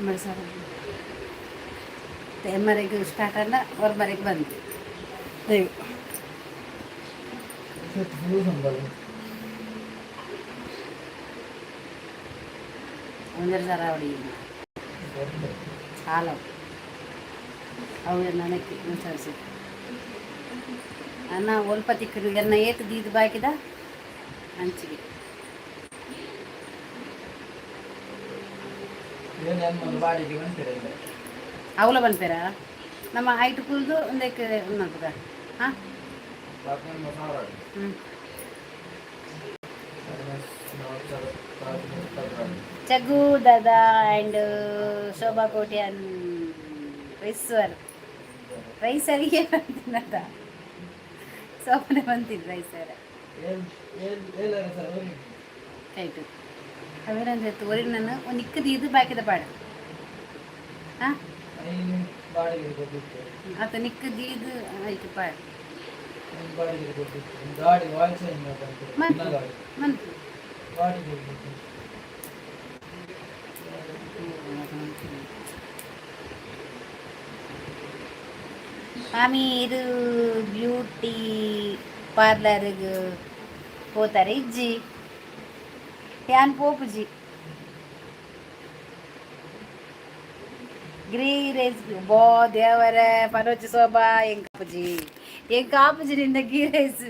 Masala ತೆಮ್ಮರೆಗೆ start ಅಲ್ಲ ಅವ್ರ ಮರೆಗೆ ಬಂತು ದೈವ ಒಂದರ ಸರ ಹೊಡಿ ಹಾಲು ಅವು ನನಗೆ ವಿಚಾರಿಸಿ ಅನ್ನ ಒಲ್ಪ ತಿಕ್ಕದು ಎನ್ನ ಏತು ದೀದು ಬಾಕಿದ ಹಂಚಿಗೆ ಅವಲ ಬಂತೀರ ನಮ್ಮ ಐಟು ಕುಲ್ದು ಒಂದಕ್ಕೆ ಉನ್ನದ ಹಾಂ ಹ್ಞೂ ಚಗ್ಗು ದಾದಾ ಆ್ಯಂಡ್ ಶೋಭಾ ಕೋಟ್ಯಾನ್ ರೈಸರಿಗೆ ಬಂತಿನದ ಸೋಪನೆ ಬಂತಿದ್ದು ರೈಸರ ಆಯಿತು ಅವೇನಂದ್ರೆ ತೋರಿ ನಾನು ಒಂದು ಇಕ್ಕದು ಇದು ಬಾಕಿದ ಪಾಡು ಹಾಂ ಆತ ನಿಕ್ಕದು ಇದು ಆಯ್ತು ಪಾಡು ಮಂತು మామీ ఇది బ్యూటీ పార్లర్ಗೆ పోತಾರೆ ಇಜ್ಜಿ ಯಾನ್ ಪೋಪುಜಿ ಗ್ರೀ ರೈಸ್ ಬೋ ದೇವರ ಪನೋಚಿ ಶೋಭಾ ಎಂಕ್ ಆಪುಜಿ ನಿಂದ ಗೀ ರೈಸ್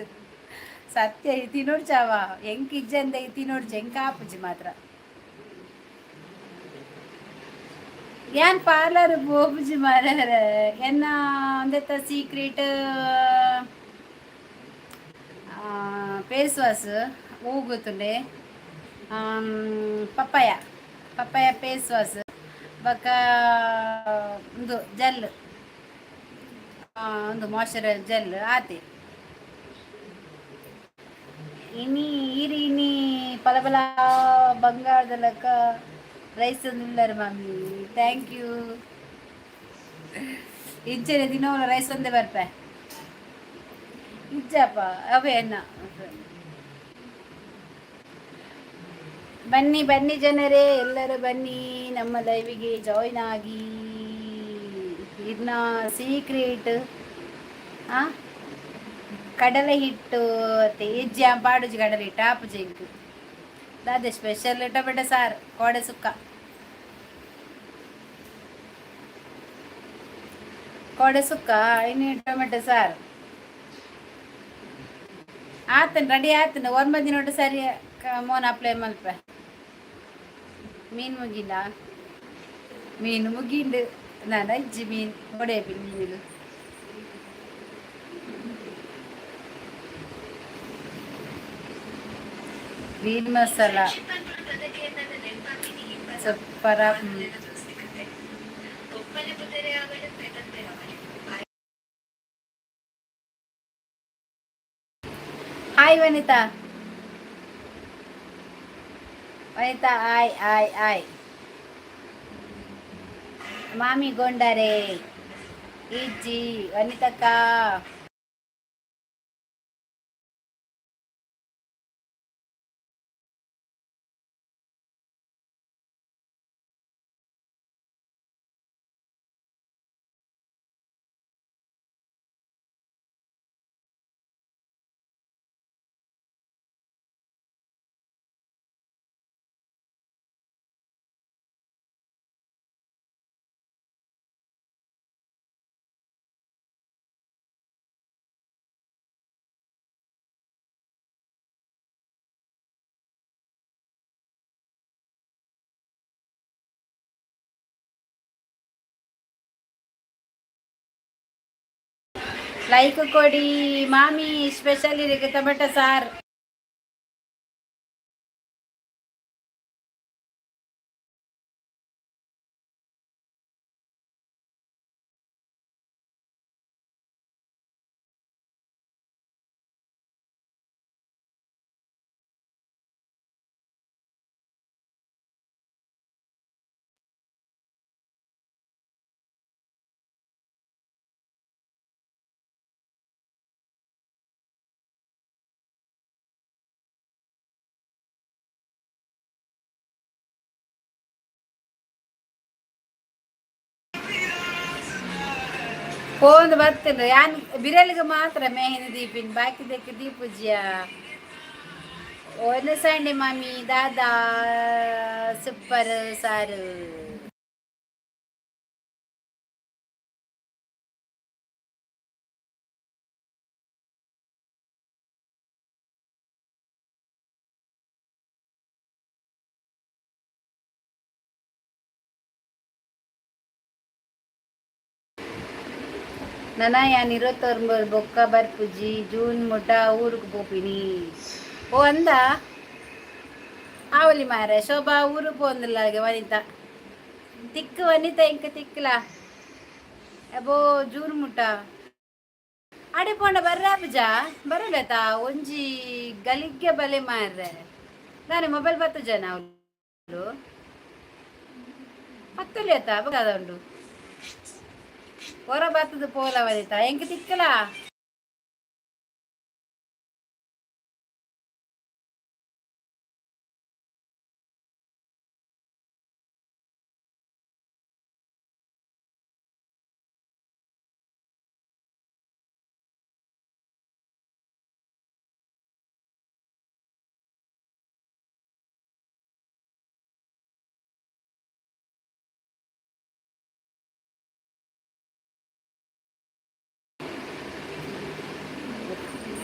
ಸತ್ಯ ತಿನ್ನೋಡು ಚಾವ ಎಂಕ್ ಇಜ್ಜಂದ ತಿನ್ನೋಡು ಎಂಕ್ ಆಪುಜಿ ಮಾತ್ರ ಯಾನ್ ಪಾರ್ಲರ್ ಹೋಗುಜಿ ಮಾರಾರ ಎನ್ನ ಒಂದೆತ್ತ ಸೀಕ್ರೆಟ್ ಫೇಸ್ ವಾಶ್ ಹೋಗುತ್ತುಂಡೆ ಪಪ್ಪಾಯ ಪಪ್ಪಾಯ ಫೇಸ್ ವಾಶ್ ಬಕ್ಕ ಒಂದು ಜೆಲ್ ಒಂದು ಮಾಯ್ಶ್ಚರೈಸರ್ ಜೆಲ್ ಆತೆ ಇನಿ ಈರಿ ಇನಿ ಪಲಪಲ ಬಂಗಾಳದ ಲೆಕ್ಕ ರೈಸ್ ಒಂದಿಲ್ಲರ ಮಮ್ಮಿ ಥ್ಯಾಂಕ್ ಯು ಇಜ್ಜನೆ ದಿನವಲ್ಲ ರೈಸ್ ಒಂದೇ ಬರ್ಪೆ ಇಜ್ಜಪ್ಪ ಅವೇ ಅನ್ನ ಬನ್ನಿ ಬನ್ನಿ ಜನರೇ ಎಲ್ಲರೂ ಬನ್ನಿ ನಮ್ಮ ಲೈವಿಗೆ ಜಾಯಿನ್ ಆಗಿ ಇದನ್ನ ಸೀಕ್ರೆಟ್ ಕಡಲೆ ಹಿಟ್ಟು ಹೆಜ್ಜೆ ಪಾಡುಜಿ ಕಡಲೆ ಹಿಟ್ಟು ಆಪುಜಿ ಅದೇ ಸ್ಪೆಷಲ್ ಟೊಮೆಟೊ ಸಾರು ಕೋಡೆ ಸುಕ್ಕ ಇನ್ನು ಟೊಮೆಟೊ ಸಾರು ಆತನ ರೆಡಿ ಆತನ ಒಂಬತ್ತು ದಿನ ಸರಿ ಮೋನ್ ಅಪ್ಲೈ ಮಲ್ಪ ಮೀನು ಮುಗಿಲ್ಲ ಮೀನು ಮುಗಿಂಡು ನಾನು ಅಜ್ಜಿ ಮೀನು ಹೊಡೆಯಬಿ ಮೀನು ಗ್ರೀನ್ ಮಸಾಲ ಸೂಪರ ಹಾಯ್ ವನಿತಾ ಆಯ್ ಮಾಮಿ ಗೊಂಡರೆ ಇಜ್ಜಿ ವನಿತಕ್ಕ ಲೈಕ್ ಕೊಡಿ ಮಾಮಿ ಸ್ಪೆಷಲ್ ಇರಿಗೆ ಟೊಮೆಟೊ ಸಾರು ಫೋನ್ ಬರ್ತೇನೆ ಯಾನ್ ಬಿರಲಿಗೆ ಮಾತ್ರ ಮೆಹಂದಿ ದೀಪಿನ ಬಾಕಿದಕ್ಕೆ ದೀಪುಜಿಯ ಒಂದು ಸಂಡೆ ಮಮ್ಮಿ ದಾದಾ ಸೂಪರ್ ಸಾರು ನನ್ನ ಯಾನ್ 29 ಬೊಕ್ಕ ಬರ್ಪುಜಿ ಜೂನ್ ಮುಟ ಊರಿಗೆ ಪೋಪಿನಿ ಓ ಅಂದ ಆವಲಿ ಮಾರೆ ಶೋಭಾ ಊರು ಪೋಂದಿಲ್ಲ ವನಿತ ತಿಕ್ಕು ವನಿತ ಇಂಕ ತಿಕ್ಕಲ ಅಬೋ ಜೂನ್ ಮುಟ ಅಡೆ ಪೋಂಡ ಬರ್ರ ಪೂಜ ಬರಬೇತಾ ಒಂಜಿ ಗಲಿಗ್ಗೆ ಬಲೆ ಮಾರ್ರೆ ನಾನು ಮೊಬೈಲ್ ಬತ್ತು ಜನ ಅವಳು ಹತ್ತಲೇತ ಬಗದ ಉಂಡು ಹೊರ ಬತ್ತದ ಪೋಲ ವನಿತ ಎಂಕ ತಿಕ್ಕಲ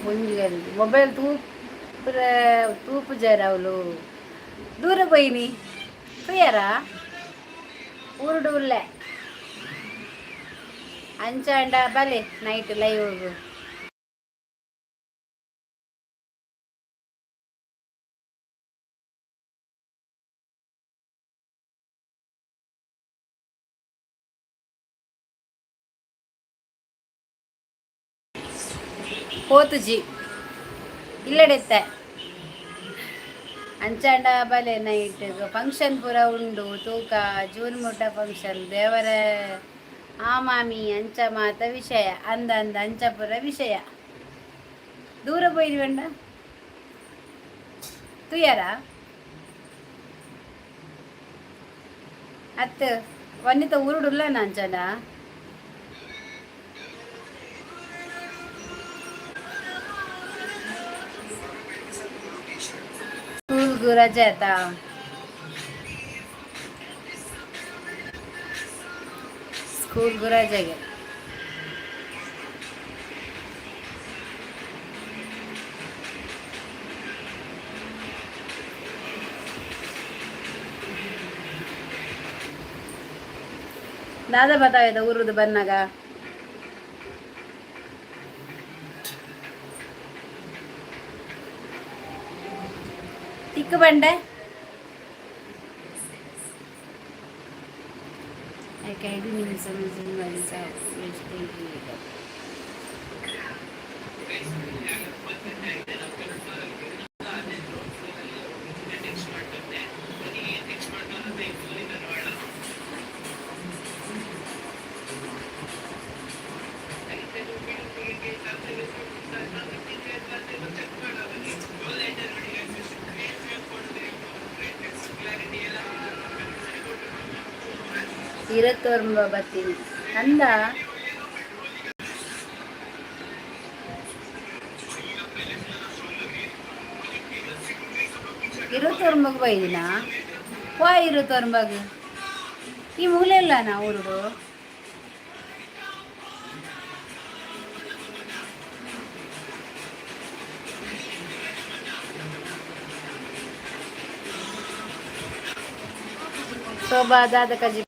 ಮುಂಜಿಗಲ್ ಮೊಬೈಲ್ ತೂಪು ಜರ ಅವಳು ದೂರ పోయిని పోయారా ఊరుడు ఉల్లే అంచండ బలే నైట్ లైవ్ పోతుజಿ ಇಲ್ಲಡೆತ್ತೆ ಅಂಚಾಂಡ ಬಲೆ ನೈಟ್ ಫಂಕ್ಷನ್ ಪೂರ ಉಂಡು ತೂಕ ಜೂನ್ ಮುಟ್ಟ ಫಂಕ್ಷನ್ ದೇವರ ಆ ಮಾಮಿ ಅಂಚ ಮಾತ ವಿಷಯ ಅಂದ ಅಂಚ ಪೂರ ವಿಷಯ ದೂರ పోయి ವೆಂಡ ತುಯ್ಯಾರ ಅತ್ತ ವನ್ನಿತ ಊರುಡುಲ್ಲ ಅಂಚಂಡ ಸ್ಕೂಲ್ಗೂ ರಜೆ ಆಯ್ತಾ ಸ್ಕೂಲ್ಗೂ ರಜೆಗೆ ದಾದ ಬತ್ತಾಯ್ತ ಊರುದು ಬನ್ನಾಗ ತಿಕ್ಕು ಬಂಡೆ ಯಾಕೆ 5 ನಿಮಿಷ ಮಾಡಿ ಇರತ್ತೋರ್ಂಬ ಬರ್ತೀನಿ ಅಂದ ಇರುತ್ತೋರ್ಂಬಗ್ ಬೈದಿನ ವಾ ಇರುತ್ತೋರ್ಂಬಗ್ ಈ ಮೂಲೆ ಇಲ್ಲ ನಾ ಊರುಡು ಶೋಭಾ ದಾದ ಕಜಿ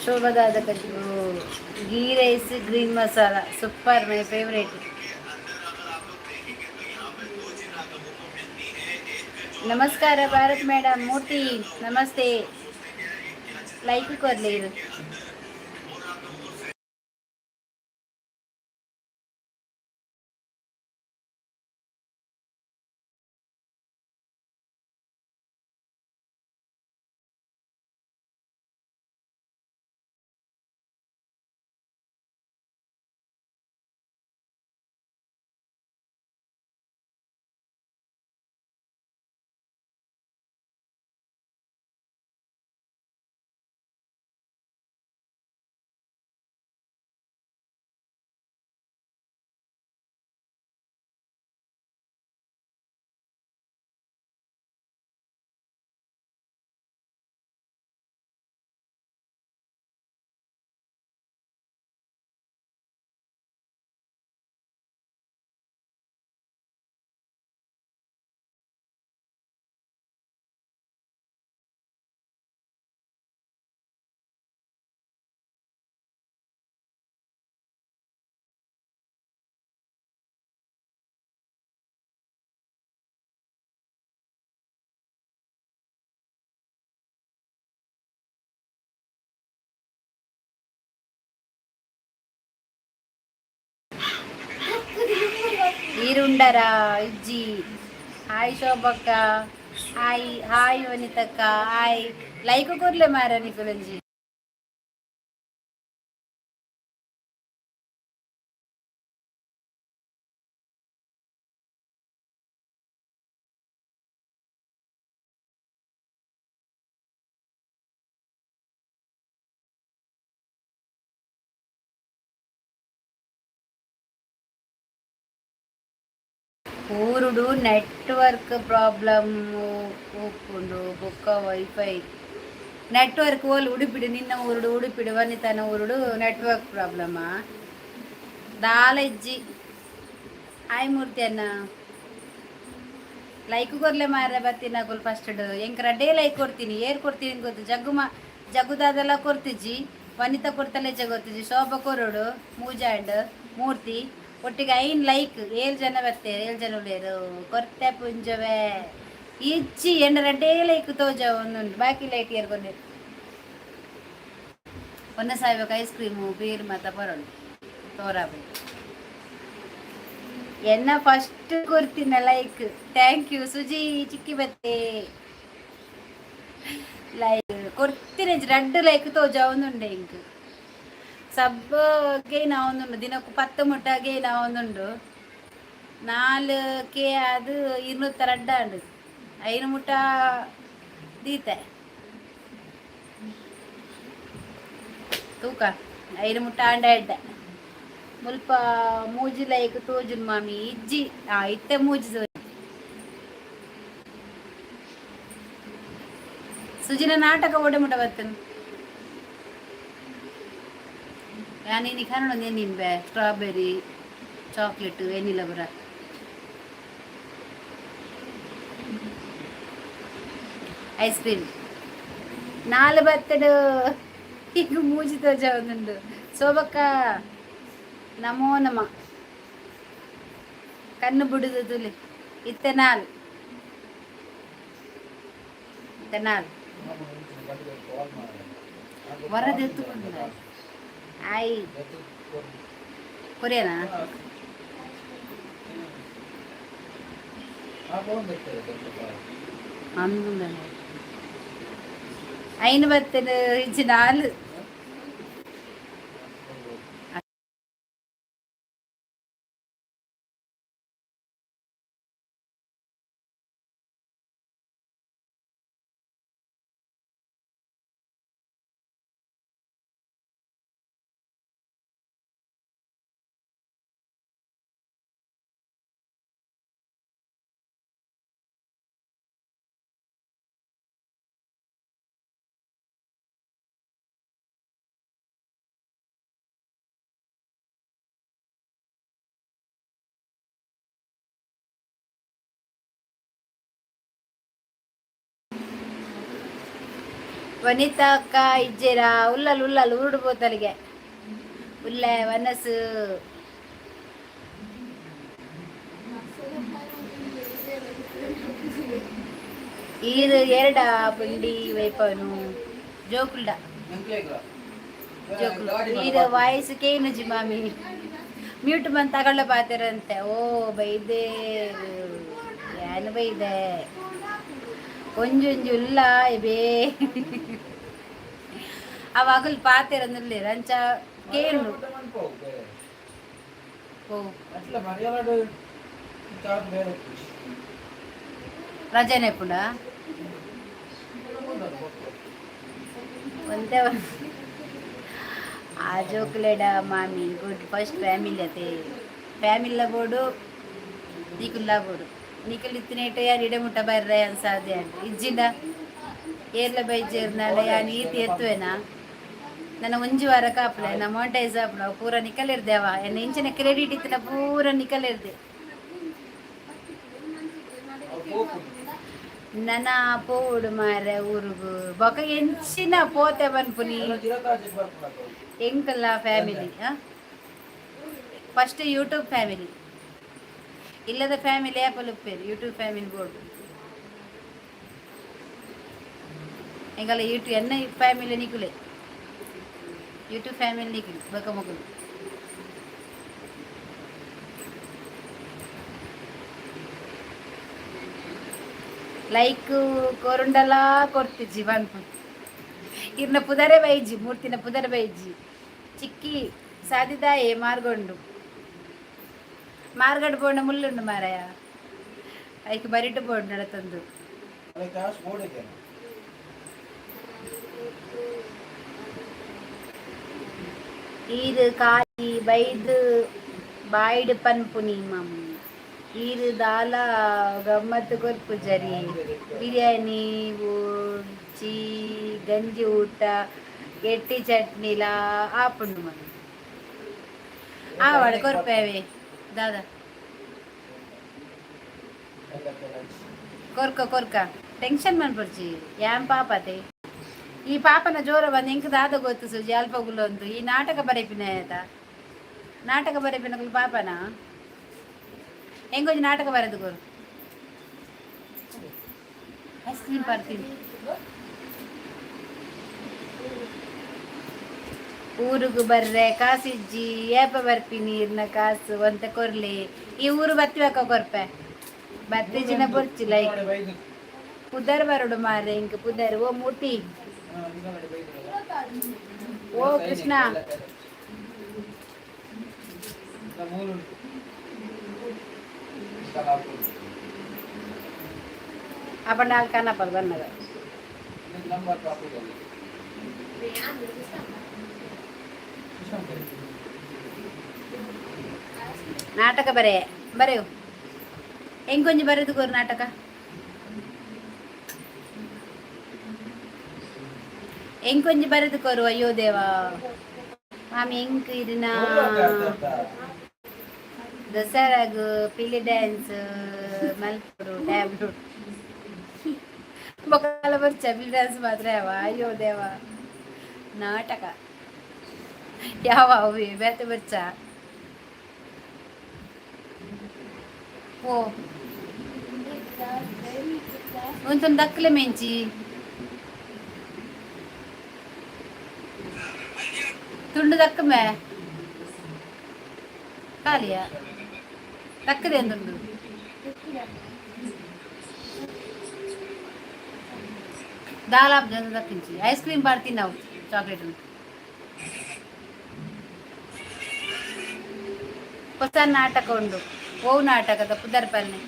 ಶೋಭದಾದ ಕಜ್ಜು ghee rice green masala super my favourite ನಮಸ್ಕಾರ ಭಾರತ್ ಮೇಡಮ್. ಮೂರ್ತಿ ನಮಸ್ತೆ. ಲೈಕ್ ಕೊರ್ಲಿ ಇದು. ఈరుండరా ఇజ్జి. హాయ్ శోభక్క. హాయ్ హాయ్ వనితక్క. హాయ్ లైక్ కొర్లే మారా నీ గురించి. ಊರುಡು ನೆಟ್ವರ್ಕ್ ಪ್ರಾಬ್ಲಮ್ ಉಪ್ಪುಂಡು ಬೊಕ್ಕ ವೈಫೈ ನೆಟ್ವರ್ಕ್ ಓಲ್ ಉಡುಪಿಡು ನಿನ್ನ ಊರುಡು ಉಡುಪಿಡು ವನಿತನ ಊರುಡು ನೆಟ್ವರ್ಕ್ ಪ್ರಾಬ್ಲಮಾ ದಾಲ ಇಜ್ಜಿ. ಹಾಯ್ ಮೂರ್ತಿ ಅನ್ನ ಲೈಕ್ ಕೊರ್ಲೆ ಮಾರ ಬರ್ತೀನಿ ಅಗೋಲ್ ಫಸ್ಟ್ ಎಂಕ್ ರಡ್ಡೇ ಲೈಕ್ ಕೊಡ್ತೀನಿ. ಏರ್ ಕೊಡ್ತೀನಿ ಗೊತ್ತು ಜಗ್ಗುದಾದೆಲ್ಲ ಕೊರ್ತಿಜ್ಜಿ. ವನಿತಾ ಕೊಡ್ತಲೇ ಗೊತ್ತಿಜ್ಜಿ. ಶೋಭಾ ಕೊರೋಡು ಮೂಜಾಂಡ್ ಮೂರ್ತಿ ಒಟ್ಟಿಗೆ ಐನ್ ಲೈಕ್ 7 ಜನ ಬರ್ತಾರೆ. 7 ಜನ ಉಳ್ಳೇರು ಕೊರ್ತೆ ಪುಂಜವೇ ಇಚ್ಚಿ ಎಂಡ ರಡ್ಡೇ ಲೈಕ್ ತೋಜ ಒಂದುಂಡು ಬಾಕಿ ಲೈಟ್ ಏರ್ಕೊಂಡೆ ಒಂದೇ ಸಾಯ್ಬೇಕು. ಐಸ್ ಕ್ರೀಮು ಬೀರ್ ಮತ್ತ ಬರೋಣ ತೋರಾಬಿ ಎನ್ನ ಫಸ್ಟ್ ಕೊರ್ತಿನ ಲೈಕ್. ಥ್ಯಾಂಕ್ ಯು ಸುಜಿ ಚಿಕ್ಕಿ ಬತ್ತೆ ಲೈಕ್ ಕೊಡ್ತೀನಿ. ರಡ್ಡು ಲೈಕ್ ತೋಜ ಒಂದುಂಡೆ ಇಂಕ್ ಸಬ್ ಗೇನ್ ಆವೊಂದುಂಡು ದಿನಕ್ಕೂ 10 ಮುಟ್ಟ ಗೇನ್ ಆವೊಂದುಂಡು 4K ಅದು 202 ಆಂಡು 5 ಮುಟ್ಟ ದೀತೆ ತೂಕ 5 ಮುಟ್ಟ ಆಂಡ ಎಡ್ಡೆ ಮುಲ್ಪ ಮೂಜಿ ಲೈಕ್ ತೋಜುನ್ ಮಾಮಿ ಇಜ್ಜಿ ಇತ್ತೆ ಮೂಜಿ ಸುಜಿನ ನಾಟಕ ಓಡೆ ಮುಟ್ಟ ಬರ್ತನು. ನೀನು ಕಾರಣ ನಿಂಬೆ ಸ್ಟ್ರಾಬೆರಿ ಚಾಕ್ಲೇಟ್ ವೆನಿಲಾ ಬರ ಐಸ್ ಕ್ರೀಮ್ 4 ಬರ್ತಡು ಈಗ ಮೂಜಿ ತೋಜ ಒಂದುಂಡು. ಶೋಭಕ್ಕ ನಮೋ ನಮ ಕಣ್ಣು ಬಿಡುದು ತುಲಿ ಇತ್ತೆ 4 ವರದೆತ್ತುಕೊಂಡ ಆಯ್ ಕೊರಿಯನಾ ಐನು ಬರ್ತೇನೆ ಇಜ್ಜಿ 4. ವನಿತಾ ಅಕ್ಕ ಇಜ್ಜೇರ ಉಲ್ಲಲ್ ಉರುಡು ಪೋತಲಿಗೆ ಉಲ್ಲೆ ವನಸು ಇದು ಎರಡ ಪುಂಡಿ ವೈಪನು ಜೋಕುಲ್ಡ ಜೋಕುಲು ಇದು ವಾಯ್ಸ್ ಕೇನುಜಿ ಮಾಮಿ ಮ್ಯೂಟ್ ಬಂದು ತಗೊಳ್ಳ ಪಾತಿರಂತೆ ಓ ಬೈದೆ ಏನು ಬೈದೆ ಒಂಜೊಂಜು ಉಲ್ಲ ಬೇ ಅವಾಗಲ್ ಪಾತಿರಂದಿರ್ಲಿ ರಂಚ ಕೇಳು ಓ ರಜನೆ ಪುಂಡ ಒಂದೇ ಆ ಜೋಕ್ಲೆಡ ಮಾಮಿ ಗುಡ್ ಫಸ್ಟ್ ಫ್ಯಾಮಿಲಿ ಅತೆ ಫ್ಯಾಮಿಲಿಲ ಬೋಡು ನೀಕುಲ್ಲ ಬೋಡು ನೀಕಲ್ ಇತ್ತಿನೇಟ ಯಾರು ಇಡಮುಟ್ಟ ಬರ್ರೆ ಅನ್ಸಾದೆ ಅಂತ ಇಜ್ಜಿಂಡ ಏರ್ಲ ಬೈಜೇರ್ನಾಡ ಯಾನ್ ಈತಿ ಎತ್ತುವೆನಾ ನನ್ನ ಒಂಜಿ ವಾರ ಕಾಪಲೆ ನಾ ಮಾಂಟೈಸ್ ಆಪುನ ಪೂರ ನಿಕಲಿರ್ದೇವ ಎನ್ನ ಇಂಚಿನ ಕ್ರೆಡಿಟ್ ಇತ್ತಿನ ಪೂರ ನಿಕಲಿರ್ದೆ ನನ್ನ ಪೋಡು ಮಾರೆ ಊರುಗು ಬೊಕ ಎಂಚಿನ ಪೋತೆ ಬನ್ಪುನಿ ಎಂಕಲ್ಲ ಫ್ಯಾಮಿಲಿ ಫಸ್ಟ್ ಯೂಟ್ಯೂಬ್ ಫ್ಯಾಮಿಲಿ ಇಲ್ಲದ ಫ್ಯಾಮಿಲಿ ಆಪಲ್ ಉಪ್ಪೇರು ಯೂಟ್ಯೂಬ್ ಫ್ಯಾಮಿಲಿ ಬೋರ್ಡು ಎಂಗಲ್ಲ ಯೂಟ್ಯೂಬ್ ಎನ್ನ ಫ್ಯಾಮಿಲಿ ನಿಕುಲೆ ಯೂಟ್ಯೂಬ್ ಫ್ಯಾಮಿಲಿ ನಿಕುಲು ಬೊಕ ಮಗುಲು ಲೈಕ್ ಕೊರುಂಡಲ ಕೊರ್ತಿಜ್ಜಿ ಬನ್ಪು ಇರ್ನ ಪುದರೆ ಬೈಜಿ ಮೂರ್ತಿನ ಪುದರೆ ಬೈಜಿ ಚಿಕ್ಕಿ ಸಾದಿದಾಯೆ ಮಾರ್ಗೊಂಡು ಮಾರ್ಗಡ್ ಬೋಂಡ ಮುಳ್ಳುಂಡು ಮಾರಾಯ ಐಕ್ ಬರಿಟು ಬೋಂಡು ನಡತಂದು ಇದು ಕಾಯಿ ಬೈದು ಬಾಯ್ಡ್ ಪನ್ಪುನಿ ಮಮ್ಮಿ ಈರು ದಾಲ ಗಮ್ಮತ್ತು ಕೊರ್ಪು ಜರಿ ಬಿರಿಯಾನಿ ಚೀ ಗಂಜಿ ಊಟ ಎಟ್ಟಿ ಚಟ್ನಿಲ ಆಪುಂಡು ಮಮ್ಮಿ ಆವಾಡ ಕೊರ್ಪೇವೆ ದಾದಾ ಕೊರ್ಕ ಕೊರ್ಕ ಟೆನ್ಷನ್ ಮನ್ಪುರ್ಚಿ ಯಾನ್ ಪಾಪತೆ ಈ ಪಾಪನ ಜೋರ ಬಂದು ಎಂಕ್ ದಾದ ಗೊತ್ತು ಸುಜಿ ಅಲ್ಪಗುಲು ಅಂತು ಈ ನಾಟಕ ಬರೆಪಿನ ಆಯ್ತ ನಾಟಕ ಬರೆಪಿನ ಪಾಪನ ಹೆಂಗೊಂದು ನಾಟಕ ಬರೆದು ಗೋರು ಐಸ್ ಕ್ರೀಮ್ ಬರ್ತೀನಿ ಊರಿಗೂ ಬರ್ರೆ ಕಾಸಿಜ್ಜಿ ಏಪ ಬರ್ಪಿ ನೀರ್ನ ಕಾಸು ಅಂತ ಕೊರ್ಲಿ ಈ ಊರು ಬತ್ತಿವಕ್ಕ ಕೊರ್ಪೆ ಬತ್ತಿಜಿನ ಬೊರ್ಚಿ ಲೈಕ್ ಪುದರ್ ಬರೋಡು ಮಾರೆ ಇಂಕ ಪುದರ್ ಓ ಮೂಟಿ ಓ Krishna apa nalkan apa benar ನಾಟಕ ಬರೆಯು ಹೆಂಗೊಂಜಿ ಬರೆದು ಕೋರು ನಾಟಕ ಹೆಂಗೊಂಜಿ ಬರೆದು ಕೋರು ಅಯ್ಯೋ ದೇವಾ ಮಾಮಿ ಹೆಂಗ್ ಇದನ್ನ ದಸರಾಗು ಪಿಲಿ ಡ್ಯಾನ್ಸ್ ಮಲ್ಪುರು ಟ್ಯಾಬ್ಲು ಬೊಕ್ಕಲ ಬರ್ಚ ಪಿಲಿ ಡ್ಯಾನ್ಸ್ ಮಾತ್ರ ಯಾವ ಅಯ್ಯೋ ದೇವ ನಾಟಕ ಯಾವ ಅವು ಬೇತೆ ಬರ್ಚ ಓ ಒಂದೊಂದು ದಕ್ಕಲೆ ಮೆಂಚಿ ತುಂಡು ದಕ್ಕಮೆ ಖಾಲಿಯ ದಕ್ಕದೆ ಒಂದೊಂದು ದಾಲಾಬ್ ಜನ ದಕ್ಕಿಂಚಿ ಐಸ್ ಕ್ರೀಮ್ ಬಾಡ್ತೀನಿ ನಾವು ಚಾಕ್ಲೇಟ್ ಹೊಸ ನಾಟಕ ಉಂಡು ಓವು ನಾಟಕದ ಪುದರ್ ಪಲ್ಲೆ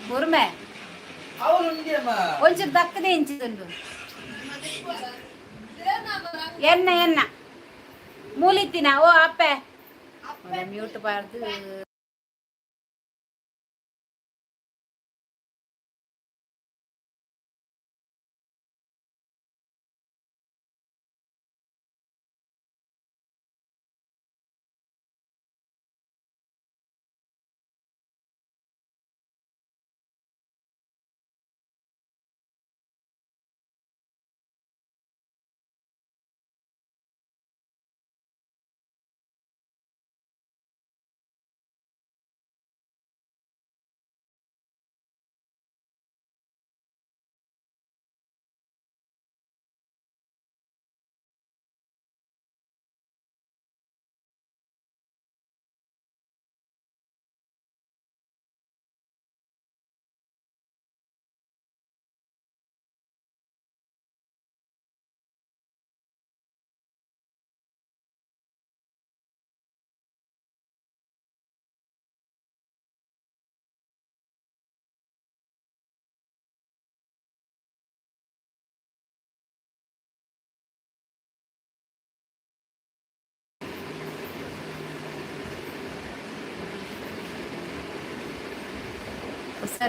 ಮುರ್ಮೆ ಒಂಚೂರು ದಕ್ಕದೆ ಇಂಚಿದುಂಡು ಎನ್ನ ಮೂಲಿತ್ತಿನ ಓ ಅಪ್ಪೆ ಮ್ಯೂಟ್ ಬಾರ್ದು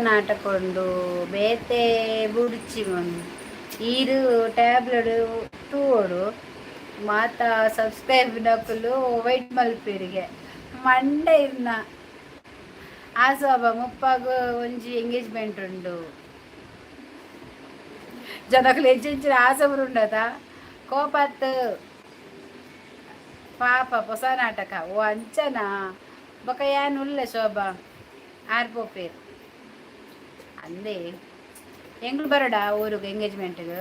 ನಾಟಕೊಂಡು ಬೇತೆ ಬುಡ್ಚಿ ಈರು ಟ್ಯಾಬ್ಲೆಟ್ ತೂಡು ಮಾತ ಸಬ್ಸ್ಕ್ರೈಬ್ ನಕಲು ವೈಟ್ ಮಲ್ಪೇರಿಗೆ ಮಂಡೆ ಇರ್ನ ಆ ಸೋಬ ಮುಪ್ಪಾಗ ಒಂಜಿ ಎಂಗೇಜ್ಮೆಂಟ್ ಉಂಡು ಜನಕುಲು ಹೆಚ್ಚಿನ ಆಸವರು ಉಂಡದ ಕೋಪತ್ ಪಾಪ ಹೊಸ ನಾಟಕ ಓ ಅಂಚನಾ ಬೊಕ ಯಾನ್ ಉಲ್ಲೆ ಶೋಭಾ ಆರ್ಪೋಪೇರು ಅಂದೇ ಎಂಗ್ಳು ಬರೋಡ ಊರಿಗೆ ಎಂಗೇಜ್ಮೆಂಟ್ಗೆ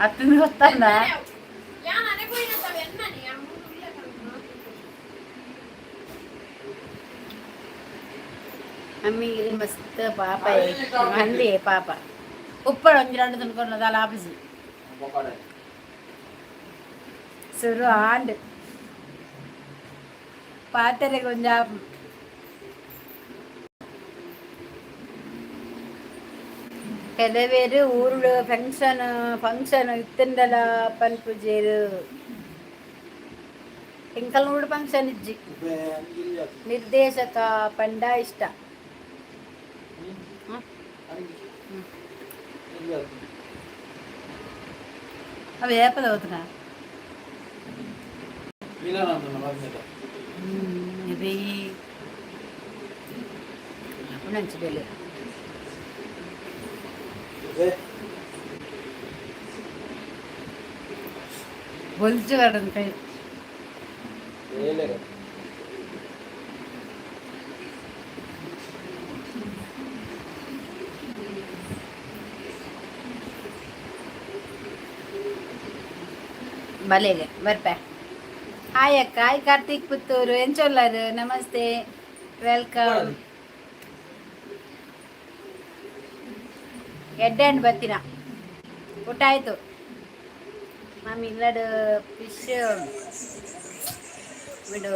ಅತ್ತನ ಗೊತ್ತಲ್ಲ ಅಮ್ಮಿಗೆ ಮಸ್ತ್ ಪಾಪ ಅಂದೇ ಪಾಪ ಉಪ್ಪಳ ಒಂಜಿ രണ്ട് ತಿನ್ಕೊಂಡು ಅಲ್ಲ ಆಫೀಸ್ ಸುರು ಆಂಡ್ ಪಾತ್ರೆ ಕೊಂಚ ಕೆಲವೇರು ಊರುಡು ಫಂಕ್ಷನ್ ಇತ್ತಂಡಲ ಪನ್ಪುಜೇರು ಎಂಕಲ್ನೂಡು ಫಂಕ್ಷನ್ ಇಜ್ಜಿ ನಿರ್ದೇಶಕ ಪಂಡ ಇಷ್ಟ ಅವ ಏಪದ ಹೋತನ ನಂಚಿಡಲಿ ಬೊಲ್ಜು ಕಡನ್ ಕೈ ಬಲೆಗೆ ಬರ್ಪೆ ಹಾಯ್ ಅಕ್ಕ ಹಾಯ್ ಕಾರ್ತಿಕ್ ಪುತ್ತೂರು ಎಂಚೊಲ್ಲರು ನಮಸ್ತೆ ವೆಲ್ಕಮ್ ಎಡ್ಡೆಂಡು ಬತ್ತಿನ ಊಟ ಆಯಿತು ಮಮ್ಮಿ ಇಲ್ಲಡು ಫಿಶ್ ಬಿಡು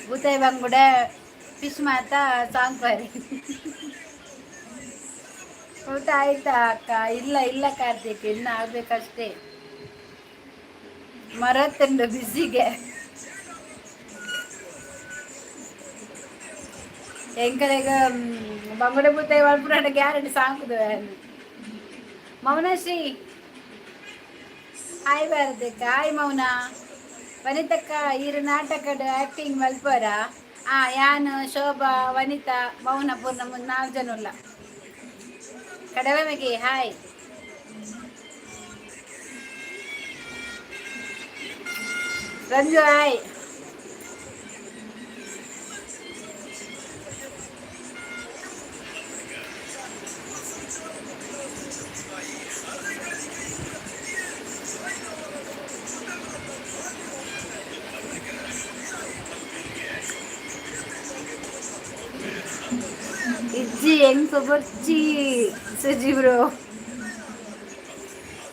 ಬೂತಾಯಿ ಬಂಗುಡ ಫಿಶ್ ಮಾತ ಸಾಂಗ್ವಾರಿ ಊಟ ಆಯ್ತಾ ಅಕ್ಕ ಇಲ್ಲ ಕಾರ್ತಿಕ್ ಇನ್ನು ಆಗ್ಬೇಕಷ್ಟೇ ಮರತ್ತಂಡು ಬಿಸಿಗೆ ಎಂಕಲೆಗ ಬಂಗುಡ ಬೂತಾಯಿ ಒಳಪುರ ಗ್ಯಾರಂಟಿ ಸಾಂಗುದು ಮೌನಶ್ರೀ ಹಾಯ್ ಬಾರದಕ್ಕ ಹಾಯ್ ಮೌನ ವನಿತಕ್ಕ ಈರು ನಾಟಕದ ಆಕ್ಟಿಂಗ್ ಮಲ್ಪರ ಯಾನು ಶೋಭಾ ವನಿತಾ ಮೌನ ಪೂರ್ಣ 4 ಜನ ಉಲ್ಲ ಕಡವಮೆಗೆ ಹಾಯ್ ರಂಜು ಹಾಯ್ ಇಜ್ಜಿ ಹೆಂಗ್ ಬರ್ಚಿ ಸುಜಿ ಬ್ರೋ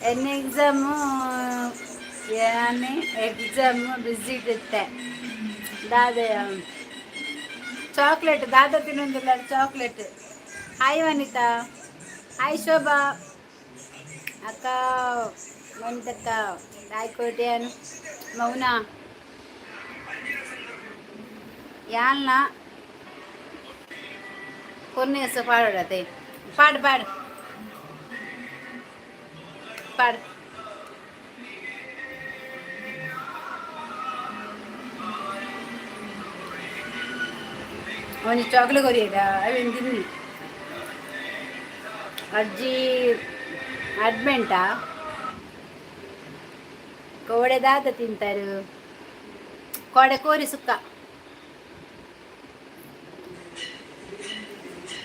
ಎನ್ ಎಕ್ಸಾಮು ಬಿಸಿ ಇರುತ್ತೆ ದಾದ ಚಾಕ್ಲೇಟ್ ದಾದ ತಿನ್ನೊಂದಿಲ್ಲ ಚಾಕ್ಲೇಟ್ ಹಾಯ್ ವನಿತಾ ಹಾಯ್ ಶೋಭಾ ಅಕ್ಕ ವನಿತಕ್ಕ ರಾಯ್ಕೋಟೆಯನ್ ಮೌನ ಯಾಲ್ನ ಕೊನೆಸ ಪಾಡೋಡತೆ ಪಾಡು ಒಂದು ಚಾಕ್ಲೇಟ್ ಕೊರಿಯದ ಅವೇನು ತಿನ್ನಿ ಅಜ್ಜಿ ಅಡ್ಮೆಂಟಾ ಕೋಡೆ ದಾದ ತಿಂತಾರು ಕೋಡೆ ಕೋರಿ ಸುಕ್ಕ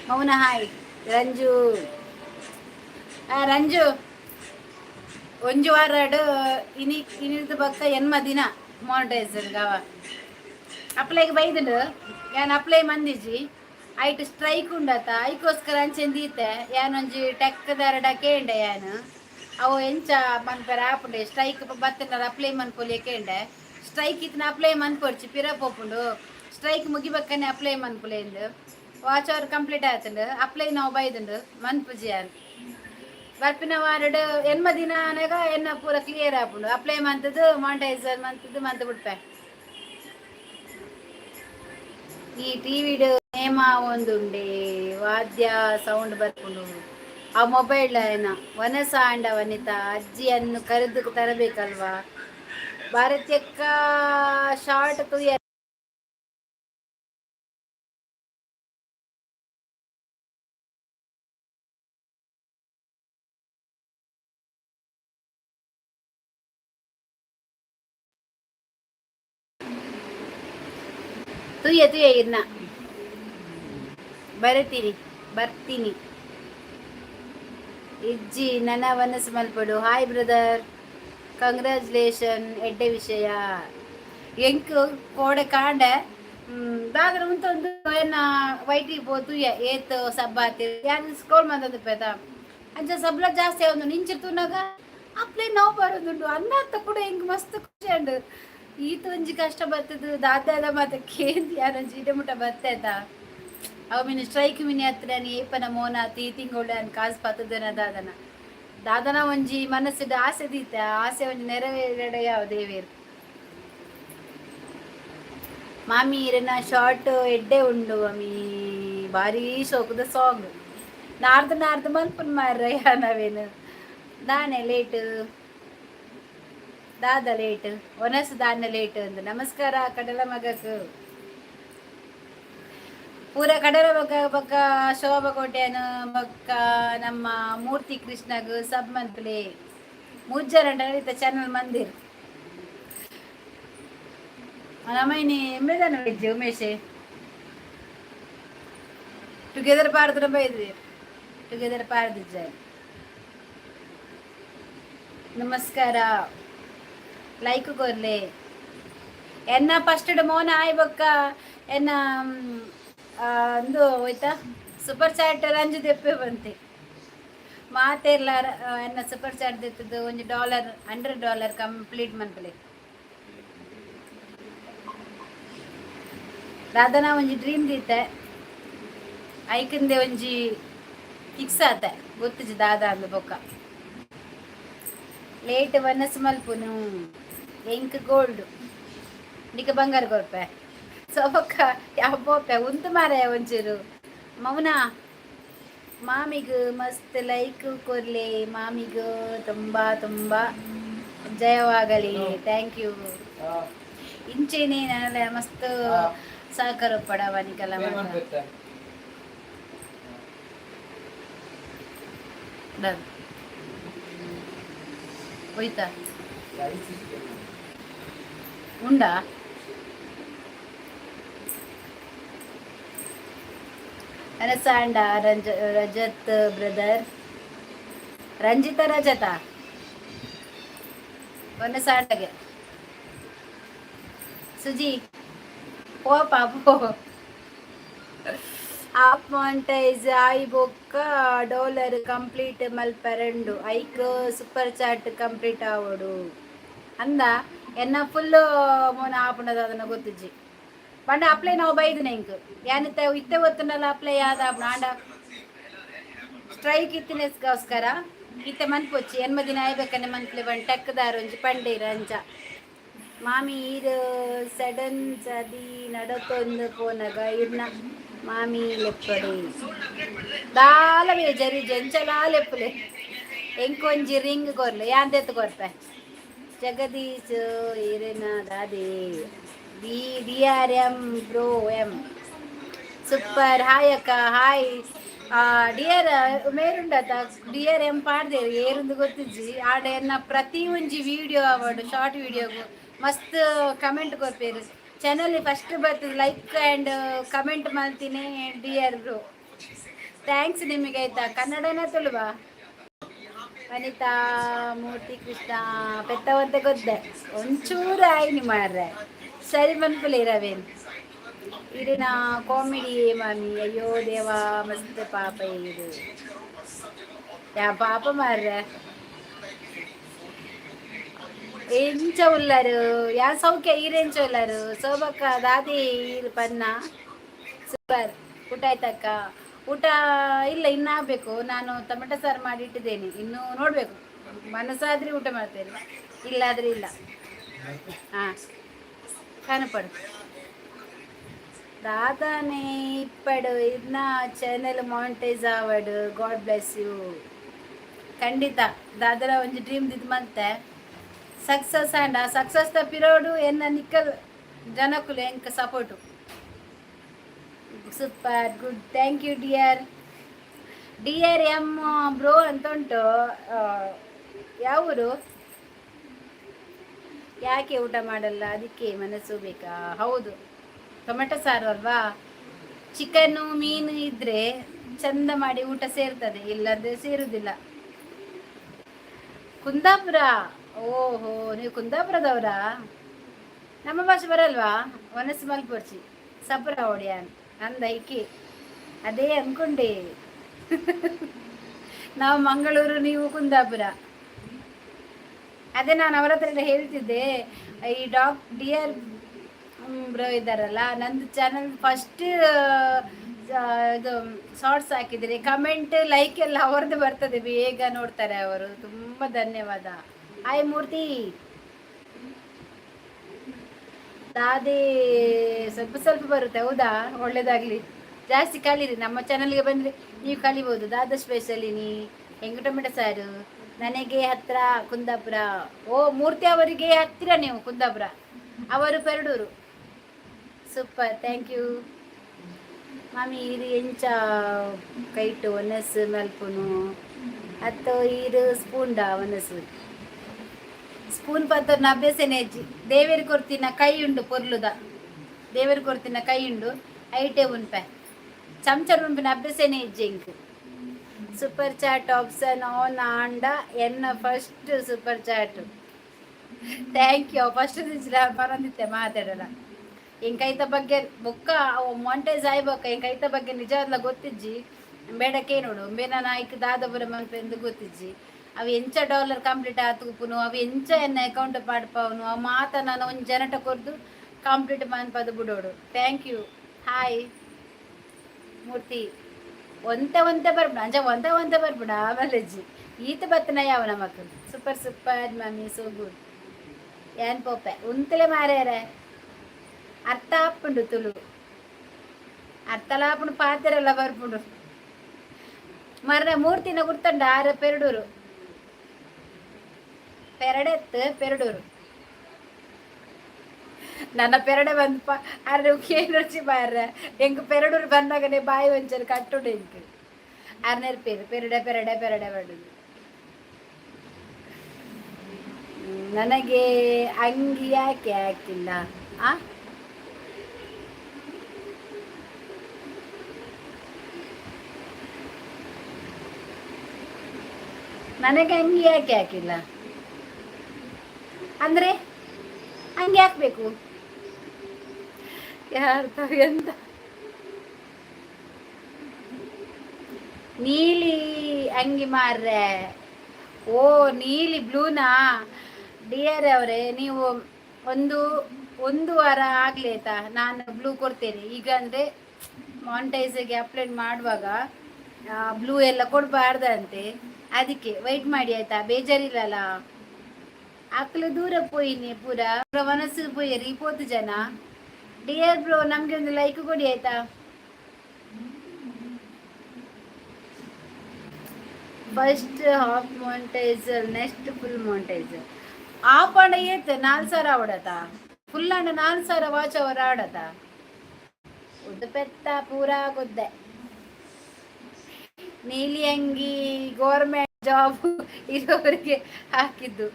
ಮೌನ ಹಾಯ್ ರಂಜು ರಂಜು ಒಂಜು ವಾರಡು ಇನಿದ ಬಕ್ಕ ಎನ್ಮ ದಿನ ಮಾನಿಟೈಸರ್ ಗಾವ ಅಪ್ಲೈಗೆ ಬೈದುಂಡು ಯಾನ್ ಅಪ್ಲೈ ಮಂದಿಜಿ ಐಟ್ ಸ್ಟ್ರೈಕ್ ಉಂಡತ ಐಕೋಸ್ಕರ ಅಂಚೆಂದೀತೆ ಯಾನೊಂಜಿ ಟೆಕ್ಕದಾರಡ ಕೇಂಡೆ ಯಾನು ಅವು ಎಂಚ ಮನ್ಪರ ಆಪುಂಡೆ ಸ್ಟ್ರೈಕ್ ಬತ್ತನಾರ ಅಪ್ಲೈ ಮನ್ಪೊಲಿ ಕೇಂಡೆ ಸ್ಟ್ರೈಕ್ ಇತ್ನ ಅಪ್ಲೈ ಮನ್ಪೊಡ್ಚಿ ಪಿರ ಪೋಪುಂಡು ಸ್ಟ್ರೈಕ್ ಮುಗಿಬೇಕನೆ ಅಪ್ಲೈ ಮನ್ಪುಲೆಂದು ವಾಚ್ ಅವರ್ ಕಂಪ್ಲೀಟ್ ಆಯ್ತುಂಡು ಅಪ್ಲೈ ನಾವು ಬೈದುಂಡು ಮನ್ಪುಜಿ ಯಾನ್ ಬರ್ಪಿನ ವಾರಡು ಎನ್ಮ ದಿನ ಅನಾಗ ಎನ್ನ ಪೂರ ಕ್ಲಿಯರ್ ಆಪುಂಡು ಅಪ್ಲೈ ಮಂತದ್ದು ಮಾನಿಟೈಸರ್ ಮಂತದ್ದು ಮಂತ್ ಬಿಡ್ಪೆ ಈ ಟಿವಿಡ್ ನೇಮ ಒಂದುಂಡೆ ವಾದ್ಯ ಸೌಂಡ್ ಬರ್ಪುಂಡು ಆ ಮೊಬೈಲ್ ಏನ ವನಸ ಆಂಡ ವನಿತ ಅಜ್ಜಿಯನ್ನು ಕರೆದು ತರಬೇಕಲ್ವಾ ಭಾರತಕ್ಕ ಶಾರ್ಟ್ ತುಯ ತುಯ್ಯ ತುಯ್ಯ ಇರ್ನ ಬರ್ತೀನಿ ಬರ್ತೀನಿ ಇಜ್ಜಿ ನನ್ನ ವನಸ್ ಮಲ್ಪಡು ಹಾಯ್ ಬ್ರದರ್ ಕಂಗ್ರ್ಯಾಚುಲೇಷನ್ ಎಡ್ಡೆ ವಿಷಯ ಎಂಕ್ ಕೋಡೆ ಕಾಂಡ ದಾದರ ಮುಂತ ಒಂದು ಏನ ವೈಟಿ ಪೋತು ಏತ್ ಸಬ್ಬಾತಿ ಯಾನ್ ಸ್ಕ್ರೋಲ್ ಮಂದದ್ದು ಪೇದ ಅಂಚ ಸಬ್ಲ ಜಾಸ್ತಿ ಒಂದು ನಿಂಚಿರ್ತುನಾಗ ಅಪ್ಲೇ ನೋವು ಬರೋದುಂಡು ಅನ್ನತ್ತ ಕೂಡ ಹೆಂಗ್ ಮಸ್ತ್ ಖುಷಿ ಉಂಡು ಈತ ಒಂಜಿ ಕಷ್ಟ ಬರ್ತದ ದಾದಾದ ಮಾತ ಕೇಂದಿ ಯಾರಂಜಿ ಇಡೆ ಮುಟ ಬರ್ತೈತ ಅವ ಮಿನ ಸ್ಟ್ರೈಕ್ ಮಿನಿ ಹತ್ರ ಏಪನ ಮೋನ ತೀ ತಿಂಗೊಳ್ಳೆ ಅನ್ ಕಾಸು ಪತ್ತದನ ದಾದನ ದಾದನ ಒಂಜಿ ಮನಸ್ಸಿದ ಆಸೆ ದೀತ ಆಸೆ ಒಂಜಿ ನೆರವೇರಡ ಯಾವ ದೇವೇರು ಮಾಮಿ ಇರನ ಶಾರ್ಟ್ ಎಡ್ಡೆ ಉಂಡು ಅಮ್ಮಿ ಭಾರಿ ಶೋಕದ ಸಾಂಗ್ ನಾರ್ದು ನಾರ್ದು ಮಲ್ಪನ್ ಮಾರ್ರಯ್ಯ ನಾವೇನು ದಾನೆ ಲೇಟ್ ದಾದ ಲೇಟ್ ಒನಸು ದಾನ ಲೇಟ್ ಅಂದು ನಮಸ್ಕಾರ ಕಡಲ ಮಗಕ್ಕೆ ಪೂರ ಕಡಲ ಬಗ್ಗ ಬಗ್ಗ ಶೋಭಕೋಟೆಯನು ಬಕ್ಕ ನಮ್ಮ ಮೂರ್ತಿ ಕೃಷ್ಣಗ್ ಸಬ್ ಮಂತ್ಲೆ ಮುಜ್ಜರಂಡ ಚಾನಲ್ ಮಂದಿರ್ ನಮ್ಮನೆ ಎಮ್ಮೆದಾನ ವೆಜ್ಜೆ ಉಮೇಶೆ ಟುಗೆದರ್ ಪಾರ್ದು ಬೈದ್ವಿ ಟುಗೆದರ್ ಪಾರ್ದಿಜ್ಜ ನಮಸ್ಕಾರ ಲೈಕ್ ಕೊರ್ಲೆ ಎನ್ನ ಫಸ್ಟ್ ಮೋನ ಆಯ್ ಬೊಕ್ಕ ಎನ್ನ ಒಂದು ಹೋಯ್ತಾ ಸೂಪರ್ ಚಾಟ್ ರಂಜು ತೆಪ್ಪೆ ಬಂತೆ ಮಾತೆಲ್ಲ ಎನ್ನ ಸೂಪರ್ ಚಾಟ್ ತೆತ್ತದು ಒಂಜಿ $100 ಕಂಪ್ಲೀಟ್ ಮಂತ್ಲೆ ದಾದನ ಒಂಜಿ ಡ್ರೀಮ್ ದೀತೆ ಐಕಂದೆ ಒಂಜಿ ಫಿಕ್ಸ್ ಆತ ಗೊತ್ತಿಜಿ ದಾದ ಅಂದು ಬೊಕ್ಕ ಲೇಟ್ ವನಸ್ ಮಲ್ಪುನು ಎಂಕ್ ಗೋಲ್ಡ್ ನಿಕ ಬಂಗಾರ ಕೊರ್ಪೆ ಸೊಬಕ್ಕ ಯಾವೋಪೆ ಉಂತು ಮಾರ ಒಂಚೂರು ಮೌನ ಮಾಮಿಗ್ ಮಸ್ತ್ ಲೈಕ್ ಕೊರ್ಲೆ ಮಾಮಿಗ್ ತುಂಬಾ ತುಂಬಾ ಜಯವಾಗಲಿ ಥ್ಯಾಂಕ್ ಯು ಇಂಚೆನೆ ನನ್ನ ಮಸ್ತ್ ಸಹಕಾರ ಪಡವ ನಿಕಲ ಹೋಯ್ತಾ ಉಂಡಾ ಅನಸಾಂಡ ರಜತ್ ಬ್ರದರ್ ರಂಜಿತ ರಜತ ಒನಸಾಂಡಗೆ ಸುಜಿ ಪೋ ಪಾಪೋ ಆಪ್ ಮಾಂಟೈಸ್ ಆಯ್ ಬೊಕ್ಕ ಡಾಲರ್ ಕಂಪ್ಲೀಟ್ ಮಲ್ಪೆರಂಡು ಐಕ್ ಸೂಪರ್ ಚಾಟ್ ಕಂಪ್ಲೀಟ್ ಆವಡು ಅಂದ ಎನ್ನ ಫುಲ್ ಮೋನ ಆಪುಂಡದ ಅದನ್ನ ಗೊತ್ತಿಜ್ಜಿ ಪಂಡ ಅಪ್ಲೈ ನಾವು ಬೈದಿನ ಇಂಕ್ ಯಾನಿತ್ತ ಇತ್ತೆ ಗೊತ್ತುಂಡಲ್ಲ ಅಪ್ಲೈ ಆದ ಆಂಡ ಸ್ಟ್ರೈಕ್ ಇತ್ತಿನಸ್ಗೋಸ್ಕರ ಇತ್ತೆ ಮನ್ಪೊಚ್ಚಿ ಎನ್ಮ ದಿನ ಆಯ್ಬೇಕನ್ನೆ ಮನ್ಪ್ಲೆ ಬಂದು ಟೆಕ್ಕದಾರ ಒಂಜಿ ಪಂಡೇರ ಅಂಚ ಮಾಮಿ ಈರು ಸಡನ್ ಸದಿ ನಡತೊಂದು ಪೋನಗ ಇರ್ನ ಮಾಮಿ ಲೆಪ್ಪಡೆ ದಾಲ ಬೇಜರಿ ಜಂಚಲಾ ಲೆಪ್ಪಲೆ ಎಂಕೊಂಜಿ ರಿಂಗ್ ಕೊರ್ಲೆ ಯಾಂದೆತ್ತು ಕೊರ್ಪೆ ಜಗದೀಶ್ ಇರೇನ ದಾದೆ DRM ಬ್ರೋ ಎಂ ಸೂಪರ್ ಹಾಯ್ ಅಕ್ಕ ಹಾಯ್ ಡಿಯರ್ ಮೇರುಂಡತ ಡಿಯರ್ ಎಂ ಪಾಡ್ದೇರು ಏರುಂದು ಗೊತ್ತಿಜ್ಜಿ ಆಡ ಎನ್ನ ಪ್ರತಿ ಒಂಜಿ ವಿಡಿಯೋ ಆವಡು ಶಾರ್ಟ್ ವಿಡಿಯೋಗು ಮಸ್ತ್ ಕಮೆಂಟ್ ಕೊರ್ಪೇರು ಚಾನಲ್ ಫಸ್ಟ್ ಬರ್ತದೆ ಲೈಕ್ ಆ್ಯಂಡ್ ಕಮೆಂಟ್ ಮಾಡ್ತೀನಿ ಡಿಯರ್ ಬ್ರೋ ಥ್ಯಾಂಕ್ಸ್ ನಿಮಗೆ ಆಯ್ತಾ ಕನ್ನಡನೇ ತುಳುವಾ ವನಿತಾ ಮೂರ್ತಿ ಕೃಷ್ಣ ಪೆತ್ತವಂತೆ ಗೊದ್ದೆ ಒಂಚೂರು ಆಯ್ನಿ ಮಾರ್ರೆ ಸರಿ ಮನ್ಪುಲೆ ರವೇನ್ ಇರಿನ ಕಾಮಿಡಿ ಮಾಮಿ ಅಯ್ಯೋ ದೇವಾ ಮಸ್ತ್ ಪಾಪ ಇದು ಯಾ ಪಾಪ ಮಾರ್ರೆ ಎಂಚ ಉಳ್ಳರು ಯಾ ಸೌಖ್ಯ ಈರೆಂಚ ಉಳ್ಳರು ಸೋಬಕ್ಕ ದಾದಿ ಪನ್ನ ಸೂಪರ್ ಊಟ ಆಯ್ತಕ್ಕ ಊಟ ಇಲ್ಲ, ಇನ್ನು ಆಗಬೇಕು. ನಾನು ಟೊಮೆಟೊ ಸಾರು ಮಾಡಿ ಇಟ್ಟಿದ್ದೇನೆ, ಇನ್ನು ನೋಡಬೇಕು. ಮನಸ್ಸಾದ್ರೆ ಊಟ ಮಾಡ್ತೇನೆ, ಇಲ್ಲಾದರೆ ಇಲ್ಲ. ಹಾಂ, ಕಾಣಪಡು ದಾದಾನೇ ಇಪ್ಪಡು ಇದನ್ನ ಚಾನೆಲ್ ಮಾನಿಟೈಸ್ ಆವಡು. God bless you. ಖಂಡಿತ ದಾದರ ಒಂದು ಡ್ರೀಮ್ ಇದು ಮತ್ತೆ ಸಕ್ಸಸ್ ಆ್ಯಂಡ್ ಆ ಸಕ್ಸಸ್ ತಪ್ಪಿರೋಡು ಎನ್ನ ನಿಕ್ಕಲ್ ಜನಕ್ಕುಲು ಎಂಕ support. Super good, thank you dear. Dear ಎಮ್ ಬ್ರೋ ಅಂತ ಉಂಟು. ಯಾವ ಊರು? ಯಾಕೆ ಊಟ ಮಾಡಲ್ಲ? ಅದಕ್ಕೆ ಮನಸ್ಸು ಬೇಕಾ? ಹೌದು, ಟೊಮೆಟೊ ಸಾರು ಅಲ್ವಾ. ಚಿಕನ್ನು ಮೀನು ಇದ್ರೆ ಚಂದ ಮಾಡಿ ಊಟ ಸೇರ್ತದೆ, ಇಲ್ಲಂದ್ರೆ ಸೇರುವುದಿಲ್ಲ. ಕುಂದಾಪುರ? ಓಹೋ, ನೀವು ಕುಂದಾಪುರದವರಾ? ನಮ್ಮ ಭಾಷೆ ಬರಲ್ವಾ? ಮನಸ್ಸು ಮಲ್ಪರ್ಚಿ ಸಪುರ ಹೊಡ್ಯಾನ್ ಅಂದ ಐಕಿ ಅದೇ ಅನ್ಕೊಂಡೆ. ನಾವು ಮಂಗಳೂರು, ನೀವು ಕುಂದಾಪುರ. ಅದೇ ನಾನು ಅವರ ಹತ್ರ ಹೇಳ್ತಿದ್ದೆ, ಈ ಡಿಯರ್ ಬ್ರೋ ಇದ್ದಾರಲ್ಲ, ನಂದು ಚಾನಲ್ ಫಸ್ಟ್ ಇದು ಶಾರ್ಟ್ಸ್ ಹಾಕಿದರೆ ಕಮೆಂಟ್ ಲೈಕ್ ಎಲ್ಲ ಅವ್ರದ್ದು ಬರ್ತದೆ, ಬೇಗ ನೋಡ್ತಾರೆ ಅವರು. ತುಂಬ ಧನ್ಯವಾದ. ಹಾಯ್ ಮೂರ್ತಿ. ದಾದೇ ಸ್ವಲ್ಪ ಸ್ವಲ್ಪ ಬರುತ್ತೆ, ಹೌದಾ? ಒಳ್ಳೇದಾಗಲಿ, ಜಾಸ್ತಿ ಕಲೀರಿ. ನಮ್ಮ ಚಾನಲ್ಗೆ ಬಂದರೆ ನೀವು ಕಲಿಬೋದು. ದಾದಾ ಸ್ಪೆಷಲಿನಿ ಹೆಂಗು ಟೊಮೆಟೊ ಸಾರು ನನಗೆ ಹತ್ರ ಕುಂದಾಪುರ. ಓ, ಮೂರ್ತಿ ಅವರಿಗೆ ಹತ್ತಿರ ನೀವು ಕುಂದಾಪುರ, ಅವರು ಪೆರಡೂರು. ಸೂಪರ್, ಥ್ಯಾಂಕ್ ಯು ಮಾಮಿ. ಇದು ಎಂಚ ಕೈಟು ಒನಸ್ಸು ಮಲ್ಪುನು ಅತ್ತೋ ಈರು ಸ್ಪೂನ್ ಡಾ ಒನಸ್ಸು ಸ್ಪೂನ್ ಪತ್ತರ್ನ ಅಭ್ಯಾಸನೇ ಹೆಜ್ಜಿ. ದೇವೇರು ಕೊರ್ತಿನ ಕೈ ಉಂಡು ಪೊರ್ಲುದ, ದೇವೇರು ಕೊರ್ತಿನ ಕೈ ಉಂಡು ಐಟೇ ಉನ್ಪೆ ಚಮಚರ್ ಉನ್ಪಿನ ಅಭ್ಯಾಸನೇ ಹೆಜ್ಜೆ ಇಂಕ್. ಸೂಪರ್ ಚಾಟ್ ಆಪ್ಷನ್ ಆನ್ ಆಂಡ ಎನ್ನ first super chat. Thank you. First ಬರಂದಿತ್ತೆ ಮಾತಾಡೋಣ. ಎಂಕೈತ ಬಗ್ಗೆ ಬೊಕ್ಕ ಮಾಂಟೇಜ್ ಆಯ್ಬೊಕ್ಕ ಎಂಕೈತ ಬಗ್ಗೆ ನಿಜವಾದ್ಲ ಗೊತ್ತಿಜ್ಜಿ ಬೇಡಕ್ಕೆ ನೋಡು ಬೇನ ನಾಯ್ಕ ದಾದಪುರ ಮಲ್ಪೆಂದು ಗೊತ್ತಿಜ್ಜಿ. ಅವು ಎಂಚ ಡಾಲರ್ ಕಂಪ್ಲೀಟ್ ಆತುಪುನು, ಅವು ಎಂಚ ಎನ್ನ ಅಕೌಂಟ್ ಪಾಡ್ಪವನು, ಆ ಮಾತ ನಾನು ಒಂದು ಜನಟ ಕೊರ್ದು ಕಂಪ್ಲೀಟ್ ಮನ್ಪದು ಬಿಡೋಡು. Thank you. ಹಾಯ್ ಮೂರ್ತಿ. ಒಂತೆ ಬರ್ಬಿಡ ಅಂಚ ಒಂತೆ ಬರ್ಬಿಡ ಆಮೇಲೆಜ್ಜಿ ಈತ ಬತ್ತನ ಯಾವ ನಮಕ್. Super super mummy, so good. ಏನ್ ಪೋಪೆ ಉಂತಲೆ ಮಾರ್ಯಾರೆ ಅರ್ಥ ಆಪುಂಡು ತುಳು ಅರ್ಥಲಾಪುಂಡು ಪಾತೆರೆಲ್ಲ ಬರ್ಪುಂಡು. ಮರ್ರೆ ಮೂರ್ತಿನ ಗುರ್ತಂಡ ಆರ ಪೆರಡೂರು ಪೆರಡೆತ್ತು ಪೆರಡೂರು. ನನ್ನ ಪೆರಡೆ ಬಂದು ಅರೆ ಕೇಳಿ ಬಾರ್ರೆ ಎಂಗೆ ಪೆರಡೂರು ಬಂದಾಗನೇ ಬಾಯಿ ಒಂಚರು ಕಟ್ಟುಡು ಎಂಕ್ ಅರ್ನೇರ್ ಪೇರು ಪೆರಡೆ ಪೆರಡೆ ಪೆರಡೆ ಬಡುದು. ನನಗೆ ಅಂಗಿ ಯಾಕೆ ಹಾಕಿಲ್ಲ? ಆ ನನಗೆ ಅಂಗಿ ಯಾಕೆ ಹಾಕಿಲ್ಲ ಅಂದರೆ ಅಂಗಿ ಹಾಕ್ಬೇಕು ಯಾರ್ದು ಎಂತ? ನೀಲಿ ಅಂಗಿ ಮಾರ್ರೆ. ಓ, ನೀಲಿ ಬ್ಲೂನಾ? ಡಿಯರ್ ಅವರೇ, ನೀವು ಒಂದು ವಾರ ಆಗಲಿ ಆಯ್ತಾ, ನಾನು ಬ್ಲೂ ಕೊಡ್ತೇನೆ. ಈಗ ಅಂದರೆ ಮಾನಿಟೈಸಿಗೆ ಅಪ್ಲೋಡ್ ಮಾಡುವಾಗ ಬ್ಲೂ ಎಲ್ಲ ಕೊಡಬಾರ್ದಂತೆ, ಅದಕ್ಕೆ ವೆಯ್ಟ್ ಮಾಡಿ ಆಯ್ತಾ, ಬೇಜಾರಿಲ್ಲಲ್ಲ. ಅಕ್ಕಲು ದೂರ ಪೋಯಿನಿ ಪೂರ ಮನಸ್ಸು ಪೋಯರಿ 40 ಜನ. ಡಿಯರ್ ಬ್ರೋ, ನಮಗೆ ಒಂದು ಲೈಕ್ ಕೊಡಿ ಆಯ್ತಾ. First half monetiser, next full monetiser. ಆ ಪಂಡ ಏತ್ 4,000 ಆವಡತಾ, ಫುಲ್ ಅಂಡ 4,000 ವಾಚ್ ಅವರ್ ಆಡತಾ. ಉದ್ದ ಪೆತ್ತ ಪೂರಾ ಗೊದ್ದೆ. ನೀಲಿ ಅಂಗಿ ಗೌರ್ಮೆಂಟ್ ಜಾಬ್ ಇರೋರಿಗೆ ಹಾಕಿದ್ದು.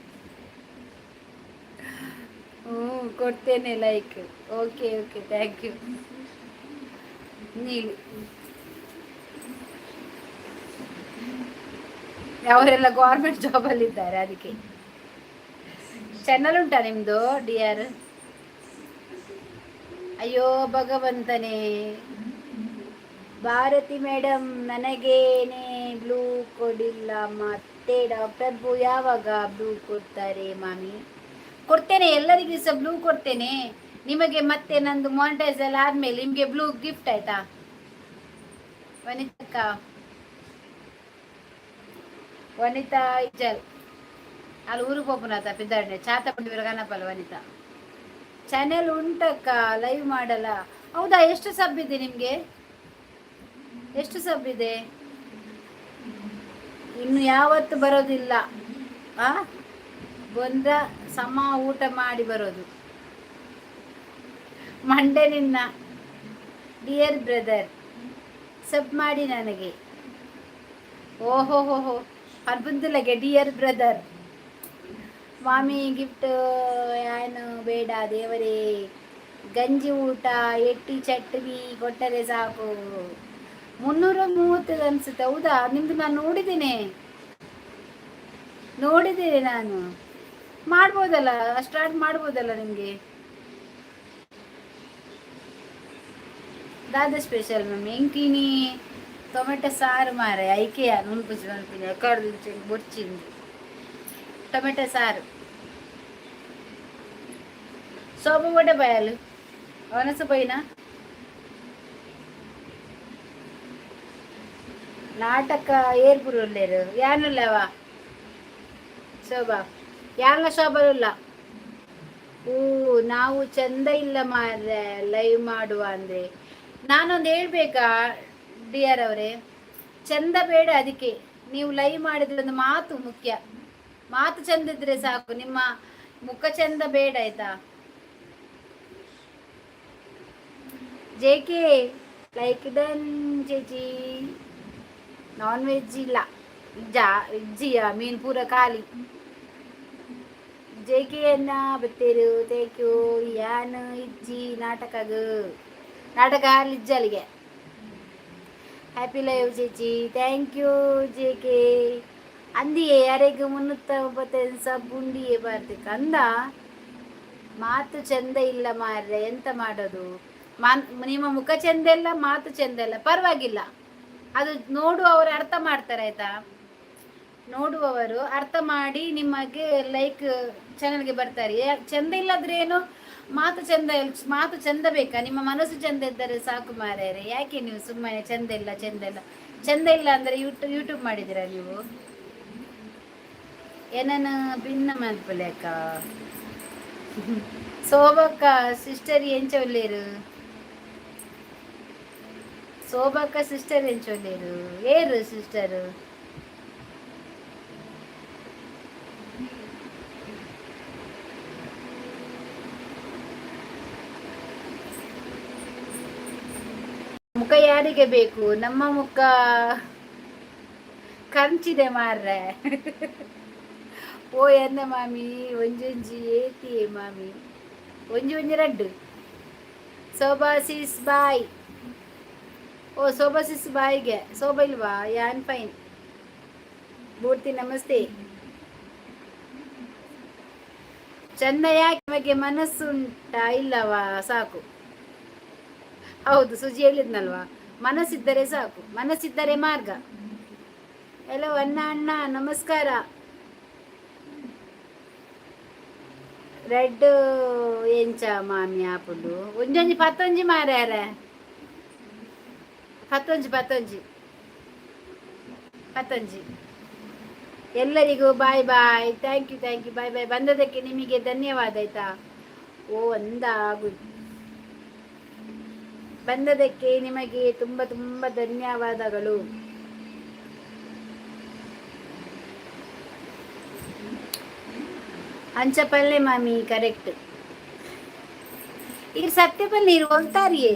ಕೊಡ್ತೇನೆ like. Okay okay, thank you. ನೀಲಿ ಅವರೆಲ್ಲ ಗೌರ್ಮೆಂಟ್ ಜಾಬಲ್ಲಿದ್ದಾರೆ, ಅದಕ್ಕೆ. ಚಾನಲ್ ಉಂಟಾ ನಿಮ್ಮದು ಡಿಯರ್? ಅಯ್ಯೋ ಭಗವಂತನೇ. ಭಾರತಿ ಮೇಡಮ್, ನನಗೇನೆ ಬ್ಲೂ ಕೊಡಿಲ್ಲ, ಮತ್ತೆ ಡಾಕ್ಟರ್ ಬೂ ಯಾವಾಗ ಬ್ಲೂ ಕೊಡ್ತಾರೆ ಮಾಮಿ? ಕೊಡ್ತೇನೆ, ಎಲ್ಲರಿಗೂ ಸಹ ಬ್ಲೂ ಕೊಡ್ತೇನೆ. ನಿಮಗೆ ಮತ್ತೆ ನಂದು ಮಾನಿಟೈಸ್ ಎಲ್ಲ ಆದಮೇಲೆ ನಿಮಗೆ ಬ್ಲೂ ಗಿಫ್ಟ್ ಆಯಿತಾ? ವನಿತಕ್ಕ ವನಿತಾ ಇಜ್ಜಲ್ ಅಲ್ಲಿ ಊರಿಗೆ ಹೋಗ್ಬನತ್ತ ಪಿದ್ದಾಡ್ನೆ ಚಾತ ಪಂಡಿ ವಿರಗಾನಪ್ಪಲ್ಲ ವನಿತಾ ಚಾನೆಲ್ ಉಂಟಕ್ಕ ಲೈವ್ ಮಾಡಲ್ಲ. ಹೌದಾ, ಎಷ್ಟು ಸಬ್ ಇದೆ ನಿಮಗೆ? ಎಷ್ಟು ಸಬ್ ಇದೆ? ಇನ್ನು ಯಾವತ್ತು ಬರೋದಿಲ್ಲ. ಆ ಬಂದ ಸಮ ಊಟ ಮಾಡಿ ಬರೋದು. ಮಂಡೆ ನಿನ್ನ ಡಿಯರ್ ಬ್ರದರ್ ಸಬ್ ಮಾಡಿ ನನಗೆ. ಓಹೋ ಹೋ ಹೋ ಅರ್ಬುಂದುಲಗೆ ಡಿಯರ್ ಬ್ರದರ್. ಮಾಮಿ ಗಿಫ್ಟ್ ಏನು ಬೇಡ ದೇವರೇ, ಗಂಜಿ ಊಟ ಎಟ್ಟಿ ಚಟ್ನಿ ಕೊಟ್ಟರೆ ಸಾಕು. 330 ಅನ್ಸುತ್ತೆ. ಹೌದಾ, ನಿಮ್ದು ನಾನು ನೋಡಿದ್ದೇನೆ ನಾನು. ಮಾಡ್ಬೋದಲ್ಲ, ಸ್ಟಾರ್ಟ್ ಮಾಡ್ಬೋದಲ್ಲ ನಿಮಗೆ. ದಾದ ಸ್ಪೆಷಲ್ ಮಮ್ಮಿ ಎಂಕಿನಿ ಟೊಮೆಟೊ ಸಾರು ಮಾರೆ ಐಕೆಯ ನುಣ್ಪುಜಿ ಮಲ್ಪಿನಿ ಎಕಡ್ದು ಬೊಚ್ಚಿಂದು ಟೊಮೆಟೊ ಸಾರು ಸೋಬು ಕೂಡ ಬಯಲು ಅವನಸ ಬೈನ ನಾಟಕ ಏರ್ಪುರು ಒಳ್ಳೆರು ಯಾನುಲ್ಲವ ಶೋಭಾ ಯಾನ ಶೋಭಲ್ಲ. ಹೂ ನಾವು ಚಂದ ಇಲ್ಲ ಮಾರ್ರೆ ಲೈವ್ ಮಾಡುವ ಅಂದ್ರೆ. ನಾನೊಂದು ಹೇಳ್ಬೇಕಾ ಡಿಯರ್ ಅವರೇ, ಚಂದ ಬೇಡ, ಅದಕ್ಕೆ ನೀವು ಲೈವ್ ಮಾಡಿದ್ರೆ ಒಂದು ಮಾತು ಮುಖ್ಯ. ಮಾತು ಚಂದ ಇದ್ರೆ ಸಾಕು, ನಿಮ್ಮ ಮುಖ ಚಂದ ಬೇಡ ಆಯ್ತಾ. ಜೇಕೆ ಲೈಕ್ ಡನ್ ಚೇಚಿ. ನಾನ್ ವೆಜ್ ಇಲ್ಲ, ಇಜ್ಜಿಯ ಮೀನು ಪೂರ ಖಾಲಿ. ಜೇಕೆಯನ್ನ ಬತ್ತೇರು ಥ್ಯಾಂಕ್ ಯು. ಯಾನ್ ಇಜ್ಜಿ ನಾಟಕ ಹಾಲು ಇಜ್ಜಲ್ಲಿಗೆ. ಹ್ಯಾಪಿ ಲೈವ್ ಚೇಚಿ ಥ್ಯಾಂಕ್ ಯು ಜೇಕೆ. ಅಂದಿಯೇ ಯಾರಿಗೆ 395 ಸಬ್ ಉಂಡಿಯೇ ಬರ್ತಿಕ್ ಅಂದ. ಮಾತು ಚಂದ ಇಲ್ಲ ಮಾರ್ರೆ, ಎಂತ ಮಾಡೋದು. ನಿಮ್ಮ ಮುಖ ಚಂದ ಇಲ್ಲ, ಮಾತು ಚಂದ ಇಲ್ಲ, ಪರವಾಗಿಲ್ಲ. ಅದು ನೋಡುವವರು ಅರ್ಥ ಮಾಡ್ತಾರೆ ಆಯ್ತಾ. ನೋಡುವವರು ಅರ್ಥ ಮಾಡಿ ನಿಮಗೆ ಲೈಕ್ ಚಾನಲ್ಗೆ ಬರ್ತಾರೆ. ಚಂದ ಇಲ್ಲದ್ರೆ ಏನು, ಮಾತು ಚಂದ ಬೇಕಾ? ನಿಮ್ಮ ಮನಸ್ಸು ಚಂದ ಇದ್ದರೆ ಸಾಕು ಮಾರ್ಯಾರೆ. ಯಾಕೆ ನೀವು ಸುಮ್ಮನೆ ಚಂದ ಇಲ್ಲ ಚಂದ ಇಲ್ಲ ಅಂದ್ರೆ ಯೂಟ್ಯೂಬ್ ಮಾಡಿದ್ದೀರಾ ನೀವು? ಏನನ ಭಿನ್ನ ಮಲ್ಪಲೆಕ್ಕ ಸೋಬಕ್ಕ ಸಿಸ್ಟರ್ ಏನ್ ಚೊಲ್ಲೇರು, ಸೋಬಕ್ಕ ಸಿಸ್ಟರ್ ಏನ್ ಚೊಲ್ಲೇರು ಏರು ಸಿಸ್ಟರ್. ಮುಖ ಯಾರಿಗೆ ಬೇಕು? ನಮ್ಮ ಮುಖ ಕಂಚಿದೆ ಮಾರ್ರೆ. ಓ ಎನ್ನ ಮಾಮಿ ಒಂಜೊಂಜಿ ಏತಿಯೇ ಮಾಮಿ ಒಂಜಿ ರಡ್ಡು ಸೋಬಾಸಿಸ್ ಬಾಯ್. ಓ ಸೋಬಾಸಿಸ್ ಬಾಯ್ಗೆ ಸೋಬ ಇಲ್ವಾ? ಯಾನ್ ಫೈನ್ ಮೂರ್ತಿ ನಮಸ್ತೆ. ಚಂದ ಯಾಕೆ? ನಮಗೆ ಮನಸ್ಸುಂಟಾ ಇಲ್ಲವಾ ಸಾಕು. ಹೌದು, ಸುಜಿ ಹೇಳಿದ್ನಲ್ವಾ, ಮನಸ್ಸಿದ್ದರೆ ಸಾಕು, ಮನಸ್ಸಿದ್ದರೆ ಮಾರ್ಗ. ಹಲೋ ಅಣ್ಣ ನಮಸ್ಕಾರ. ರೆಡ್ ಎಂಚ ಮಾಮಿ ಆಪುಂಡು ಒಂಜೊಂಜಿ 11 ಮಾರ್ಯಾರ. 11 ಎಲ್ಲರಿಗೂ ಬಾಯ್ ಬಾಯ್. ಥ್ಯಾಂಕ್ ಯು ಬಾಯ್ ಬಾಯ್. ಬಂದದಕ್ಕೆ ನಿಮಗೆ ಧನ್ಯವಾದ ಆಯ್ತಾ. ಓ ಬಂದದಕ್ಕೆ ನಿಮಗೆ ತುಂಬ ತುಂಬ ಧನ್ಯವಾದಗಳು. ಅಂಚಪಲ್ಲೆ ಮಾಮಿ ಕರೆಕ್ಟ್. ಈಗ ಸತ್ಯಪಲ್ಲಿ ನೀರು ಹೋಗ್ತಾರಿಯೇ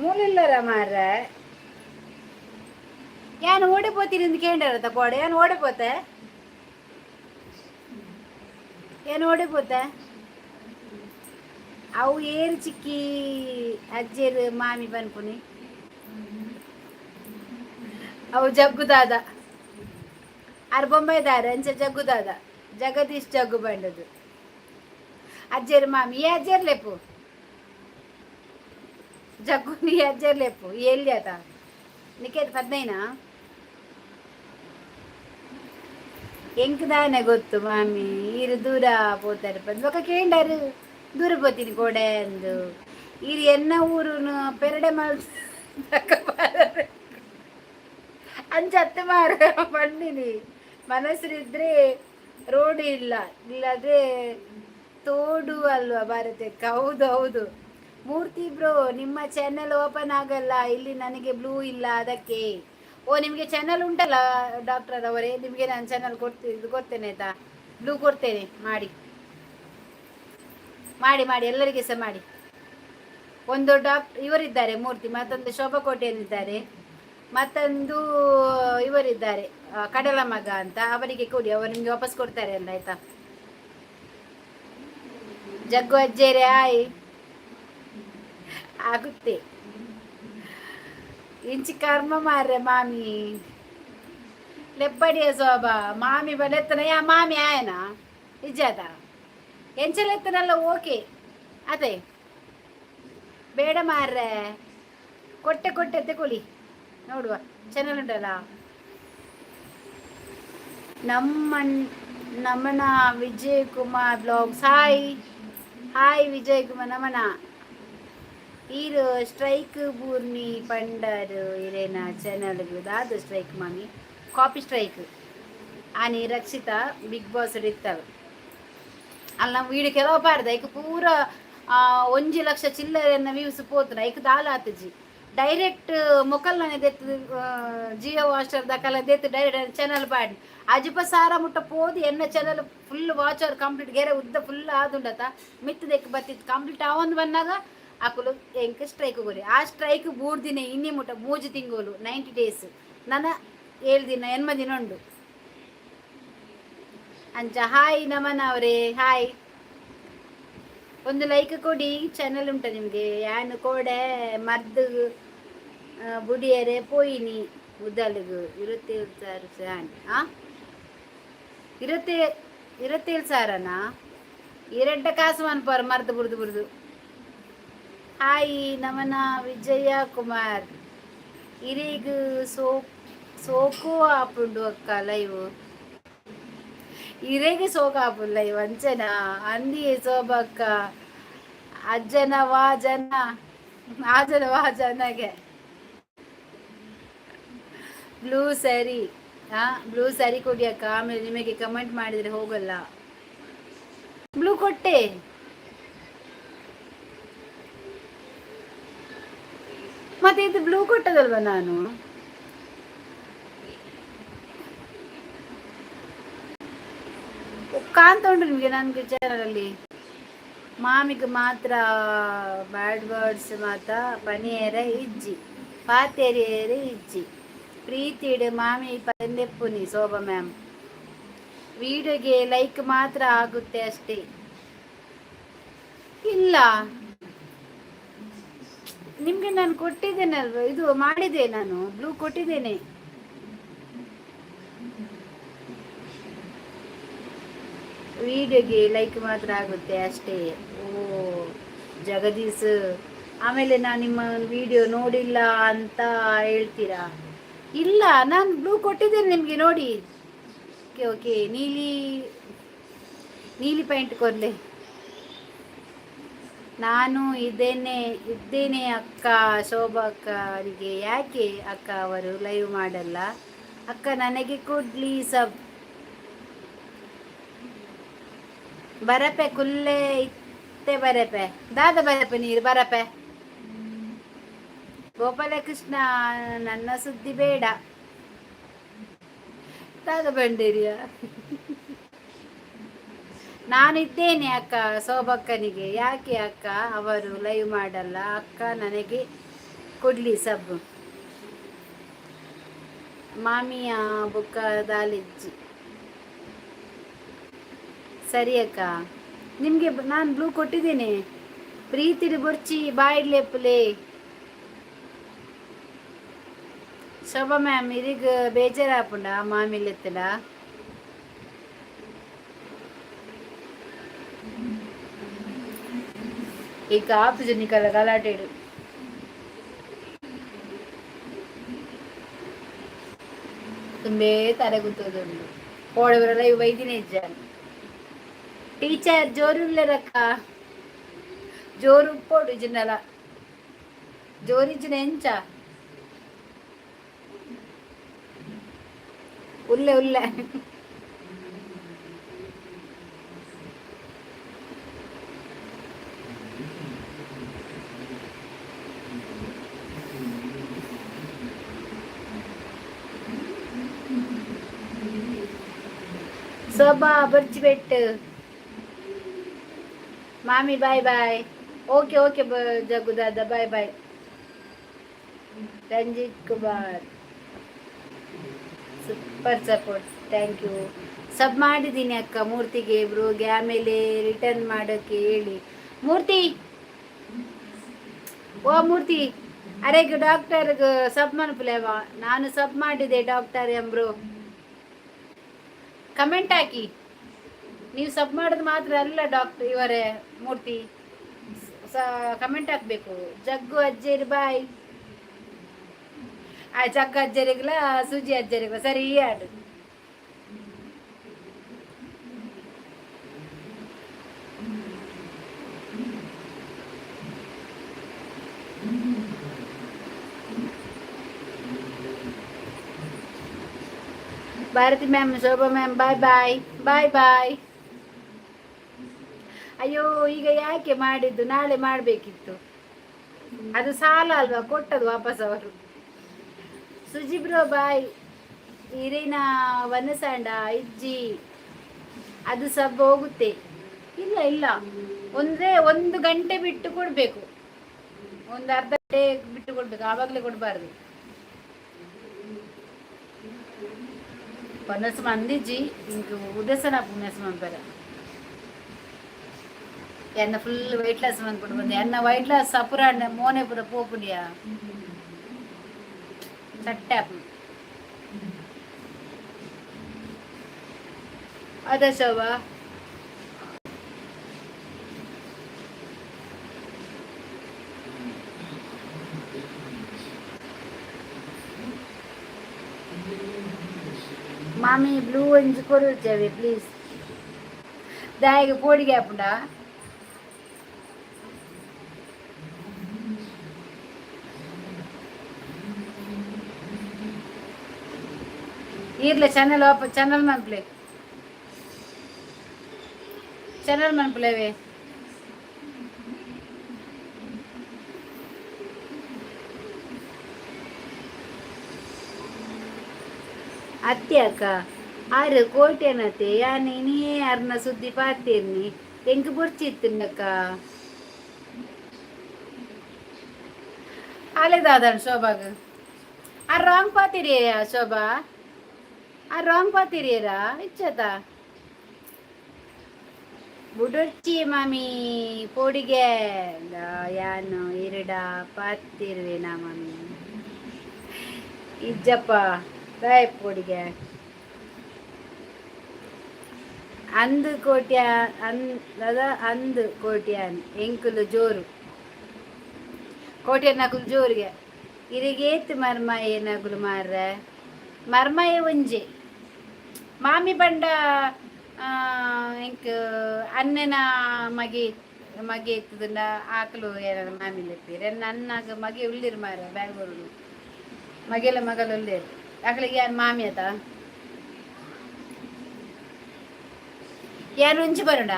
ಮೂಲಿಲ್ಲರ ಮಾರ. ಯಾನು ಓಡಿಪೋತೀರಿ ಅಂತ ಕೇಂದ್ರ ತಕೋಡೆ. ಏನು ಓಡಿಪೋತೆ ಅವು ಏರು ಚಿಕ್ಕಿ ಅಜ್ಜೇರು ಮಾಮಿ ಬನ್ಪುನಿ ಅವು ಜಗ್ಗುದಾದ ಬೊಂಬೈದಾರ ಅಂಚ ಜಗ್ಗುದಾದ ಜಗದೀಶ್ ಜಗ್ಗು ಬಂಡದು ಅಜ್ಜೇರು ಮಾಮಿ ಏ ಅಜ್ಜೇರ್ ಲೆಪ್ಪು ಜಗ್ಗು ನೀ ಅಜ್ಜೇರ್ ಲೆಪ್ಪು ಎಲ್ಲಿ ಆತ ನಿಕೇತ್ 15 ಎಂಕದಾನೆ ಗೊತ್ತು ಮಾಮಿ ಈರು ದೂರ పోతారు ఒక ಕೇಂಡರು ದೂರ పోತೀನಿ ಕೋಡೆ ಅಂದು ಈರು ಎನ್ನ ಊರು ಪೆರಡೆ ಅಂಚತ್ತೆ ಮಾರ ಬಂದಿನಿ ಮನಸ್ಸರಿದ್ರೆ ರೋಡ್ ಇಲ್ಲ, ಇಲ್ಲದ್ರೆ ತೋಡು ಅಲ್ವಾ ಭಾರತಕ್ಕೆ. ಹೌದು ಹೌದು. ಮೂರ್ತಿ ಬ್ರೋ, ನಿಮ್ಮ ಚಾನೆಲ್ ಓಪನ್ ಆಗಲ್ಲ ಇಲ್ಲಿ, ನನಗೆ ಬ್ಲೂ ಇಲ್ಲ ಅದಕ್ಕೆ. ಓ, ನಿಮಗೆ ಚಾನಲ್ ಉಂಟಲ್ಲ ಡಾಕ್ಟರ್ ಅವರೇ, ನಿಮಗೆ ನಾನು ಚಾನಲ್ ಕೊಡ್ತೇನೆ ಆಯ್ತಾ, ಬ್ಲೂ ಕೊಡ್ತೇನೆ. ಮಾಡಿ ಮಾಡಿ ಮಾಡಿ, ಎಲ್ಲರಿಗೆ ಸಹ ಮಾಡಿ. ಒಂದು ಇವರಿದ್ದಾರೆ ಮೂರ್ತಿ, ಮತ್ತೊಂದು ಶೋಭಾ ಕೋಟೆಯಲ್ಲಿದ್ದಾರೆ, ಮತ್ತೊಂದು ಇವರಿದ್ದಾರೆ ಕಡಲ ಮಗ ಅಂತ, ಅವರಿಗೆ ಕೊಡಿ, ಅವರು ನಿಮ್ಗೆ ವಾಪಸ್ ಕೊಡ್ತಾರೆ ಅಲ್ಲ ಆಯ್ತಾ. ಜಗ್ಗು ಅಜ್ಜೇರೆ ಆಯ್ ಆಗುತ್ತೆ. ಇಂಚಿ ಕರ್ಮ ಮಾರ್ರೆ ಮಾಮಿ ಲೆಪ್ಪಡಿಯ ಶೋಭ ಮಾಮಿ ಬಲೆತ್ತನ ಯಾ ಮಾಮಿ ಆಯನ ನಿಜಾದ ಎಂಚಲೆತ್ತನಲ್ಲ ಓಕೆ ಅದೇ ಬೇಡ ಮಾರ್ರೆ, ಕೊಟ್ಟೆ ಕೊಟ್ಟೆ ತಗೊಳ್ಳಿ ನೋಡುವ, ಚೆನ್ನಾಗುಂಟಲ್ಲ. ನಮನ Vijay Kumar blogs, hi hi Vijay Kumar ನಮನ. ಈರು ಸ್ಟ್ರೈಕ್ ಬೂರ್ನಿ ಪಂಡರ್ ಇರೇನ ಚಾನಲ್ಗೆ ದಾದು ಸ್ಟ್ರೈಕ್ ಮಾಮಿ, ಕಾಪಿ ಸ್ಟ್ರೈಕ್ ಆನಿ ರಕ್ಷಿತಾ ಬಿಗ್ ಬಾಸ್ ಇರ್ತವೆ ಅಲ್ಲಿ. ನಾವು ವೀಡಿಯೋ ಕೆಲವು ಪಾಡ್ದ ಈಗ ಪೂರ 1 ಲಕ್ಷ ಚಿಲ್ಲರೆಯನ್ನು ವ್ಯೂಸ್ ಪೋತನ ಈಗ ದಾಲ ಆತಜಿ ಡೈರೆಕ್ಟ್ ಮೊಕಲ್ನೇ ದೆತ್ತು ಜಿಯೋ ಹಾಸ್ಟರ್ ದಕಲ ದೆತ್ತು ಡೈರೆಕ್ಟ್ ಚಾನಲ್ ಪಾಡಿ ಅಜಿಪ ಸಾರ ಮುಟ್ಟ ಪೋದು ಎನ್ನ ಚಾನಲ್ ಫುಲ್ ವಾಚರ್ ಕಂಪ್ಲೀಟ್ ಗೆರೆ ಉದ್ದ ಫುಲ್ ಆದುಂಡತ ಮಿತ್ತದಕ್ಕೆ ಬತ್ತಿತ್ತು ಕಂಪ್ಲೀಟ್ ಆವೊಂದು ಬಂದಾಗ ಅಕುಲು ಎಂಕ ಸ್ಟ್ರೈಕ್ ಹೋಗೋರಿ. ಆ ಸ್ಟ್ರೈಕ್ 3 ದಿನ ಇನ್ನಿ ಮುಟ್ಟ 3 ತಿಂಗಳು 90 ಡೇಸ್ ನನ್ನ 7 ದಿನ 8 ದಿನ ಉಂಡು ಅಂಚ. ಹಾಯ್ ನಮನ ಅವರೇ, ಹಾಯ್. ಒಂದು ಲೈಕ್ ಕೊಡಿ, ಚಾನಲ್ ಉಂಟ ನಿಮಗೆ. ಯಾನು ಕೋಡೆ ಮರ್ದು ಬುಡಿಯರೆ ಪೋಯಿನಿ ಉದ್ದಲಿಗು 27,000 ಫ್ಯಾನ್. 27,000ನಾ 2 ಕಾಸು ಅನ್ಪಾರ ಮರ್ದು ಬುರ್ದು. ಹಾಯ್ ನಮನ ವಿಜಯ ಕುಮಾರ್. ಇರಿಗು ಸೋಕು ಆಪುಂಡು ಅಕ್ಕ ಲೈವ್, ಇರೆಗೆ ಸೋಕ ಆಪುಂಡು ಲೈವ್ ಅಂಚನ ಅಂದಿ ಸೋಬಕ್ಕ ಅಜ್ಜನ ವಾ ಜನಗೆ ಬ್ಲೂ ಸ್ಯಾರಿ. ಬ್ಲೂ ಸ್ಯಾರಿ ಕೊಡಿ ಅಕ್ಕ, ಆಮೇಲೆ ನಿಮಗೆ ಕಮೆಂಟ್ ಮಾಡಿದರೆ ಹೋಗಲ್ಲ. ಬ್ಲೂ ಕೊಟ್ಟೆ, ಮತ್ತೆ ಇದು ಬ್ಲೂ ಕೊಟ್ಟದಲ್ವ ನಾನು. ಕಾಣ್ತಾ ಉಂಟು ನಿಮಗೆ ನನಗೆ ಚಾನಲಲ್ಲಿ. ಮಾಮಿಗೆ ಮಾತ್ರ ಬ್ಯಾಡ್ ವರ್ಡ್ಸ್ ಮಾತ ಪನಿಯರ ಇಜ್ಜಿ ಪಾತೇರಿಯರ ಇಜ್ಜಿ ಪ್ರೀತಿಡು ಮಾಮಿ ಪಂದೆಪ್ಪುನಿ ಶೋಭಾ ಮ್ಯಾಮ್. ವಿಡಿಯೋಗೆ ಲೈಕ್ ಮಾತ್ರ ಆಗುತ್ತೆ ಅಷ್ಟೇ. ಇಲ್ಲ ನಿಮಗೆ ನಾನು ಕೊಟ್ಟಿದ್ದೇನಲ್ವ, ಇದು ಮಾಡಿದೆ ನಾನು, ಬ್ಲೂ ಕೊಟ್ಟಿದ್ದೇನೆ. ವಿಡಿಯೋಗೆ ಲೈಕ್ ಮಾತ್ರ ಆಗುತ್ತೆ ಅಷ್ಟೇ. ಓ ಜಗದೀಶ್, ಆಮೇಲೆ ನಾನು ನಿಮ್ಮ ವಿಡಿಯೋ ನೋಡಿಲ್ಲ ಅಂತ ಹೇಳ್ತೀರಾ? ಇಲ್ಲ, ನಾನು ಬ್ಲೂ ಕೊಟ್ಟಿದ್ದೇನೆ ನಿಮಗೆ ನೋಡಿ. ಓಕೆ ಓಕೆ, ನೀಲಿ ಪೈಂಟ್ ಕೊರ್ಲೆ. ನಾನು ಇದ್ದೇನೆ ಅಕ್ಕ. ಶೋಭಾ ಅಕ್ಕರಿಗೆ ಯಾಕೆ ಅಕ್ಕ ಅವರು ಲೈವ್ ಮಾಡಲ್ಲ ಅಕ್ಕ? ನನಗೆ ಕೊಡ್ಲಿ ಸಬ್ ಬರಪೆ ಕುಲ್ಲೆ ಇತ್ತೆ ಬರಪೆ ದಾದ ಬರಪೆ ನೀರು ಬರಪೆ. ಗೋಪಾಲಕೃಷ್ಣ ನನ್ನ ಸುದ್ದಿ ಬೇಡ ದಾದ ಬಂಡೇರಿಯ. ನಾನಿದ್ದೇನೆ ಅಕ್ಕ ಶೋಭಕ್ಕನಿಗೆ ಯಾಕೆ ಅಕ್ಕ ಅವರು ಲೈವ್ ಮಾಡಲ್ಲ ಅಕ್ಕ? ನನಗೆ ಕೊಡ್ಲಿ ಸಬ್ ಮಾಮಿಯ ಬುಕ್ಕ ದಾಲಿಜ್ಜಿ. ಸರಿ ಅಕ್ಕ, ನಿಮಗೆ ನಾನು ಬ್ಲೂ ಕೊಟ್ಟಿದ್ದೇನೆ. ಪ್ರೀತಿಡು ಬೊರ್ಚಿ ಬಾಯಿಡ್ಲೆಪ್ಪುಲೆ. ಶೋಭಾ ಮ್ಯಾಮ್ ಇರಿಗ ಬೇಜಾರಾಪುಂಡ ಮಾಮಿಲೆತ್ತಲ. ಈಗ ಆಪುಜು ನಿಕಲ ಗಲಾಟೆಡು ತುಂಬೇ ತಲೆ ಗುತ್ತೋದುಂಡು. ಕೋಡವರೆಲ್ಲ ಇವು ವೈದಿನೇ ಇಜ್ಜಾನು. ಟೀಚರ್ ಜೋರುಲ್ಲರಕ್ಕ, ಜೋರು ಉಪ್ಪೋಡು ಜಿನ್ನಲ ಜೋರಿಜ್ಜಿನ ಎಂಚ ಉಲ್ಲೆ ಉಲ್ಲೆ. ಶೋಭಾ ಬರ್ಚಿಬೆಟ್ಟು. ಮಾಮಿ bye bye. Okay okay Jaggu ದಾದ bye bye. Ranjit Kumar super support, thank you. Sub ಮಾಡಿದ್ದೀನಿ ಅಕ್ಕ ಮೂರ್ತಿಗೆ ಬ್ರೋಗೆ, ಆಮೇಲೆ ರಿಟರ್ನ್ ಮಾಡೋಕ್ಕೆ ಹೇಳಿ. ಮೂರ್ತಿ, ಓ ಮೂರ್ತಿ, ಅರೆಗೆ ಡಾಕ್ಟರ್ಗೆ ಸಬ್ ಮನ್ಪುಲೇವ. ನಾನು ಸಬ್ ಮಾಡಿದೆ ಡಾಕ್ಟರ್ ಎಂಬ್ರು. ಕಮೆಂಟ್ ಹಾಕಿ. ನೀವು ಸಬ್ ಮಾಡೋದು ಮಾತ್ರ ಅಲ್ಲ ಡಾಕ್ಟರ್ ಇವರೇ ಮೂರ್ತಿ, ಕಮೆಂಟ್ ಹಾಕ್ಬೇಕು. ಜಗ್ಗು ಅಜ್ಜೇರಿ ಬಾಯ್. ಆ ಜಗ್ಗು ಅಜ್ಜರಿಗ್ಲ ಸುಜಿ ಅಜ್ಜರಿಗ್ಲ ಸರಿ ಆಡು. Bharati ma'am, Shobha ma'am bye bye bye bye. ಅಯ್ಯೋ ಈಗ ಯಾಕೆ ಮಾಡಿದ್ದು, ನಾಳೆ ಮಾಡಬೇಕಿತ್ತು. ಅದು ಸಾಲ ಅಲ್ವಾ ಕೊಟ್ಟದು ವಾಪಸ್ ಅವರು. ಸುಜಿಬ್ರೋ ಬಾಯ್. ಇರಿನಾ ವನಸಂಡ ಇಜ್ಜಿ ಅದು ಸಬ್ ಹೋಗುತ್ತೆ. ಇಲ್ಲ ಇಲ್ಲ, ಒಂದು ಗಂಟೆ ಬಿಟ್ಟು ಕೊಡಬೇಕು, ಒಂದು ಅರ್ಧ ಗಂಟೆ ಬಿಟ್ಟು ಕೊಡ್ಬೇಕು, ಆವಾಗಲೇ ಕೊಡಬಾರ್ದು. ಪನಸ್ ಮಂದಿಜಿ ಇಂಕು ಉದಸನ ಪುಣ್ಯಸ್ ಮಂಪರ ಎನ್ನ ಫುಲ್ ವೈಟ್ ಲಾಸ್ ಮಂದ್ಬಿಟ್ಟು ಬಂದೆ. ಎನ್ನ ವೈಟ್ ಲಾಸ್ ಸಪುರಾಂಡ ಮೋನೆ ಪುರ ಪೋಪುಡಿಯ ಚಟ್ಟಾಪು ಅದ ಶೋಭಾ. ಮಾಮಿ ಬ್ಲೂ ಒಂಜಿ ಕೊರುಚೇವೆ ಪ್ಲೀಸ್. ದಾಯಿಗೆ ಪೋಡಿಗೆ ಹಾಪುಂಡ. ಇರ್ಲೆ ಚಾನಲ್ ಚಾನಲ್ ಮನ್ಪ್ಲೆ, ಚಾನಲ್ ಮನ್ಪ್ಲೇವೆ. ಅತ್ತೆ ಅಕ್ಕ ಆರು ಕೋಟೆನತ್ತೆ ಯಾನಿ ನೀ ಯಾರನ್ನ ಸುದ್ದಿ ಪಾತೀರ್ನಿ ಎಂಕ್ ಬುರ್ಚಿತ್ತಿನ್ನಕ್ಕ ಆಲೆದಾದನ್ ಶೋಭಾಗ ಆ ರಾಂಗ್ ಪಾತಿರಿಯ ಶೋಭಾ, ಆ ರಾಂಗ್ ಪಾತಿರಿಯರಾ ಇಚ್ಚತ ಬುಡೊಚ್ಚಿ ಮಾಮಿ ಪೋಡಿಗೆ ಯಾನು ಇರಡ ಪಾತಿರ್ವೇನಾ ಮಾಮಿ ಇಜ್ಜಪ್ಪ ರಾಯ ಪೋಡಿಗೆ ಅಂದು ಕೋಟ್ಯ ಅದ ಅಂದು ಕೋಟ್ಯಾನ್ ಎಂಕುಲು ಜೋರು ಕೋಟ್ಯ ನಕುಲು ಜೋರಿಗೆ ಇರಿಗೇತ್ ಮರ್ಮಯ ನಗುಲು ಮಾರ್ರೆ ಮರ್ಮಯ ಒಂಜೆ ಮಾಮಿ ಬಂಡ ಎಂಕ್ ಅನ್ನನ ಮಗೆ ಮಗೆ ಎತ್ತದನ್ನ ಆಕಲು ಏನಾರ ಮಾಮಿ ಲೆಪ್ಪೀರ ನನ್ನಾಗ ಮಗೆ ಉಳ್ಳಿರು ಮಾರ ಬ್ಯಾಂಗ್ಳೂರು ಮಗೆಲ್ಲ ಮಗಲು ಉಳ್ಳೇರು ಆಕಳಿಗೆ ಯಾರು ಮಾಮಿ ಆತ ಯಾರು ಉಂಚಿ ಬರೋಡ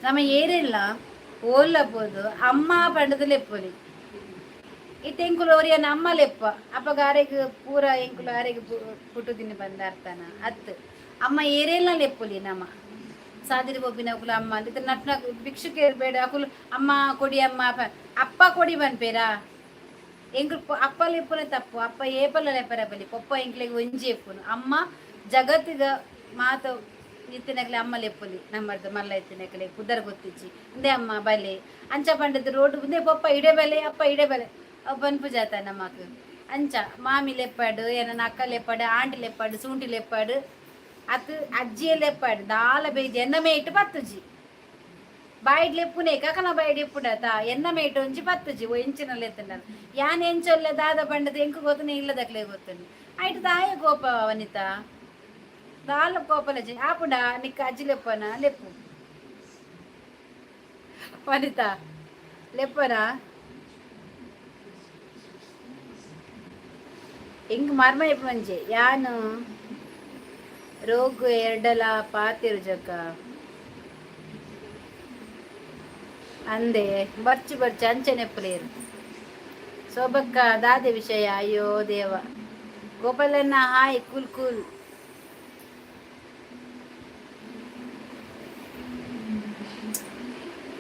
ನಮ್ಮ ಏರಿಲ್ಲ ಓಲ್ಲಪ್ಪೋದು ಅಮ್ಮ ಪಂಡದ ಲೆಪ್ಪೊಲಿ ಇತ್ತು ಎಂಕುಲು ಅವ್ರಿಯನ್ನ ಅಮ್ಮ ಲೆಪ್ಪ ಅಪ್ಪಗ ಆರೆಗ್ ಪೂರ ಎಂಕುಲು ಆರೆಗ್ ಪುಟ್ಟುದಿನ ಬಂದ ಅರ್ಥನ ಅತ್ತು ಅಮ್ಮ ಏರೇಲ್ಲ ಲೆಪ್ಪೊಲಿ ನಮ್ಮ ಸಾದಿರಿ ಬೊಬ್ಬಿನ ಅಕುಲು ಅಮ್ಮ ಅಂತ ನಟ್ನ ಭಿಕ್ಷುಕೆ ಬೇಡ ಅಕುಲು ಅಮ್ಮ ಕೊಡಿ ಅಮ್ಮ ಅಪ್ಪ ಕೊಡಿ ಬನ್ಪೇರಾ ಎಂಕುಲು ಅಪ್ಪ ಲೆಪ್ಪನೆ ತಪ್ಪು ಅಪ್ಪ ಏಪಲ್ಲ ಲೆಪ್ಪರ ಬಲಿ ಪಪ್ಪ ಎಂಕ್ಲೆಗೆ ಒಂಜಿ ಎಪ್ಪುನು ಅಮ್ಮ ಜಗತ್ತಿಗ ಮಾತು ಇತ್ತಿನಕ್ಲೆ ಅಮ್ಮ ಲೆಪ್ಪಲಿ ನಮ್ಮದು ಮಲ್ಲ ಇತ್ತಿನಕ್ಲೆ ಕುದರ್ ಗೊತ್ತಿಚ್ಚಿ ಇಂದೇ ಅಮ್ಮ ಬಲೆ ಅಂಚ ಪಂಡದ ರೋಡ್ ಮುಂದೆ ಪಪ್ಪ ಇಡೆ ಬೆಲೆ ಅಪ್ಪ ಇಡೆ ಬೆಲೆ ಅವ್ ಬನ್ಪು ಜಾತ ನಮ್ಮಕ್ ಅಂಚ ಮಾಮಿ ಲೆಪ್ಪಾಡು ಏನ ಅಕ್ಕ ಲೆಪ್ಪಾಡು ಆಂಟಿ ಲೆಪ್ಪಾಡು ಸೂಂಟಿ ಲೆಪ್ಪಾಡು ಅತ್ ಅಜ್ಜಿಯ ಲೆಪ್ಪಾಡು ದಾಲ ಬೇಯ್ದು ಎನ್ನ ಮೇಯ್ಟು ಪತ್ತುಜಿ ಬಾಯಿಡ್ ಲೆಪ್ಪುನೆ ಕಕನ ಬಾಯಿಡ್ ಎಪ್ಪುಡತ ಎನ್ನ ಮೇಯ್ಟು ಒಂಜಿ ಪತ್ತುಜಿ ಓ ಎಂಚಿನಲ್ಲಿ ಎತ್ತನ ಯಾನ್ ಎಂಚೊಲ್ಲೆ ದಾದ ಪಂಡದ ಎಂಕು ಗೊತ್ತನೆ ಇಲ್ಲದಕ್ಲೆ ಗೊತ್ತನೆ ಆಯ್ತು ದಾಯ ಕೋಪ ವನಿತ ದಾಲ ಕೋಪಲ ಜಿ ಆಪುಡ ನಿಕ್ಕ ಅಜ್ಜಿ ಲೆಪ್ಪನ ಲೆಪ್ಪು ವನಿತ ಲೆಪ್ಪನ ಎಂಗ್ ಮರ್ಮ ಎಪ್ಪು ಮಂಜೆ ಯಾನು ರೋಗು ಎರಡಲ ಪಾತಿರು ಜಕ್ಕ ಅಂದೆ ಬರ್ಚು ಬರ್ಚು ಅಂಚನೆ ಪ್ಲೇಯರ್ ಸೋಬಕ್ಕ ದಾದೆ ವಿಷಯ ಅಯ್ಯೋ ದೇವ ಗೋಪಾಲಣ್ಣ ಹಾಯ್ ಕೂಲ್ ಕೂಲ್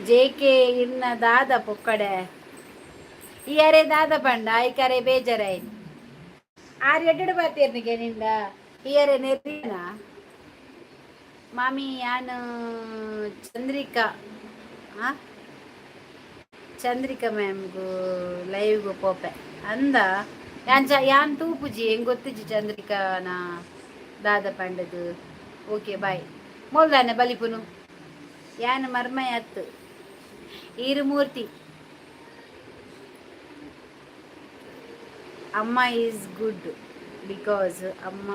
ಜೇಕೆ ಇನ್ನ ದಾದ ಪೊಕ್ಕಡೆ ಈ ಅರೆ ದಾದ ಪಂಡ ಈ ಕರೆ ಬೇಜಾರಾಯ್ ಆರು ಎಡ್ಡು ಬಾತೀರ್ನಿಗೆ ನಿಂದ ಈ ಅರೆ ನೆರಿನ ಮಾಮಿ ಯಾನು ಚಂದ್ರಿಕಾ ಚಂದ್ರಿಕಾ ಮ್ಯಾಮ್ಗೂ ಲೈವ್ಗೂ ಪೋಪೆ ಅಂದ ಯಾನ್ ತೂಪುಜಿ ಹೆಂಗ್ ಗೊತ್ತಿಜಿ ಚಂದ್ರಿಕಾನ ದಾದ ಪಂಡದು ಓಕೆ ಬಾಯ್ ಮೋಲ್ದಾನೆ ಬಲಿಪುನು ಯಾನ್ ಮರ್ಮಯ ಅತ್ತು ಈರುಮೂರ್ತಿ ಅಮ್ಮ ಈಸ್ ಗುಡ್ ಬಿಕಾಸ್ ಅಮ್ಮ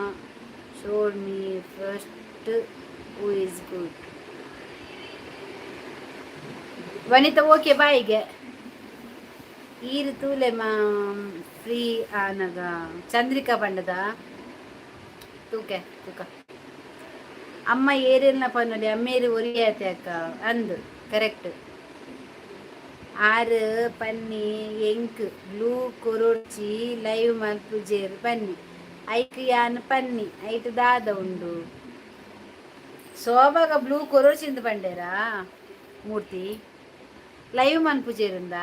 showed me first who is good Vanitha okay ಬಾಯಿಗೆ ಈರು ತೂಲೆ ಫ್ರೀ ಆನಗ ಚಂದ್ರಿಕಾ ಪಂಡದ ತೂಕೆ ತೂಕ ಅಮ್ಮ ಏರಿಯಲ್ನ ಪನ್ನೊಲಿ ಅಮ್ಮೇರಿ ಒರಿಯಾತೆ ಅಕ್ಕ ಅಂದು ಕರೆಕ್ಟ್ ಆರು ಪನ್ನಿ ಎಂಕ್ ಬ್ಲೂ ಕೊರೊಡ್ಚಿ ಲೈವ್ ಮಲ್ಪುಜೇರು ಪನ್ನಿ ಐಕ್ ಯಾನ್ ಪನ್ನಿ ಐಟ್ ದಾದ ಉಂಡು ಶೋಭಾಗ ಬ್ಲೂ ಕೊರೊಡ್ಚಿಂದು ಪಂಡೇರಾ ಮೂರ್ತಿ ಲೈವ್ ಮನ್ಪುಜೇರುಂದ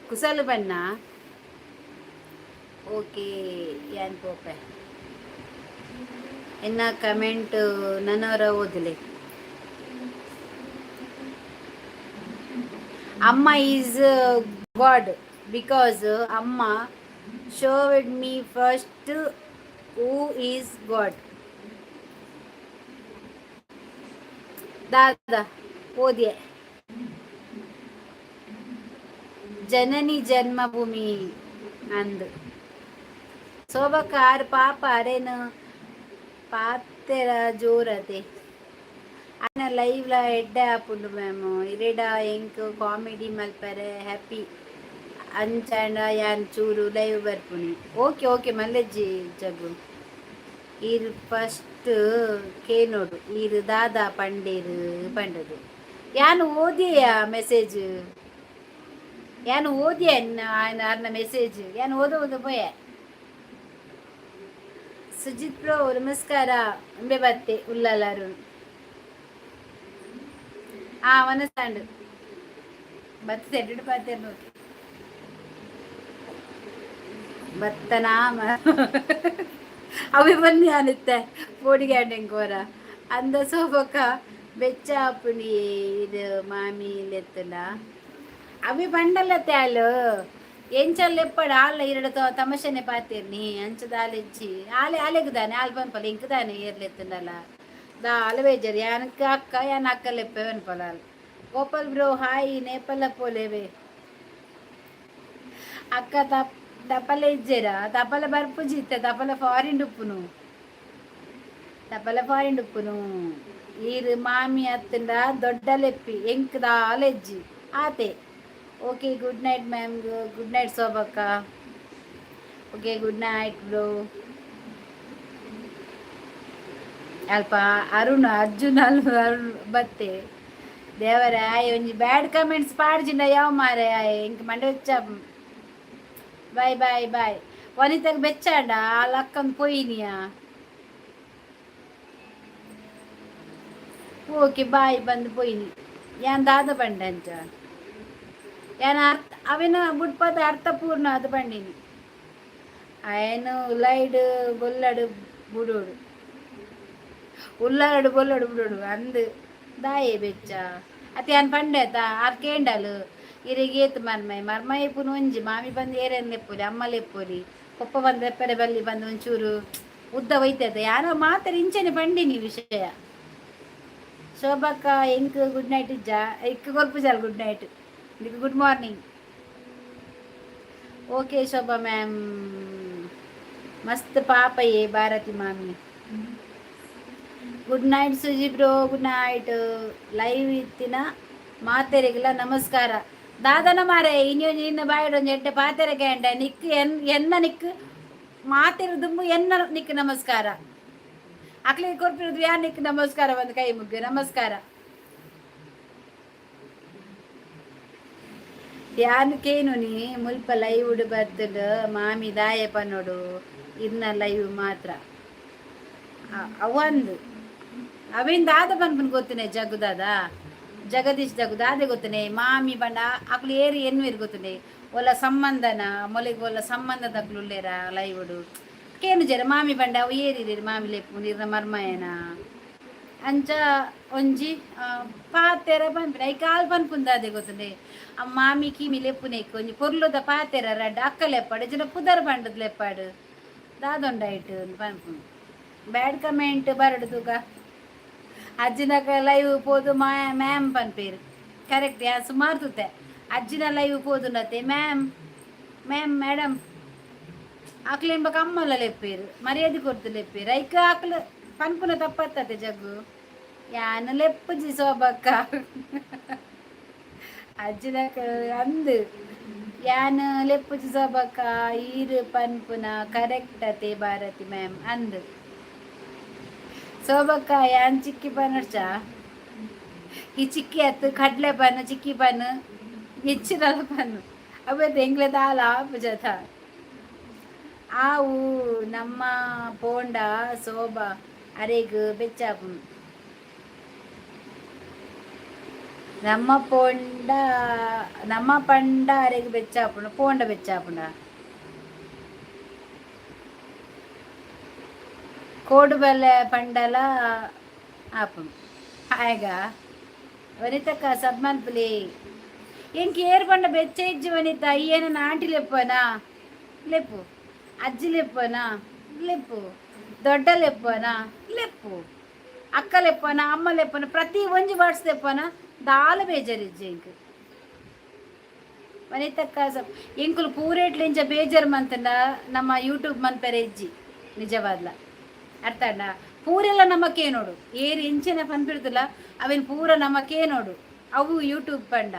ಕುಸಲು ಬಣ್ಣ ಓಕೆ ಯಾನ್ ಪೋಪೆ ಇನ್ನ ಕಮೆಂಟ್ ನನ್ನವರ ಓದಲೆ ಅಮ್ಮ ಈಸ್ ಗಾಡ್ ಬಿಕಾಸ್ ಅಮ್ಮ showed me first who is god ದಾದ ಓದ್ಯೆ ಜನನಿ ಜನ್ಮಭೂಮಿ ಅಂದು ಶೋಭಕ್ಕ ಆರು ಪಾಪ ಅರೇನು ಪಾತೆರ ಜೋರತೆ ಅನ್ನ ಲೈವ್ಲ ಎಡ್ಡೆ ಆಪುಂಡು ಮ್ಯಾಮ್ ಇರೆಡ ಎಂಕ್ ಕಾಮಿಡಿ ಮಲ್ಪರೆ ಹ್ಯಾಪಿ ಅಂಚಂಡ ಯಾನ್ ಚೂರು ಲೈವ್ ಬರ್ಪುನಿ ಓಕೆ ಓಕೆ ಮಲ್ಲೆಜ್ಜಿ ಜಗ್ಗು ಈರು ಫಸ್ಟ್ ಕೇನೋಡು ಈರು ದಾದ ಪಂಡೇರು ಪಂಡದು ಯಾನು ಓದಿಯ ಮೆಸೇಜ್ ಯಾನು ಓದಿಯ ಅನ್ನ ಮೆಸೇಜ್ ಯಾನು ಓದೋದು ಪೋಯ ಸುಜಿತ್ ಬ್ರೋ ನಮಸ್ಕಾರ ಅಂಬೆ ಬತ್ತೆ ಉಲ್ಲಲಾರು ಮನಸ್ಸಾಂಡು ಬತ್ತೆ ಎಡ್ಡು ಪಾತೆ ನೋಡಿ ಬತ್ತನಾ ಅವೆ ಬನ್ನಿ ಅನ್ನುತ್ತೆ ಪೋಡಿಗೆ ಅಂಡೆಂಗೋರ ಅಂದ ಸೋಬಕ್ಕ ಬೆಚ್ಚ ಪುಣಿ ಇದು ಮಾಮಿ ಲೆತ್ತಲ ಅವಿ ಬಂಡಲ್ಲತ್ತೆ ಆಲು ಎಂಚಲ್ಲ ಎಪ್ಪಡ ಆಲ ಇರಡು ತಮಾಷೆನೆ ಪಾತಿರ್ನಿ ಅಂಚದ ಆಲೆಚ್ಚಿ ಆಲೆಗ್ದಾನೆ ಆಲ್ ಪಂಪಲ್ ಇಂಕದಾನೆ ಏರ್ಲೆತ್ತಂಡಲ್ಲ ದಾ ಅಲವೇಜರ್ ಯಾನಕ್ಕ ಅಕ್ಕ ಯಾನ ಅಕ್ಕಲೆಪ್ಪೆ ಪನ್ಪಲಾಲ್ ಗೋಪಾಲ್ ಬ್ರೋ ಹಾಯ್ ನೇಪಲ್ಲ ಪೋಲೆವೆ ಅಕ್ಕ ತಪಲೆ ಇಜ್ಜೆರ ತಪಲ ಬರ್ಪುಜಿತ್ತೆ ತಪಲ ಫಾರಿನ್ ಉಪ್ಪುನು ತಪಲ ಫಾರಿನ್ ಉಪ್ಪುನು ಈರು ಮಾಮಿ ಅತ್ತಂಡ ದೊಡ್ಡ ಲೆಪ್ಪಿ ಎಂಕದ ಆಲೆಜ್ಜಿ ಆತೆ okay good night ma'am good night ಶೋಭಕ್ಕ ಓಕೆ ಗುಡ್ ನೈಟ್ ಬ್ರೋ ಅಲ್ಪ ಅರುಣ್ ಅರ್ಜುನ್ ಅರುಣ್ ಬತ್ತೆ ದೇವರ ಆಯ್ ಒಂಜಿ ಬ್ಯಾಡ್ ಕಮೆಂಟ್ಸ್ ಪಾಡ್ಜಿಂಡ ಯಾವ ಮಾರೆ ಆಯ್ ಇಂಕ ಮಂಡೆ ಹೆಚ್ಚ ಬಾಯ್ ಬಾಯ್ ಬಾಯ್ ವನಿತಾಗ ಬೆಚ್ಚಾಂಡ ಆ ಲಕ್ಕಂದು ಪೊಯ್ನಿಯಾ ಓಕೆ ಬಾಯ್ ಬಂದು ಪೊಯ್ನಿ ಯಾನ್ ದಾದ ಬಂಡ ಅಂಚ ಯಾನ ಅರ್ಥ ಅವೇನ ಬುಡ್ಪದ ಅರ್ಥಪೂರ್ಣ ಅದು ಬಂಡಿನಿ ಆಯನು ಉಲ್ಲೈಡ್ ಬೊಲ್ಲಡು ಬುಡೋಡು ಉಲ್ಲಾಡು ಬೊಲ್ಲಡು ಬುಡೋಡು ಅಂದು ದಾಯೆ ಬೆಚ್ಚ ಅತಿ ಯಾನ್ ಪಂಡೆ ಆತ ಆರ್ ಕೇಂಡಲು ಇರಿಗೇತು ಮರ್ಮೈ ಪುನ ಒಂಜಿ ಮಾಮಿ ಬಂದು ಏರೇನು ಲೆಪ್ಪೊಲಿ ಅಮ್ಮ ಲೆಪ್ಪೊಲಿ ಪಪ್ಪ ಬಂದು ಲೆಪ್ಪರೆ ಬಲ್ಲಿ ಬಂದು ಒಂಚೂರು ಉದ್ದ ಒಯ್ತೈತೆ ಯಾರೋ ಮಾತಾಡಿ ಇಂಚನೆ ಪಂಡಿನಿ ವಿಷಯ ಶೋಭಕ್ಕ ಎಂಕ್ ಗುಡ್ ನೈಟ್ ಇಜ್ಜ ಇಕ್ಕ ಗೊಲ್ಪುಜಾಲ್ ಗುಡ್ ನೈಟ್ ನಿಮಗೆ good morning okay Shobha ma'am ಮಸ್ತ್ ಪಾಪಯೇ ಭಾರತಿ ಮಾಮಿ good night Suji bro good night live ಇತ್ತಿನ ಮಾತೆರೆಗಿಲ್ಲ ನಮಸ್ಕಾರ ದಾದನ ಮಾರೆ ಇನ್ನ ಬಾಯಿಡೊಂದು ಎಡ್ಡೆ ಪಾತೆರೆಗೆ ಅಂಡೆ ನಿಕ್ ಎನ್ನ ನಿಕ್ ಮಾತೆರೆ ದುಂಬು ಎನ್ನ ನಿಕ್ ನಮಸ್ಕಾರ ಅಕ್ಲಿಗೆ ಕೊರ್ಪಿರೋದು ಯಾನಿಕ್ ನಮಸ್ಕಾರ ಒಂದು ಕೈ ಮುಗ್ಗಿ ನಮಸ್ಕಾರ ಯಾನಕ್ಕೇನು ನೀ ಮುಲ್ಪ ಲೈವ್ ಉಡು ಬರ್ತದ ಮಾಮಿ ದಾಯ ಪನ್ನೋಡು ಇನ್ನ ಲೈವ್ ಮಾತ್ರ ಅವಂದು ಅವಿಂದ ಆದ ಪನ್ಪನ್ ಗೊತ್ತನೆ ಜಗುದಾದ ಜಗದೀಶ್ ಜಗುದ ಅದೇ ಗೊತ್ತನೆ ಮಾಮಿ ಬಂಡ ಅಕ್ಲು ಏರಿ ಎನ್ವೇರು ಗೊತ್ತನೆ ಒಲ್ಲ ಸಂಬಂಧನ ಮೊಲೆಗೆ ಒಲ್ಲ ಸಂಬಂಧದ ಅಕ್ಲು ಉಳ್ಳೇರ ಲೈವ್ ಉಡು ಕೇನು ಜರ ಮಾಮಿ ಬಂಡ ಅವು ಏರಿರಿ ಮಾಮಿ ಲೆಪ್ಪು ನೀರ್ನ ಮರ್ಮಯನ ಅಂಚ ಒಂಜಿ ಪಾತೆರ ಪನ್ಪಿನ ಐ ಕಾಲ್ ಪನ್ಪುಂದ ಅದೇ ಗೊತ್ತನೆ ಆ ಮಾಮಿ ಕಿಮಿ ಲೆಪ್ಪುನೆ ಒಂಜಿ ಪೊರ್ಲುದ ಪಾತೆರ ರಡ್ಡ ಅಕ್ಕ ಲೆಪ್ಪಾಡು ಜನ ಪುದರ್ ಬಂಡದ್ ಲೆಪ್ಪಾಡು ದಾದೊಂಡಾಯ್ತು ಪನ್ಪು ಬ್ಯಾಡ್ ಕಮೆಂಟ್ ಬರಡು ತೂಕ ಅಜ್ಜಿನಕ ಲೈವ್ ಪೋದು ಮ್ಯಾಮ್ ಪನ್ಪೇರು ಕರೆಕ್ಟ್ ಯಾ ಸುಮಾರು ತೂತೆ ಅಜ್ಜಿನ ಲೈವ್ ಪೋದು ನತ್ತೆ ಮ್ಯಾಮ್ ಮ್ಯಾಮ್ ಮೇಡಮ್ ಆಕ್ಲೆಂಬ ಅಮ್ಮಲ್ಲ ಲೆಪ್ಪೇರು ಮರ್ಯಾದೆ ಕೊಡ್ತು ಲೆಪ್ಪೇರು ಐಕ ಆಕ್ಲು ಪನ್ಪುನ ತಪ್ಪತ್ತತೆ ಜಗ್ಗು ಯಾನು ಲೆಪ್ಪುಜಿ ಸೋಬಕ್ಕ ಅಜ್ಜಿನಕ ಅಂದು ಯಾನು ಲೆಪ್ಪುಜಿ ಸೋಬಕ್ಕ ಈರು ಪನ್ಪುನ ಕರೆಕ್ಟ್ ಅತೆ ಭಾರತಿ ಮ್ಯಾಮ್ ಅಂದು ಸೋಬಕ್ಕ ಯಾನ್ ಚಿಕ್ಕಿ ಪನ್ನಡ್ಚ ಈ ಚಿಕ್ಕಿ ಅತ್ತು ಕಡ್ಲೆ ಪನ್ನು ಚಿಕ್ಕಿ ಪನ್ನು ಹೆಚ್ಚಿನಲ್ಲ ಪನ್ನು ಅವತ್ತು ಎಂಗ್ಲೆ ದಾಲ ಆಪುಜತ ಆವು ನಮ್ಮ ಪೋಂಡ ಸೋಬ ಅರೆಗ್ ಬೆಚ್ಚಾಪು ನಮ್ಮ ಪೋಂಡ ನಮ್ಮ ಪಂಡ ಅರೆಗ್ ಬೆಚ್ಚಾಪುಂಡ ಪೋಂಡ ಬೆಚ್ಚಾಪುಂಡ ಕೋಡು ಬಲೆ ಪಂಡಲ ಆಪು ಆಗ ವನಿತಕ್ಕ ಸಬ್ಮನ್ ಪ್ಲೇ ಎಂಕ್ ಏರ್ ಪಂಡ ಬೆಚ್ಚ ಇಜ್ಜಿ ವನಿತ ಅಯ್ಯನ ಆಂಟಿ ಲೆಪ್ಪನಾ ಲೆಪ್ಪು ಅಜ್ಜಿ ಲೆಪ್ಪನಾ ಲೆಪ್ಪು ದೊಡ್ಡ ಲೆಪ್ಪನಾ ಲೆಪ್ಪು ಅಕ್ಕ ಲೆಪ್ಪನ ಅಮ್ಮ ಲೆಪ್ಪನ ಪ್ರತಿ ಒಂಜಿ ವರ್ಡ್ಸ್ ಲೆಪ್ಪನ ದಾಲ ಬೇಜಾರಿಜ್ಜಿ ಎಂಕ್ ವನಿತಕ್ಕ ಸಬ್ ಎಂಕುಲು ಪೂರೇಟ್ಲಿಂಚ ಬೇಜಾರು ಮಂತನ ನಮ್ಮ ಯೂಟ್ಯೂಬ್ ಮನ್ಪೆರೆ ಇಜ್ಜಿ ನಿಜವಾದ್ಲ ಅರ್ಥ ಅಣ್ಣ ಪೂರೆಲ್ಲ ನಮ್ಮಕ್ಕೆ ನೋಡು ಏರಿ ಇಂಚಿನ ಪನ್ಪಿಡ್ತಿಲ್ಲ ಅವೇನು ಪೂರ ನಮ್ಮಕ್ಕೆ ನೋಡು ಅವು ಯೂಟ್ಯೂಬ್ ಪಂಡ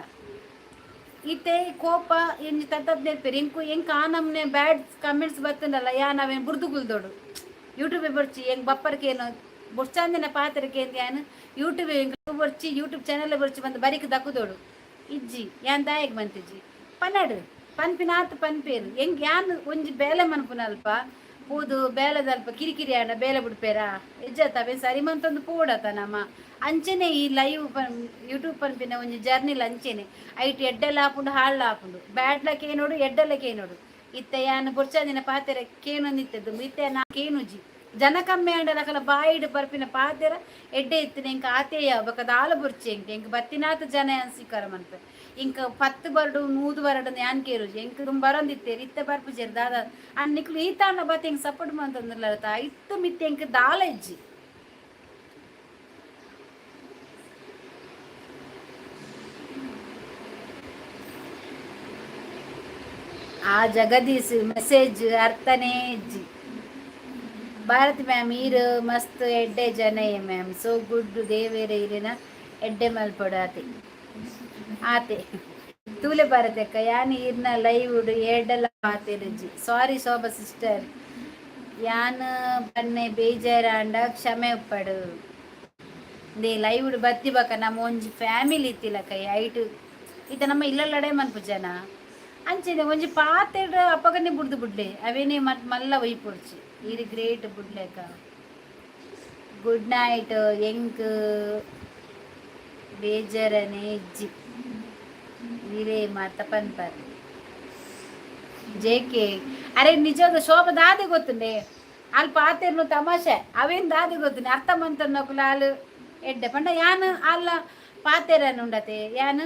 ಇತ್ತೆ ಕೋಪ ಎಂಜಿ ತತ್ತದ್ ನೆರ್ಪೇರು ಎಂಕ್ ಆ ನಮ್ನೆ ಬ್ಯಾಡ್ ಕಮೆಂಟ್ಸ್ ಬರ್ತಂಡಲ್ಲ ಯಾ ನಾವೇನು ಬುರ್ದು ಗುಲ್ದೋಡು ಯೂಟ್ಯೂಬೇ ಬರ್ಚಿ ಎಂಗ್ ಬಪ್ಪರ್ಕೇನು ಬೊರ್ಚಾಂದಿನ ಪಾತ್ರಕ್ಕೆ ಯಾನು ಯೂಟ್ಯೂಬ್ ಬರ್ಚಿ ಯೂಟ್ಯೂಬ್ ಚಾನಲ್ ಬರ್ಚಿ ಬಂದು ಬರಿಕ್ ದಕ್ಕುದೋಡು ಇಜ್ಜಿ ಯಾನ್ ದಾಯಗ್ ಬಂತಿಜ್ಜಿ ಪನ್ನಡು ಪನ್ಪಿನಾತ್ ಪನ್ಪೇರು ಎಂಗ್ ಯಾನ್ ಒಂಜಿ ಬೇಲೆ ಮನ್ಪುನಲ್ಪ ಪೂದು ಬೇಲದಲ್ಪ ಕಿರಿಕಿರಿ ಆಂಡ ಬೇಲೆ ಬಿಡ್ಪೇರ ಎಜ್ಜತ್ತವೆ ಸರಿ ಮಂತೊಂದು ಪೂಡತ ನಮ್ಮ ಅಂಚೆನೆ ಈ ಲೈವ್ ಯೂಟ್ಯೂಬ್ ಪನ್ಪಿನ ಒಂಜಿ ಜರ್ನಿಲ್ ಅಂಚೆನೆ ಐಟ್ ಎಡ್ಡೆಲ್ಲ ಹಾಪುಂಡು ಹಾಳ್ಲ ಹಾಪುಂಡು ಬ್ಯಾಡ್ಲ ಕೇನೋಡು ಎಡ್ಡೆಲ್ಲ ಕೇನೋಡು ಇತ್ತ ಯಾನು ಬೊರ್ಚಾದಿನ ಪಾತೆರ ಕೇನೊಂದಿತ್ತದ್ದು ಇತ್ತ ನಾ ಕೇನುಜಿ ಜನ ಕಮ್ಮಿ ಆಂಡಲಕಲ ಬಾಯಿಡು ಬರ್ಪಿನ ಪಾತೆರ ಎಡ್ಡೆ ಇತ್ತಿನ ಇಂಕ ಆತೆಯ ಬಕದ ಆಲ ಬುರ್ಚಿ ಎಂಕ್ ಬತ್ತಿನಾಥ ಜನ ಅನ್ಸಿಕಾರ ಮನ್ಪೆ ಇಂಕ 10 ಬರಡು 100 ಬರಡು ಯಾನ್ ಕೇರುಜಿ ಎಂಕ್ ಬರೊಂದಿತ್ತೇರಿ ಇತ್ತ ಬರ್ಪುಜೇರು ದಾದ ಅನ್ನಿಕ್ಲು ಈ ತಾಂಡ ಬತ್ತ ಎಂಕ್ ಸಪೋರ್ಟ್ ಮಂತಂದಿರ್ಲತ ಇತ್ತು ಮಿತ್ತೆ ಎಂಕ್ ದಾಲ ಇಜ್ಜಿ ಆ ಜಗದೀಶ್ ಮೆಸೇಜ್ ಅರ್ಥನೇ ಇಜ್ಜಿ ಭಾರತಿ ಮ್ಯಾಮ್ ಈರು ಮಸ್ತ್ ಎಡ್ಡೆ ಜನಯೇ ಮ್ಯಾಮ್ ಸೋ ಗುಡ್ ದೇವೇರೆ ಇರಿನ ಎಡ್ಡೆ ಮಲ್ಪಡು ಆತೆ ತೂಲೆ ಭಾರತಿ ಅಕ್ಕ ಯಾನ್ ಈರ್ನ ಲೈವ್ ಉಡು ಎಡ್ಡೆಲ್ಲ ಮಾತೇರಜ್ಜಿ ಸಾರಿ ಶೋಭಾ ಸಿಸ್ಟರ್ ಯಾನ್ ಬನ್ನೆ ಬೇಜಾರಾಂಡ ಕ್ಷಮೆ ಉಪ್ಪಡು ದೇ ಲೈವ್ ಉಡು ಬತ್ತಿ ಬಕ್ಕ ನಮ್ಮ ಒಂಜಿ ಫ್ಯಾಮಿಲಿ ಇತ್ತಿಲಕ್ಕ ಐಟು ಇತ್ತ ನಮ್ಮ ಇಲ್ಲಲ್ಲಡೆ ಮನ್ಪು ಜನ ಅಂಚೆನೆ ಒಂಜಿ ಪಾತೆಡ್ ಅಪ್ಪಗನೆ ಬುಡ್ದು ಬುಡ್ಲೆ ಅವೇನೇ ಮಲ್ಲ ಒಯ್ಪೊಡ್ಚಿ ಇದು ಗ್ರೇಟ್ ಬುಡ್ಲೆಕ್ಕ ಗುಡ್ ನೈಟ್ ಎಂಕ್ ಬೇಜಾರನೆ ಇಜ್ಜಿ ನೀರೇ ಮಾತ ಪನ್ಪರ್ ಜೇಕೆ ಅರೆ ನಿಜವಾದ ಶೋಭ ದಾದೆ ಗೊತ್ತುಂಡೆ ಅಲ್ಲಿ ಪಾತೆರ್ನು ತಮಾಷೆ ಅವೇನು ದಾದೆ ಗೊತ್ತುಂಡೆ ಅರ್ಥ ಮಂತ ನಕುಲ ಅಲ್ಲಿ ಎಡ್ಡೆ ಪಂಡ ಯಾನು ಅಲ್ಲ ಪಾತೆರನ್ನು ಉಂಡತೆ ಯಾನು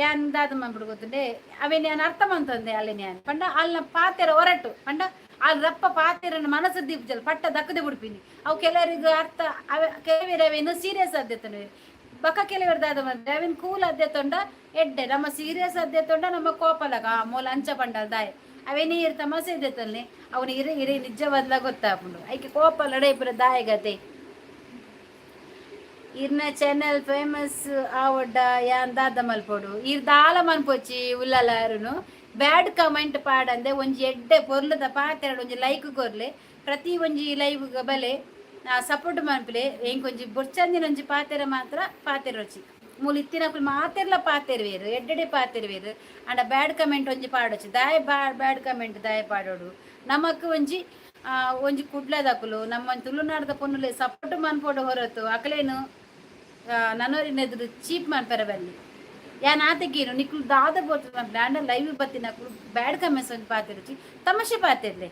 ಯಾನ್ ದಾದ ಮಂಬಿಡು ಗೊತ್ತುಂಡೆ ಅವೇನು ಯಾನು ಅರ್ಥ ಮಂತಂದೆ ಅಲ್ಲಿನ ಯಾನು ಪಂಡ ಅಲ್ಲ ಪಾತೆರ ಹೊರಟು ಪಂಡ ಅಲ್ಲಿ ರಪ್ಪ ಪಾತೆರನ್ನು ಮನಸ್ಸು ದೀಪ್ಜಲ್ ಪಟ್ಟ ದಕ್ಕದೆ ಬಿಡ್ತೀನಿ ಅವು ಕೆಲವರಿಗೂ ಅರ್ಥ ಕೆಲವರ ಅವೇನು ಸೀರಿಯಸ್ ಆದ್ಯತನು ಬಕ್ಕ ಕೆಲವರು ದಾದ ಬಂದ್ರೆ ಅವೇನು ಕೂಲ್ ಆದ್ಯತೊಂಡ ಎಡ್ಡೆ ನಮ್ಮ ಸೀರಿಯಸ್ ಆದ್ಯತೊಂಡ ನಮ್ಮ ಕೋಪಲಗ ಮೂಲ ಅಂಚ ಪಂಡಲ್ ದಾಯ್ ಅವೇನೇ ಇರ್ ತಮಾಸೆ ಇದ್ದತಲ್ಲಿ ಅವನು ಇರೇ ನಿಜವಾದ್ಲ ಗೊತ್ತಾಪುಂಡು ಐಕೆ ಕೋಪಲಡೆ ಪುರ ದಾಯಗತೆ ಇರ್ನ ಚಾನೆಲ್ ಫೇಮಸ್ ಆವಡ್ಡ ಯಾನ್ ದಾದ ಮಲ್ಪೊಡು ಇರ್ ದಾಲ ಮನ್ಪೊಚ್ಚಿ ಉಲ್ಲಲಾರುನು ಬ್ಯಾಡ್ ಕಮೆಂಟ್ ಪಾಡಂದೆ ಒಂಜಿ ಎಡ್ಡೆ ಪೊರ್ಲದ ಪಾತೆರಡು ಒಂಜಿ ಲೈಕ್ ಕೊರ್ಲೆ ಪ್ರತಿ ಒಂಜಿ ಲೈವ್ ಬಲೆ ಸಪೋರ್ಟ್ ಮನ್ಪಲೆ ಏನ್ ಕೊಂಚಿ ಬೊಚ್ಚಂದಿನ ಒಂಜಿ ಪಾತೆರ ಮಾತ್ರ ಪಾತೆರ ರುಚಿ ಮೂಲು ಇತ್ತಿನಕುಲು ಮಾತೆರ್ಲ ಪಾತೆರ್ವೇರು ಎಡ್ಡೆಡೆ ಪಾತೆರ್ವೇರು ಅಂಡ ಬ್ಯಾಡ್ ಕಮೆಂಟ್ ಒಂಜಿ ಪಾಡೊಚ್ಚಿ ದಾಯ ಬ್ಯಾಡ್ ಕಮೆಂಟ್ ದಾಯ ಪಾಡೋಡು ನಮಕ್ ಒಂಜಿ ಒಂಜಿ ಕುಡ್ಲದಕುಲು ನಮ್ಮ ತುಳುನಾಡದ ಪೊನ್ನುಲೆ ಸಪೋರ್ಟ್ ಮನ್ಪೋಡು ಹೊರತು ಅಕಲೇನು ನನ್ನೋರಿನ ಎದುರು ಚೀಪ್ ಮನ್ಪೆರ ಬಲ್ಲಿ ಯಾನ್ ಆತೆಗೇನು ನಿಕ್ಲು ದಾದ ಬೋರ್ತದ ಮನ್ಪಲೆ ಅಂಡ ಲೈವ್ ಬತ್ತಿನಕುಲು ಬ್ಯಾಡ್ ಕಮೆಂಟ್ಸ್ ಒಂಜಿ ಪಾತೆರುಚಿ ತಮಾಷೆ ಪಾತೆರ್ಲೆ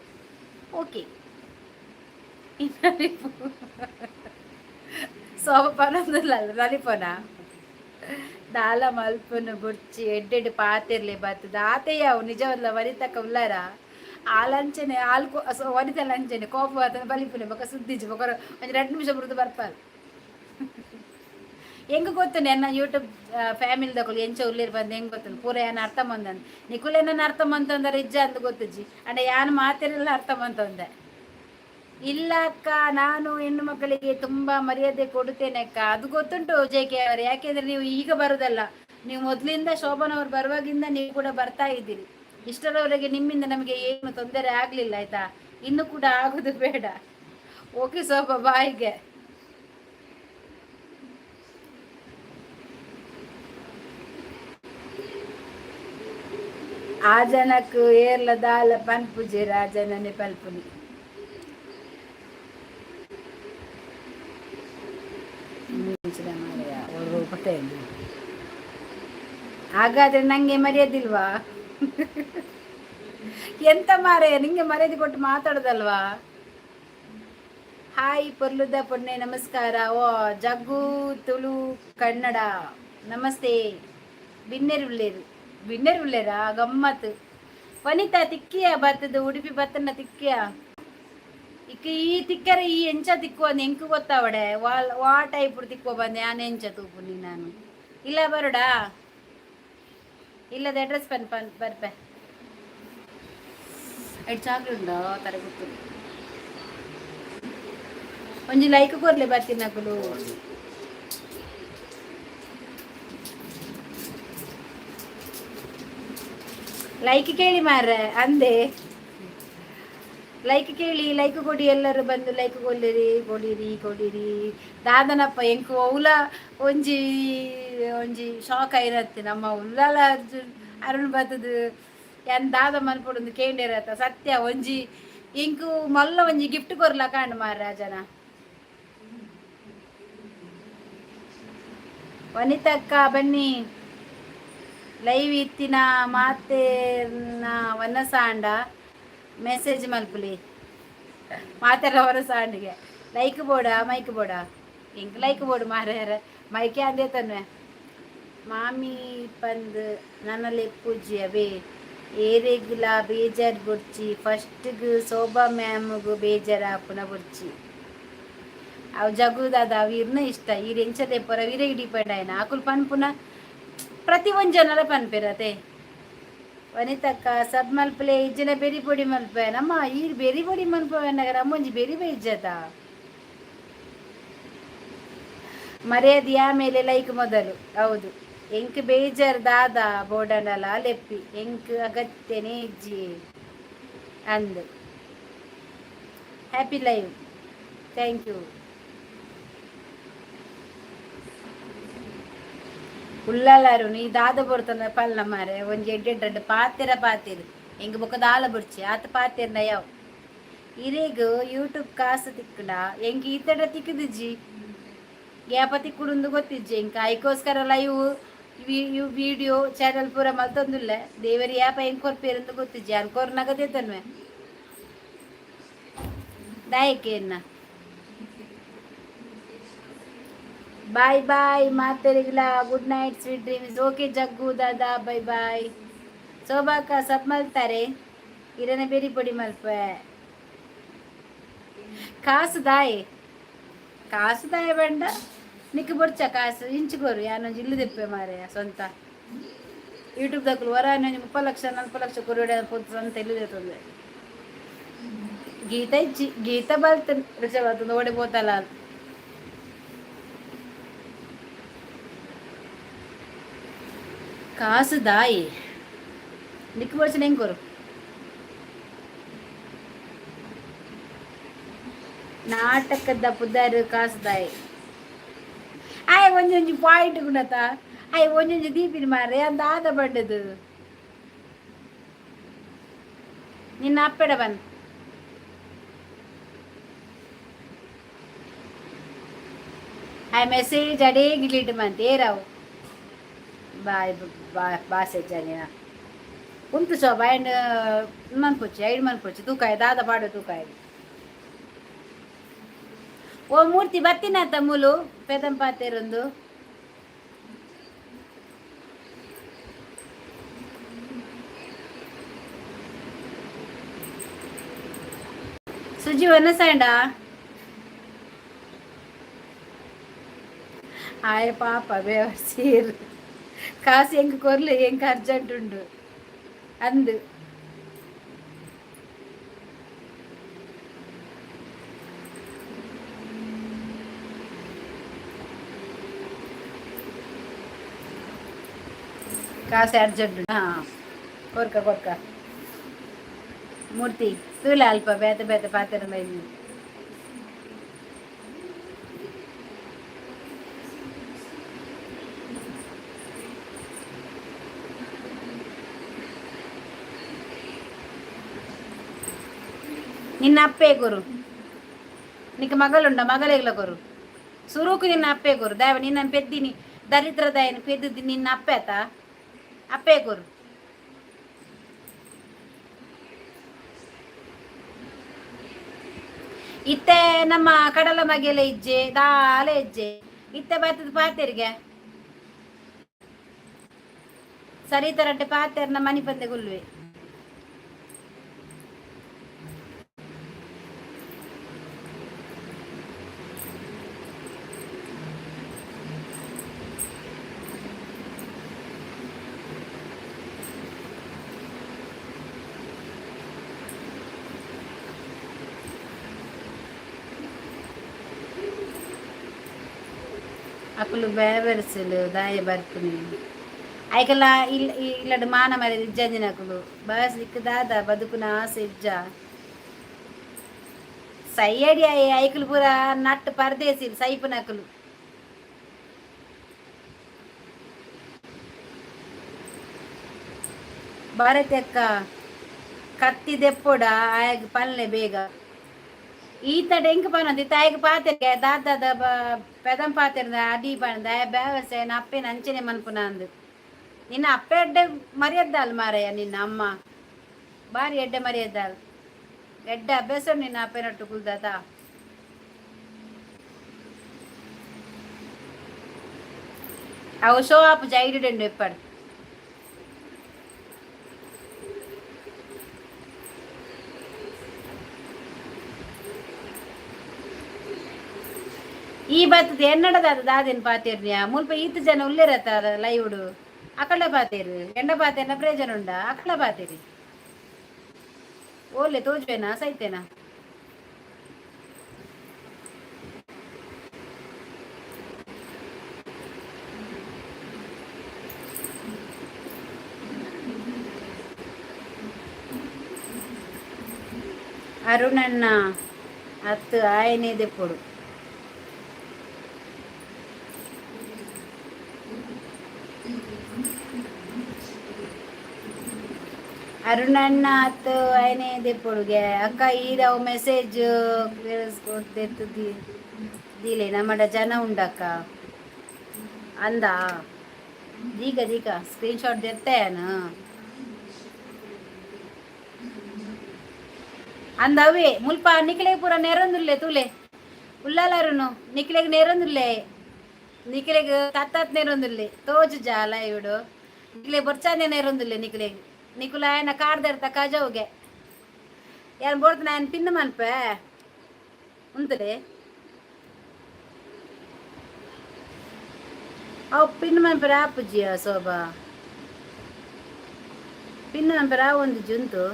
ಓಕೆ ಸೋಪನೊಂದಿಲ್ಲ ನಲಿಪೋನ ದಾಲ ಮಲ್ಪನು ಬುಡ್ಚಿ ಎಡ್ಡೆಡ್ ಪಾತೆರ್ಲೆ ಬತ್ತದ ಆತೆಯಾವು ನಿಜವಲ್ಲ ವನಿತಕ್ಕ ಉಲ್ಲಾರ ಆಲಂಚನೆ ಆಲ್ಕೋ ವನಿತ ಲಂಚನೆ ಕೋಪ ಬರ್ತದೆ ಬಲಿಪುನೆ ಬೊಕ ಸುದ್ದಿಜಿ ಬೊಕರ ಒಂದು 2 ನಿಮಿಷ ಬರುದು ಬರ್ಪಾರ ಹೆಂಗೆ ಗೊತ್ತು ನನ್ನ ಯೂಟ್ಯೂಬ್ ಫ್ಯಾಮಿಲಿ ತಗೊಳ್ಳಿ ಎಂಚ ಉಳ್ಳೇರು ಬಂದು ಹೆಂಗೆ ಗೊತ್ತು ಪೂರ ಏನು ಅರ್ಥ ಮಂದಂದು ನಿಕುಲೇನ ಅರ್ಥ ಮಂತಂದ್ರೆ ಇಜ್ಜ ಅಂತ ಗೊತ್ತಜ್ಜಿ ಅಂಡ ಯಾನು ಮಾತೇನೆಲ್ಲ ಅರ್ಥ ಮಂತಂದೆ ಇಲ್ಲ ಅಕ್ಕ ನಾನು ಹೆಣ್ಣು ಮಕ್ಕಳಿಗೆ ತುಂಬ ಮರ್ಯಾದೆ ಕೊಡುತ್ತೇನೆ ಅಕ್ಕ ಅದು ಗೊತ್ತುಂಟು ಜೆ.ಕೆ ಅವರು ಯಾಕೆಂದ್ರೆ ನೀವು ಈಗ ಬರೋದಲ್ಲ ನೀವು ಮೊದಲಿಂದ ಶೋಭನವ್ರು ಬರುವಾಗಿಂದ ನೀವು ಕೂಡ ಬರ್ತಾ ಇದ್ದೀರಿ ಇಷ್ಟರವರೆಗೆ ನಿಮ್ಮಿಂದ ನಮಗೆ ಏನು ತೊಂದರೆ ಆಗಲಿಲ್ಲ ಆಯ್ತಾ ಇನ್ನು ಕೂಡ ಆಗೋದು ಬೇಡ ಓಕೆ ಶೋಭಾ ಬಾಯಿಗೆ ಆ ಜನಕ್ಕೆ ಏರ್ಲ ದಾಲ ಪನ್ಪುಜೆ ರಾಜನನೆ ಪಲ್ಪುನಿ ಹಾಗಾದ್ರೆ ನಂಗೆ ಮರ್ಯಾದಿಲ್ವಾ ಎಂತ ಮಾರಯ್ಯ ನಿಂಗೆ ಮರ್ಯಾದೆ ಕೊಟ್ಟು ಮಾತಾಡೋದಲ್ವಾ ಹಾಯ್ ಪೊರ್ಲುದ ಪೊನ್ನೆ ನಮಸ್ಕಾರ ಓ ಜಗ್ಗು ತುಳು ಕನ್ನಡ ನಮಸ್ತೆ ಬಿನ್ನೆರುಳ್ಳೇರಾ ಗಮ್ಮತ್ ವನಿತಾ ತಿಕ್ಕಿಯ ಬತ್ತದು ಉಡುಪಿ ಬತ್ತನ ತಿಕ್ಕಿಯ ಇಕ್ಕ ಈ ತಿಕ್ಕರೆ ಈ ಎಂಚ ತಿಕ್ಕುವ ಎಂಕು ಗೊತ್ತಾವಡೆ ವಾ ಟೈಪ್ ತಿಕ್ಕುವ ಬಂದೆ ನಾನು ಎಂಚ ತೂಪು ನಾನು ಇಲ್ಲ ಬರೋಡಾ ಇಲ್ಲದ ಅಡ್ರೆಸ್ ಬರ್ಪೆ ಎಡ್ ಚಾಕ್ರಿ ಉಂಡ ತರ ಗೊತ್ತು ಒಂಜಿ ಲೈಕ್ ಕೊರ್ಲೆ ಬರ್ತೀನಿ ನಕಲು ಲೈಕ್ ಕೇಳಿ ಮಾರ್ರೆ ಅಂದೆ ಲೈಕ್ ಕೇಳಿ ಲೈಕ್ ಕೊಡಿ ಎಲ್ಲರೂ ಬಂದು ಲೈಕ್ ಕೊಡಿರಿ ದಾದನಪ್ಪ ಎಂಕು ಉಲ ಒಂಜಿ ಶಾಕ್ ಆಗಿರತ್ತೆ ನಮ್ಮ ಉಲ್ಲಾಲ ಅರುಣ್ ಬತ್ತದು ಏನ್ ದಾದ ಮನ್ಪೊಡು ಕೇಂಡಿರತ್ತ ಸತ್ಯ ಒಂಜಿ ಇಂಕು ಮಲ್ಲ ಒಂಜಿ ಗಿಫ್ಟ್ ಕೊರ್ಲ ಕಾಂಡ್ ಮಾರ ಜನ ವನಿತಕ್ಕ ಬನ್ನಿ ಲೈವ್ ಇತ್ತಿನ ಮಾತೇನ ವನಸಾಂಡ ಮೆಸೇಜ್ ಮಲ್ಪುಲಿ ಮಾತೆಲ್ಲ ಹೊರಸಾಂಡಿಗೆ ಲೈಕ್ ಬೋಡ ಮೈಕ್ ಬೋಡ ಇಂಕ್ ಲೈಕ್ ಬೋಡು ಮಾರ್ಯಾರ ಮೈಕೆ ಅಂದೇ ತನ್ವೆ ಮಾಮಿ ಪಂದ್ ನನ್ನಲೆ ಪೂಜ್ಯ ಬೇ ಏರೆಗ್ಲ ಬೇಜಾರ್ ಬುಡ್ಚಿ ಫಸ್ಟ್ಗ್ ಶೋಭಾ ಮ್ಯಾಮ್ಗೂ ಬೇಜಾರ ಪುನ ಬುಡ್ಚಿ ಅವು ಜಗುದಾದ ಅವು ಇರ್ನ ಇಷ್ಟ ಈರ್ ಎಂಚದೆ ಪುರ ವೀರೆಗೆ ಡಿಪೆಂಡ್ ಆಯ್ನ ಆಕುಲ್ ಪನ್ ಪುನಃ ಪ್ರತಿ ಒಂದು ಜನರ ಪನ್ಪಿರತೆ ವನಿತಕ್ಕ ಸಬ್ ಮಲ್ಪಲೆ ಇಜ್ಜನ ಬೆರಿ ಪೊಡಿ ಮಲ್ಪೆ ನಮ್ಮ ಈ ಬೆರಿ ಪೊಡಿ ಮಲ್ಪೆ ನಮ್ಮೊಂಜಿ ಬೆರಿ ಇಜ್ಜತ ಮರ್ಯಾದೆಯ ಮೇಲೆ ಲೈಕ್ ಮೊದಲು ಹೌದು ಎಂಕ್ ಬೇಜಾರ್ ದಾದ ಬೋಡನಲ ಲೆಪ್ಪಿ ಎಂಕ್ ಅಗತ್ಯನೇ ಇಜ್ಜಿ ಅಂದು ಹ್ಯಾಪಿ ಲೈವ್ ಥ್ಯಾಂಕ್ ಯು ಉಳ್ಳಾಲಾರು ನೀ ದಾದ ಬರ್ತನ ಪಲ್ಲ ಮಾರೆ ಒಂಜಿ ಎಡ್ಡೆಡ್ಡು ಪಾತೆರ ಎಂಗ್ ಬೊಕ್ಕ ದಾಲ ಬುಡ್ಚಿ ಆತ ಪಾತೆರ್ನ ಯಾವ ಇರೇಗ್ ಯೂಟ್ಯೂಬ್ ಕಾಸು ತಿಕ್ಕಡ ಎಂಗ್ ಈತಡ ತಿಕ್ಕದಿಜ್ಜಿ ಗ್ಯಾಪ ತಿಕ್ಕುಡುಂದು ಗೊತ್ತಿಜ್ಜಿ ಎಂಕ ಐಕೋಸ್ಕರ ಲೈವ್ ವಿಡಿಯೋ ಚಾನಲ್ ಪೂರ ಮಲ್ತೊಂದುಲ್ಲ ದೇವರಿ ಯಾಪ ಹೆಂಗ್ ಕೊರ್ಪೇರಂದು ಗೊತ್ತಿಜ್ಜಿ ಅನ್ಕೋರ್ ನಗದೆ ತನ್ವೆ ದಾಯಕೇನ್ನ ಬಾಯ್ ಬಾಯ್ ಮಾತೆರಿಗಿಲ್ಲ good night sweet dreams okay Jaggu ದಾದಾ ಬೈ ಬಾಯ್ ಶೋಭಾಕ ಸಬ್ ಮಲ್ತಾರೆ ಇರನೆ ಬೇರಿ ಪೊಡಿ ಮಲ್ಪೆ ಕಾಸು ದಾಯೆ ಬಂಡ ನಿಕ್ ಬೊಡ್ಚ ಕಾಸು ಇಂಚುಗೋರು ಯಾನೊಂದು ಇಲ್ಲು ತೆಪ್ಪೆ ಮಾರೆ ಸ್ವಂತ ಯೂಟ್ಯೂಬ್ ದಕ್ಕಲು ವರ 30 ಲಕ್ಷ 40 ಲಕ್ಷ ಕೊರಡೆ ಸ್ವಂತ ಇಲ್ಲದೆ ತೊಂದರೆ ಗೀತ ಬಲ್ತ ರುಚ ಬರ್ತದೆ ಓಡಿ ಹೋತಲ್ಲ ಕಾಸು ದಾಯಿ ನಿಕ್ ಬರ್ಚನ ಹೆಂಗ್ ಕೊರು ನಾಟಕದ ಪುದಾರು ಕಾಸ್ದಾಯ್ ಆಯ್ ಒಂಜೊಂಜಿ ಪಾಯಿಂಟ್ ಗುಣತ ಆಯ್ ಒಂಜೊಂಜಿ ದೀಪಿನ ಮಾರೆ ಅಂತ ಆದ ಬಡ್ಡದು ನಿನ್ನ ಅಪ್ಪೆಡ ಬನ್ ಆಯ್ ಮೆಸೇಜ್ ಅಡೇ ಗಿಲಿಟ್ ಮಂತ್ ಏರಾವು ಬಾಯ್ ಬಾಸೆ ಜನ ಉಂಟು ಶೋಭ ಆ್ಯಂಡ್ ಮನ್ಪೊಚ್ಚಿ ಐದು ಮನ್ಪೊಚ್ಚಿ ತೂಕಾಯ್ ದಾದ ಪಾಡು ತೂಕಾಯ್ ಓ ಮೂರ್ತಿ ಬತ್ತಿನಾತ ಮೂಲು ಪೆದಂಪಾತೇರೊಂದು സുജി വന്ന സൈണ്ട ആയ പാപ്പ സീർ കാശ് എങ്ക കൊറല് എങ്ക അർജന്റ് ഉണ്ട് ಅಂದು ಕಾಸು ಅರ್ಜೆಂಟ್ ಹಾಂ ಕೊರ್ಕ ಮೂರ್ತಿ ತೂಲ ಅಲ್ಪ ಬೇತೆ ಬೇತೆ ಪಾತ್ರ ಬೈದು నిన్న అప్పే కొరు నీకు మగలుండ మగలేగల కొరు సురుకు నిన్న అప్పే కొరు దైవ నిన్న పెద్దిని దరిద్ర దయని పెద్ది నిన్న అప్పేత ಅಪ್ಪೇ ಕೊರು ಇತ್ತೆ ನಮ್ಮ ಕಡಲ ಮಗೆಲೆ ಇಜ್ಜೆ ದಾಲೆ ಇಜ್ಜೆ ಇತ್ತೆ ಬರ್ತದ ಪಾತೆರಿಗೆ ಸರಿ ತರಟ್ಟೆ ಪಾತೆರ್ ನಮ್ಮ ಮನಿ ಪಂದೆ ಗುಲ್ವೆ అక్కలు బేవెరసలు దాయ బర్కుని ఐకల ఇల్లడు మాన మరి ఇజ్జంజినకులు బస్ ఇక్క దాదా బతుకున ఆశ ఇజ్జ సయ్యడి ఐకులు పూరా నట్టు పరదేశీలు సైపు నకులు భారత్ యొక్క కత్తి దెప్పుడా ఆయగ పనులే ಬೇಗ ಈತಡ ಎಂಕ ಪನೊಂದು ತಾಯಿಗ ಪಾತೆರ್ಗೆ ದಾದ ಪೆದಂ ಪಾತೆರ್ದ ಅಡಿ ಪಣದ ಬೇವಸೆ ಅಪ್ಪೆ ಅಂಚನೆ ಮನ್ಪುನ ಅಂದು ನಿನ್ನ ಅಪ್ಪೆ ಎಡ್ಡೆ ಮರ್ಯಾದಾಲ್ ಮಾರಯ್ಯ ನಿನ್ನ ಅಮ್ಮ ಬಾರಿ ಎಡ್ಡೆ ಮರ್ಯಾದಾಲ್ ಎಡ್ಡೆ ಅಭ್ಯಾಸ ನಿನ್ನ ಅಪ್ಪೆನೊಟ್ಟು ಕುಲ್ದಾತ ಅವು ಶೋ ಆಪ್ ಜೈಡಿಡೆಂಡು ಎಪ್ಪಡು ಈ ಬರ್ತದೆ ಎನ್ನಡದಾದ ದಾದೇನು ಪಾತೇರ್ನಿಯ ಮುಲ್ಪ ಈತ ಜನ ಉಲ್ಲೇರತ್ತಾರ ಲೈವ್ಡು ಅಕಳ ಪಾತೇರು ಎಂಡ ಪಾತೇನ ಪ್ರಯೋಜನ ಉಂಡ ಅಕಳ ಪಾತೇರಿ ಓಲೆ ತೋಜುವೇನಾ ಸೈತೇನಾ ಅರುಣಣ್ಣ ಹತ್ತು ಆಯನೇದೆ ಪೊಡು ಅರುಣಣ್ಣ ಆತು ಆಯ್ನೆ ದೆಪ್ಪೊಡುಗೆ ಅಕ್ಕ ಈರವು ಮೆಸೇಜ್ ದಿಲೆ ನಮ್ಮಡ ಜನ ಉಂಡಕ್ಕ ಅಂದ ದೀಗ ಸ್ಕ್ರೀನ್ ಶಾಟ್ ದೆತ್ತೇನು ಅಂದವೇ ಮುಲ್ಪ ನಿಖಿಲೆಗೆ ಪೂರ ನೆರೊಂದುಲ್ಲೆ ತುಲೆ ಉಳ್ಳಾಲರುನು ನಿಖಿಲೆಗೆ ನೆರೊಂದುಲ್ಲೆ ನಿಖಿಲೆಗೆ ತತ್ತತ್ ನೆರೊಂದುಲ್ಲೆ ತೋಜು ಜಾಲ ಇವಡು ನಿಖಿಲೆ ಬರ್ಚಾನೆ ನೆರೊಂದುಲ್ಲೆ ನಿಖಿಲೆಗೆ ನಿಕುಲ ఆయన ಕಾಡ್ದರ್ತ ಕಜವ್ಗೆ ಏನು ಬೋಡ್ತಾನೆ ఆయన ಪಿನ್ನು ಮನ್ಪೆ ಉಂತದೆ ಅವು ಪಿನ್ನು ಮನ್ಪೆ ರಾಪುಜಿಯ ಶೋಭಾ ಪಿನ್ನು ಮನ್ಪೆ ರಾ ಒಂದು ಜುಂತು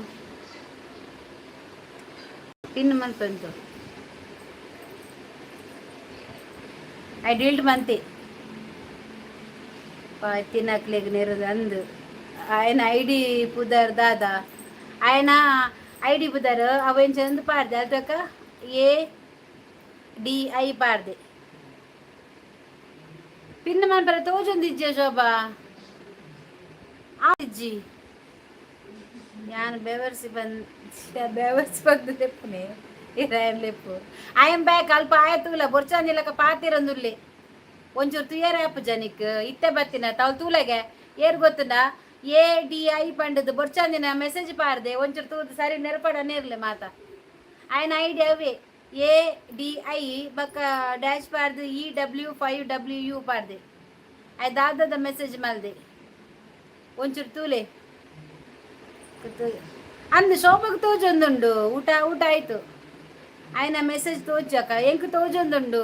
ಪಿನ್ನು ಮನ್ಪೆ ಅಂತು ಐ ಡಿಲ್ಟ್ ಮಂತಿ ತಿನ್ನಕ್ಲೆಗ್ ನೆರದು ಅಂದು ఆయన ఐడి పుదర్ దాదా ఆయన ఐడి పుదర్ అవేం చందు పాడదా అదొక ఏ ಡಿ ಐ ಪಾಡ್ದೆ ಪಿನ್ ಮನ್ಪರ ತೋಜೊಂದಿಜ್ಜೆ ಶೋಭಾ ಆಜ್ಜಿ ಯಾನ್ ಬೆವರ್ಸಿ ಬಂದು ಲೆಪ್ಪುನೆ ಇರಾಯನ್ ಲೆಪ್ಪು ಐ ಎಮ್ ಬ್ಯಾಕ್ ಅಲ್ಪ ಆಯತೂಲ ಬೊರ್ಚಾಂದಿಲಕ ಪಾತಿರೊಂದುಲ್ಲೆ ಒಂಚೂರು ತುಯರ ಆಪು ಜನಿಕ್ ಇತ್ತೆ ಬತ್ತಿನ ತಾವು ತೂಲೆಗೆ ಏರ್ ಗೊತ್ತುಂಡ ಎ ಡಿ ಐ ಪಂಡದು ಬೊರ್ಚಾಂದಿನ ಮೆಸೇಜ್ ಪಾರ್ದೆ ಒಂಚೂರು ತೂದು ಸರಿ ನೆರಪಡನೇ ಇರ್ಲಿ ಮಾತ ఆయన ಐಡಿಯಾ ಅವೇ ಎ ಡಿ ಐ ಬಕ್ಕ ಡ್ಯಾಶ್ ಪಾರ್ದು E W5WU ಪಾರ್ದೆ ಆಯ್ ದಾದದ ಮೆಸೇಜ್ ಮಲ್ದೆ ಒಂಚೂರು ತೂಲೆ ಅಂದು ಶೋಭಕ್ಕೆ ತೋಜೊಂದುಂಡು ಊಟ ಊಟ ಆಯ್ತು ఆయన ಮೆಸೇಜ್ ತೋಜಕ್ಕ ಎಂಕ್ ತೋಜೊಂದುಂಡು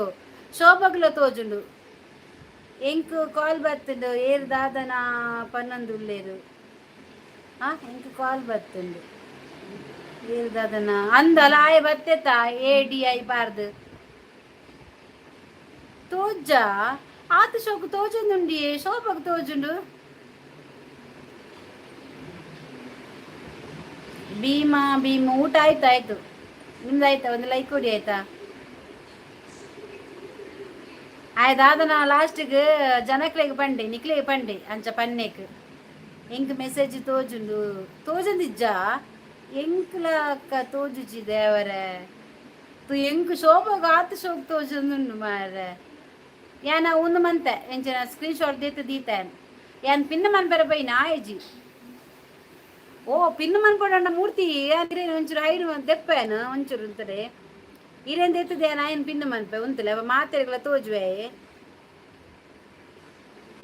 ಶೋಭಗ್ಲ ತೋಜುಂಡು ಎಂಕ್ ಕಾಲ್ ಬತ್ತುಂಡು ಏರ್ ದಾದನ ಪನ್ನೊಂದು ಉಳ್ಳೇರು ಎಂಕ್ ಕಾಲ್ ಬತ್ತುಂಡು ಏರ್ ದಾದನ ಅಂದಲ ಆಯ ಬತ್ತೆತ್ತ ಎ ಡಿ ಐ ಪಾರ್ದು ತೋಜ ಆತ ಶೋಕ್ ತೋಜೊಂದುಂಡಿ ಶೋಭಗ್ ತೋಜುಂಡು ಭೀಮ ಊಟ ಆಯ್ತು ಆಯ್ತು ನಿಮ್ದು ಆಯ್ತಾ ಒಂದು ಲೈಕ್ ಕೊಡಿ ಆಯ್ತಾ ಆಯ್ದಾದನ ಲಾಸ್ಟ್ಗೆ ಜನಕ್ಲೆಗ್ ಪಂಡೆ ನಿಕ್ಲೆಗ್ ಪಂಡೆ ಅಂಚ ಪನ್ನೆಕ್ ಎಂಕ್ ಮೆಸೇಜ್ ತೋಜುಂಡು ತೋಜಂದಿಜ್ಜ ಎಂಕ್ಲ ಅಕ್ಕ ತೋಜುಜಿ ದೇವರೆ ತು ಎಂಕ್ ಶೋಭಗ ಆತ ಶೋಭ ತೋಜುಂದುಂಡು ಮಾರೆ ಯಾನ ಒಂದು ಮಂತೆ ಎಂಚಿನ ಸ್ಕ್ರೀನ್ ಶಾಟ್ ದೀತಾನ್ ಯಾನ್ ಪಿನ್ನ ಮನ್ಪೆರ ಬೈನ ಆಯಜಿ ಓ ಪಿನ್ ಮನ್ಪೊಂಡ ಮೂರ್ತಿ ಇರೇನು ಒಂಚೂರು ಹೈಡು ದೆಪ್ಪೇನು ಒಂಚೂರು ಅಂತದೆ ಇರೇನು ಎತ್ತದೆ ನಾಯನ್ ಪಿನ್ ಮನ್ಪೆ ಉಂತಲೆ ಅವ ಮಾತೆಗಳ ತೋಜುವೆ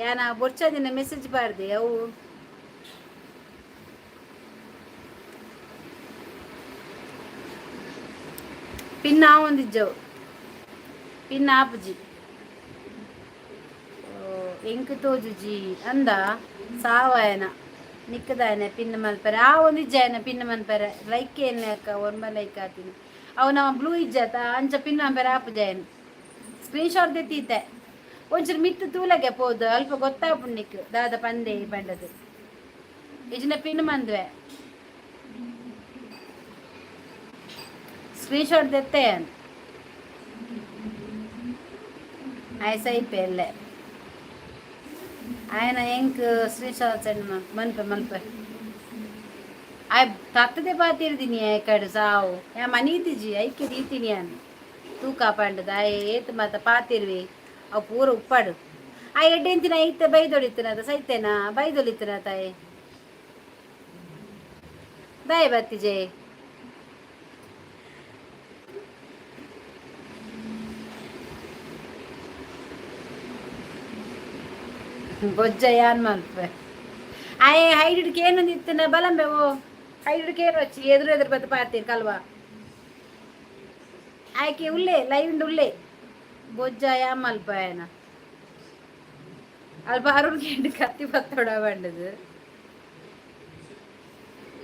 ಯಾನ ಬೊರ್ಚಾದಿನ ಮೆಸೇಜ್ ಪಾರ್ದೆ ಅವು ಪಿನ್ ಆವೊಂದಿಜ್ಜವು ಪಿನ್ ಆಪುಜಿ ಎಂಕ್ ತೋಜುಜಿ ಅಂದ ಸಾವಾಯನ ನಿಕ್ಕದಾಯನ ಪಿನ್ ಮಲ್ಪರೆ ಆ ಒಂದು ಇಜ್ಜಾಯನ ಪಿನ್ ಮನ್ಪರೆ ಲೈಕ್ ಏನು ಅಕ್ಕ ಒರ್ಮ ಲೈಕ್ ಹಾತೀನಿ ಅವನ ಬ್ಲೂ ಇಜ್ಜಾತ ಅಂಚ ಪಿನ್ ಮನ್ಪರೆ ಆಪುಜಾಯನ್ ಸ್ಕ್ರೀನ್ ಶಾಟ್ ತೆತ್ತೀತೆ ಒಂಚೂರು ಮಿತ್ತು ತೂಲಗೆ ಪೋದು ಅಲ್ಪ ಗೊತ್ತಾಪುಣ್ಣಿಕ್ ದಾದ ಪಂದೆ ಪಂಡದು ಇಜಿನ ಪಿನ್ ಮಂದ್ವೆ ಸ್ಕ್ರೀನ್ ಶಾಟ್ ತೆತ್ತೆ ಐಸೈಪೆ ಎಲ್ಲೇ ఆయన ఎంక్ శ్రీశాంత్ మల్పే ಆಯ್ ತತ್ತದೆ ಪಾತಿರ್ದಿನಿ ಕಡೆ ಸಾವು ಯಾ ಮನೀತಿಜಿ ಐಕ್ಯ ರೀತಿನಿ ಅನ್ನು ತೂಕ ಪಂಡದ ಏತ್ ಮಾತ ಪಾತಿರ್ವಿ ಅವು ಪೂರ ಉಪ್ಪಾಡು ಆ ಎಡ್ಡೆಂತಿನ ಐತ ಬೈದೊಳಿತನದ ಸೈತೇನ ಬೈದೊಳಿತನ ತಾಯಿ ದಾಯ್ ಬತ್ತಿಜೆ ಬೊಜ್ಜ ಯಾನ್ ಮಲ್ಪೆ ಆಯ್ ಹೈಡಿಡ್ಗೆ ಏನೊಂದು ಇತ್ತನ ಬಲಂಬೆವು ಹೈಡಿಡ್ಗೆ ಏನು వచ్చి ಎದುರು ಬತ್ತ ಪಾತೀರ್ ಕಲ್ವಾ ಆಯ್ಕೆ ಉಲ್ಲೆ ಲೈವ್ ಉಲ್ಲೆ ಬೊಜ್ಜ ಯಾನ್ ಮಲ್ಪೆ ಆಯನ ಅಲ್ಪ ಅರುಣ್ಗೆ ಎಂಟು ಕತ್ತಿ ಬತ್ತೋಡ ಬಂಡದು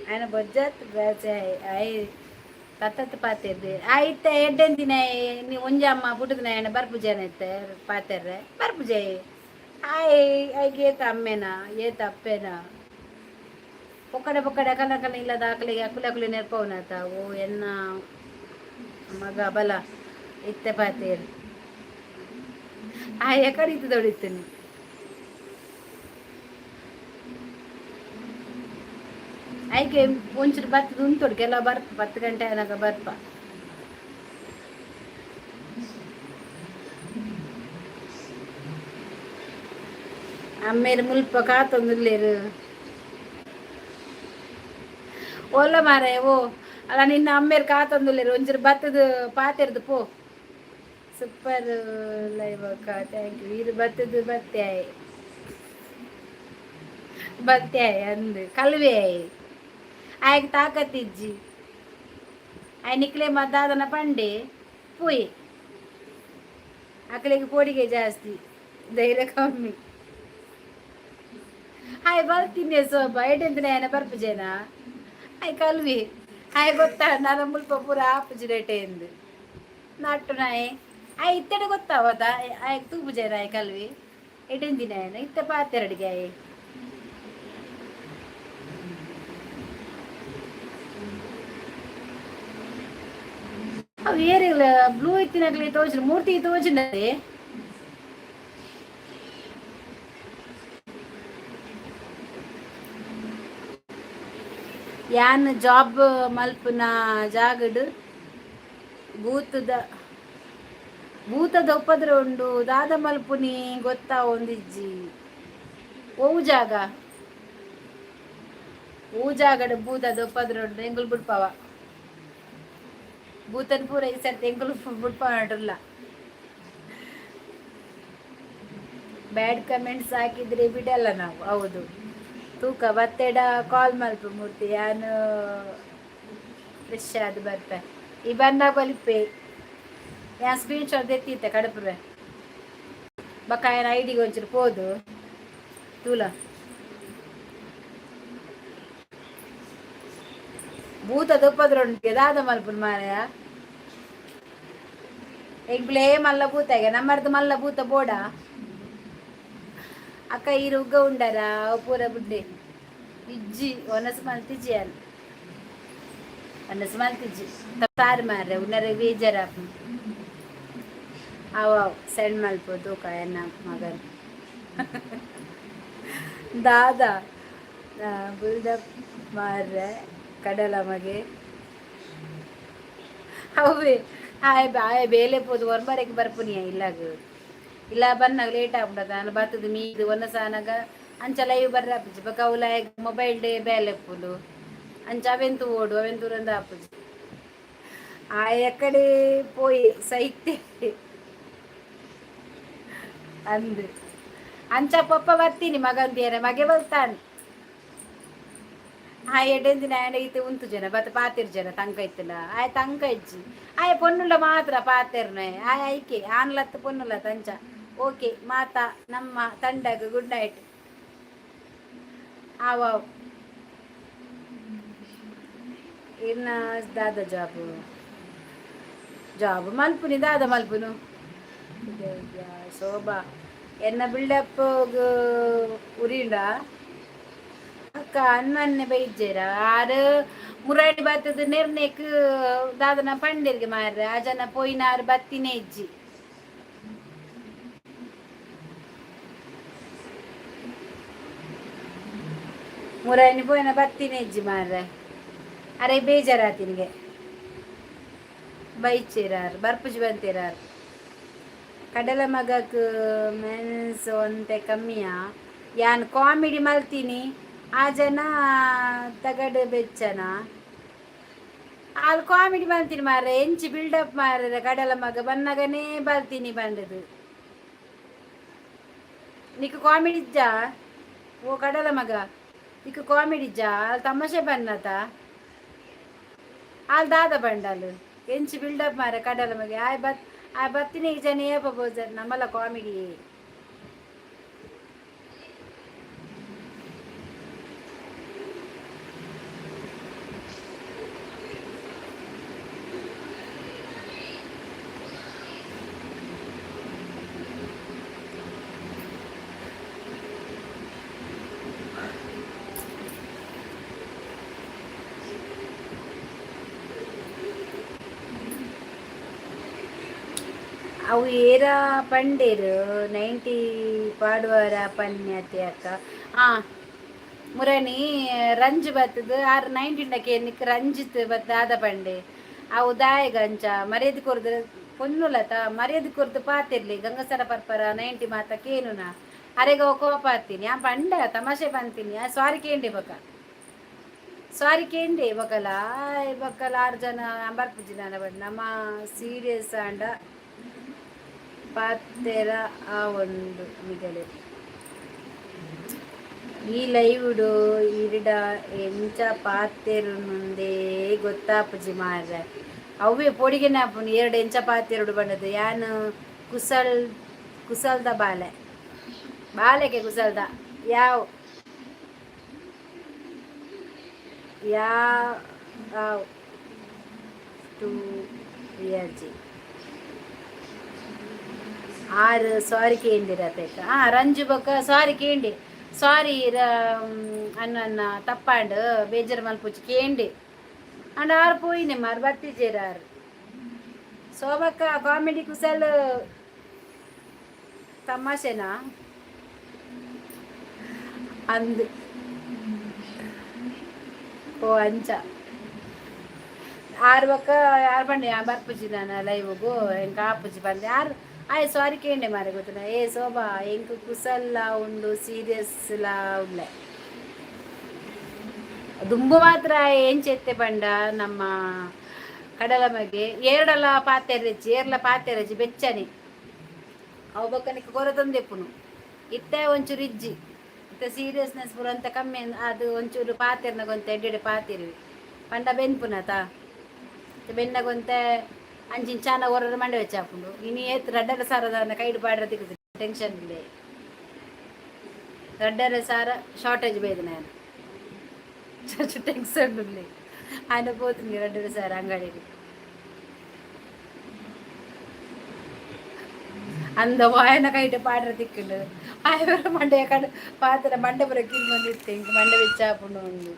ఆయన ಬೊಜ್ಜ ಆಯ್ ತತ್ತತ್ತು ಪಾತಿರ್ದೆ ಆಯ್ತ ಎಡ್ಡೆನ್ ದಿನ ನೀ ಒಂಜಮ್ಮ ಪುಟ್ಟದಿನ ఆయన ಬರ್ಪುಜೇನ ಇತ್ತೆ ಪಾತಿರ್ರೆ ಬರ್ಪುಜೆ ಆಯ್ಗೆ ಏತ ಅಮ್ಮೆನ ಏತ ಅಪ್ಪೆನ ಪೊಕ್ಕಡೆ ಕಲ ಇಲ್ಲದ ಆಕಲಿಗೆ ಅಕುಲಿ ನೆರ್ಪವನಾತ ಓ ಎನ್ನ ಮಗ ಬಲ ಇತ್ತೆ ಪಾತೇರು ಎಕಡೆ ಇತ್ತು ದೊಡಿತೀನಿ ಆಯ್ಕೆ ಒಂಚೂರು ಬರ್ತದ ಉಂಟು ಕೆಲ ಬರ್ಪ 10 ಗಂಟೆ ಅನಾಗ ಬರ್ಪ ಅಮ್ಮೇರು ಮುಲ್ಪ ಕಾತೊಂದುಲ್ಲೇರು ಓಲ್ಲ ಮಾರೆ ಓ ಅಲ್ಲ ನಿನ್ನ ಅಮ್ಮೇರು ಕಾತೊಂದುಲ್ಲೇರು ಒಂಚೂರು ಬತ್ತದು ಪಾತೆರ್ದು ಪೋ ಸೂಪರ್ ಲೈವ್ ಅಕ್ಕ ಥ್ಯಾಂಕ್ ಯು ಇದು ಬತ್ತದು ಬತ್ತೆ ಅಂದು ಕಲ್ವೆ ಆಯ್ಕೆ ತಾಕತ್ತಿಜ್ಜಿ ಆಯ್ ನಿಕ್ಲೆ ಮದ್ದಾದನ ಪಂಡೆ ಪೋಯಿ ಅಕ್ಕಲಿಗೆ ಕೋಡಿಗೆ ಜಾಸ್ತಿ ಧೈರ್ಯ ಕಮ್ಮಿ ಆಯ್ ಬರ್ತೀನಿ ಸೋಬ ಏಟೆಂತಿನ ಏನ ಬರ್ಪುಜೇನ ಆಯ್ ಕಲ್ವಿ ಆಯ್ ಗೊತ್ತಾ ನಾನು ಮುಲ್ಪ ಪೂರ ಆಪುಜಿ ರೇಟೆ ಎಂದು ನಟ್ಟು ನಾಯ್ ಆಯ್ ಇತ್ತೆಡೆ ಗೊತ್ತಾವತ ಆಯ್ ತೂಪುಜೇನ ಆಯ್ ಕಲ್ವಿ ಏಟೆಂತಿನ ಏನ ಇತ್ತ ಪಾತೆರಡಿಗೆ ಆಯ್ వేరే బ్లూ ఎత్తినట్లే తోచిన మూర్తికి తోచినది ಯಾನ್ ಜಾಬ್ ಮಲ್ಪುನ ಜಾಗಡ್ ಭೂತದ ಭೂತದ ಉಪದ್ರ ಉಂಡು ದಾದ ಮಲ್ಪುನಿ ಗೊತ್ತಾ ಒಂದಿಜ್ಜಿ ಓವು ಜಾಗ ಊ ಜಾಗಡ್ ಭೂತದ ಉಪದ್ರ ಉಂಡು ಎಂಗುಲ್ ಬಿಡ್ಪವ ಭೂತನ್ ಪೂರ ಈ ಸರ್ತಿ ಎಂಗುಲ್ ಬಿಡ್ಪವಲ್ಲ ಬ್ಯಾಡ್ ಕಮೆಂಟ್ಸ್ ಹಾಕಿದ್ರೆ ಬಿಡಲ್ಲ ನಾವು ಹೌದು ತೂಕ ಬತ್ತೆಡ ಕಾಲ್ ಮಲ್ಪ ಮೂರ್ತಿ ಯಾನು ಫ್ರೆಶ್ ಅದು ಬರ್ತೆ ಈ ಬಂದ ಬಲಿಪೆ ಯಾನ್ ಸ್ಕ್ರೀನ್ ಶಾಟ್ ಎತ್ತಿತ್ತೆ ಕಡಪುರೆ ಬಕಾಯನ ಐಡಿಗೆ ಒಂಚೂರು ಪೋದು ತೂಲ ಭೂತ ದೊಪ್ಪದ್ರೊಂಡಿಗೆ ದಾದ ಮಲ್ಪುನ್ ಮಾರಾಯ ಎಗ್ಲೇ ಮಲ್ಲ ಭೂತಾಗೆ ನಮ್ಮರ್ದು ಮಲ್ಲ ಭೂತ ಬೋಡ ಅಕ್ಕ ಈ ರುಗ್ಗ ಉಂಡರ ಪೂರ ಬುಡ್ಡೆ ಇಜ್ಜಿ ಒನಸು ಮಲ್ತಿಜ್ಜಿ ಅಲ್ಲ ಒನಸು ಮಲ್ತಿಜ್ಜಿ ತಾರು ಮಾರ್ರೆ ಉನ್ನರ ಬೇಜಾರ ಅವ ಸಣ್ಣ ಮಲ್ಪ ತೂಕ ಎನ್ನ ಮಗನ್ ದಾದ ಬಿಲ್ಡಪ್ ಮಾರ್ರೆ ಕಡಲ ಮಗೆ ಅವೇ ಆಯ್ ಬೇಲೆ ಪೋದು ಹೊರಬರಕ್ಕೆ ಬರ್ಪುನಿಯ ಇಲ್ಲಾಗ ಇಲ್ಲ ಬನ್ನಾಗ ಲೇಟ್ ಆಗ್ಬಿಡದ ನಾನು ಬರ್ತದ ಮೀದು ಒಂದು ಸಾನಾಗ ಅಂಚ ಲೈವ್ ಬರ್ರ ಆಪುಜಿ ಬಕ ಅವಲ ಮೊಬೈಲ್ ಡೇ ಬೇಲೆ ಪುಲು ಅಂಚ ಅವೆಂತು ಓಡು ಅವೆಂತು ರಂದ ಆಪುಜಿ ಆ ಎಕಡೆ ಪೋಯಿ ಸೈತೆ ಅಂದು ಅಂಚ ಪಪ್ಪ ಬರ್ತೀನಿ ಮಗಂತಿಯರ ಮಗೆ ಬರ್ತಾನೆ ಎಡೆಂದಿನ ಆಯ್ತು ಉಂಟು ಜನ ಬತ್ತ ಪಾತಿರ್ ಜನ ತಂಕ ಇತ್ತಲ್ಲ ಆಯ್ ತಂಕ ಇಜ್ಜಿ ಆಯ್ ಪೊನ್ನುಲ ಮಾತ್ರ ಪಾತಿರ್ನೆ ಆಯ್ ಐಕೆ ಆನ್ಲತ್ತು ಪೊನ್ನುಲ ತಂಚ ಓಕೆ ಮಾತಾ ನಮ್ಮ ತಂಡಗ ಗುಡ್ ನೈಟ್ ಆವ ಇನ್ನ ದಾದ ಜಾಬ್ ಮಲ್ಪುನಿ ದಾದ ಮಲ್ಪುನು ಶೋಭಾ ಎನ್ನ ಬಿಲ್ಡಪ್ ಉರಿಂಡ ಅಕ್ಕ ಅಣ್ಣನ್ನೆ ಬೈಜೇರ ಆರು ಮುರಾಡಿ ಬತ್ತದ ನಿರ್ಣಯಕ್ ದಾದನ ಪಂಡಿರ್ಗೆ ಮಾರ್ರೆ ಆ ಜನ ಪೋಯಿನಾರು ಬತ್ತಿನೇ ಇಜ್ಜಿ ಮುರಾಯಿನಿ ಪೋಯಿನ ಬತ್ತಿನೇ ಇಜ್ಜಿ ಮಾರ್ರೆ ಅರೆ ಬೇಜಾರಾತಿನಿಗೆ ಬೈಚೇರಾರು ಬರ್ಪುಜಿ ಬಂತೀರಾರು ಕಡಲ ಮಗಕ್ ಮೆನ್ಸ್ ಒಂತೆ ಕಮ್ಮಿಯ ಯಾನ್ ಕಾಮಿಡಿ ಮಲ್ತೀನಿ ಆ ಜನ ತಗಡು ಬೆಚ್ಚನ ಅಲ್ಲಿ ಕಾಮಿಡಿ ಮಲ್ತೀನಿ ಮಾರ್ರೆ ಎಂಚಿ ಬಿಲ್ಡಪ್ ಮಾರ್ರೆ ಕಡಲ ಮಗ ಬನ್ನಗನೇ ಬರ್ತೀನಿ ಬಂದದು ನೀಕು ಕಾಮಿಡಿ ಇಜ್ಜಾ ಓ ಕಡಲ ಮಗ ನೀಕು ಕಾಮಿಡಿ ಇಜ್ಜಾ ಅಲ್ಲಿ ತಮಾಷೆ ಬನ್ನತ ಅಲ್ಲಿ ದಾದ ಬಂಡಲು ಎಂಚಿ ಬಿಲ್ಡಪ್ ಮಾರ್ರೆ ಕಡಲ ಮಗ ಆ ಬರ್ತೀನಿ ಈ ಜನ ಏಪಬೋಜರ್ ನಮ್ಮಲ್ಲ ಕಾಮಿಡಿ ಅವು ಏರ ಪಂಡೇರು 90 ಪಾಡುವಾರ ಪನ್ಯತೆ ಅಕ್ಕ ಮುರಣಿ ರಂಜು ಬತ್ತದು ಆರು 19 ನಿಕ್ ರಂಜಿತ್ ಬತ್ತ ಆದ ಪಂಡೆ ಅವು ದಾಯಗ ಅಂಚ ಮರ್ಯಾದೆ ಕೊರ್ದು ಪೊನ್ನುಲತ ಮರ್ಯಾದೆ ಕೊರ್ದು ಪಾತಿರ್ಲಿ ಗಂಗಸರ ಪರ್ಪರ 90 ಮಾತ ಕೇನುನ ಅರೆಗ ಕೋಪ ಆತೀನಿ ಆ ಪಂಡ ತಮಾಷೆ ಬಂತೀನಿ ಆ ಸಾರಿ ಕೇಂಡೆ ಬಕಲ ಬಕಲ 6 ಜನ ಬರ್ಪುಜಿ ನಾನು ಬಟ್ ನಮ್ಮ ಸೀರಿಯಸ್ ಅಂಡ ಪಾತೆರ ಆ ಒಂದು ಮಿಗಲೆ ಈ ಲೈವ್ಡು ಇರಿಡ ಎಂಚ ಪಾತೆರು ಮುಂದೆ ಗೊತ್ತಾಪುಜಿ ಮಾರ್ರೆ ಅವೇ ಪೊಡಿಗೆ ನಾಪುನು 2 ಎಂಚ ಪಾತೆರುಡು ಬಂದದ್ದು ಯಾನು ಕುಸಲ್ದ ಬಾಲೆಗೆ ಕುಸಲ್ದ ಯಾವ ಟು ರಿಯಾಜಿ ಆರು ಸಾರಿ ಕೇಂದಿರತೈತ ರಂಜು ಬೊಕ್ಕ ಸಾರಿ ಕೇಂಡಿ ಸಾರಿ ಅನ್ನ ತಪ್ಪಾಂಡು ಬೇಜಾರು ಮಲ್ಪುಚ್ಚಿ ಕೇಂಡಿ ಅಂಡ್ ಆರು ಪೋಯಿನೆ ಮಾರು ಬತ್ತಿಜೇರ ಆರು ಸೋಮಕ್ಕ ಕಾಮಿಡಿ ಕುಸಲ್ ತಮಾಷೆನಾ ಅಂದು ಓ ಅಂಚ ಆರು ಬಕ್ಕ ಯಾರು ಬಂಡೆ ಬರ್ಪುಜಿ ನಾನು ಲೈವ್ಗೂ ಎಂಕ ಆಪುಜಿ ಬಂದೆ ಯಾರು ಆಯ್ ಸಾರಿ ಕೇಂಡೆ ಮಾರೆ ಗೊತ್ತಿನ ಏ ಶೋಭಾ ಎಂಕ ಕುಸಲ್ಲ ಉಂಡು ಸೀರಿಯಸ್ಲ ಉಳ್ಳೆ ದುಂಬು ಮಾತ್ರ ಏನ್ ಚೆತ್ತೆ ಬಂಡ ನಮ್ಮ ಕಡಲ ಮಗೆ ಏರಡಲ ಪಾತೆರಚಿ ಏರ್ಲ ಪಾತೆರಚಿ ಬೆಚ್ಚನೆ ಅವು ಬೊಕ್ಕನಿಗೆ ಕೊರತಂದೆಪ್ಪುನು ಇತ್ತೆ ಒಂಚೂರು ಇಜ್ಜಿ ಇತ್ತೆ ಸೀರಿಯಸ್ನೆಸ್ ಪುರ ಅಂತ ಕಮ್ಮಿ ಅದು ಒಂಚೂರು ಪಾತೆರ್ನಗೊಂತ ಎಡ್ಡೆಡೆ ಪಾತಿರುವಿ ಪಂಡ ಬೆನ್ಪುನತ ಬೆನ್ನಗೊಂತೆ ಅಂಚಿನ ಚಾನ ಹೊರ ಮಂಡೆ ವೆಚ್ಚಾಪುಂಡು ಇನಿ ಏತ್ ರಡ್ಡರ ಸಾರದ ಕೈಡು ಪಾಡ್ರ ತಿಕ್ಕುದು ಟೆನ್ಷನ್ ಇದೆ ರಡ್ಡರ ಸಾರ ಶಾರ್ಟೇಜ್ ಬೇದು ನಾನು ಟೆನ್ಷನ್ ಉಳ್ಳಿ ఆయన పోతుంది రెడ్డి సార్ అంగడికి அந்த வாயனை கைட்டு பாடுற திக்குண்டு ஆயிரம் மண்டைய கண்டு பாத்திர மண்டை புற கீழ் வந்துட்டு இங்க மண்டை வச்சா பொண்ணு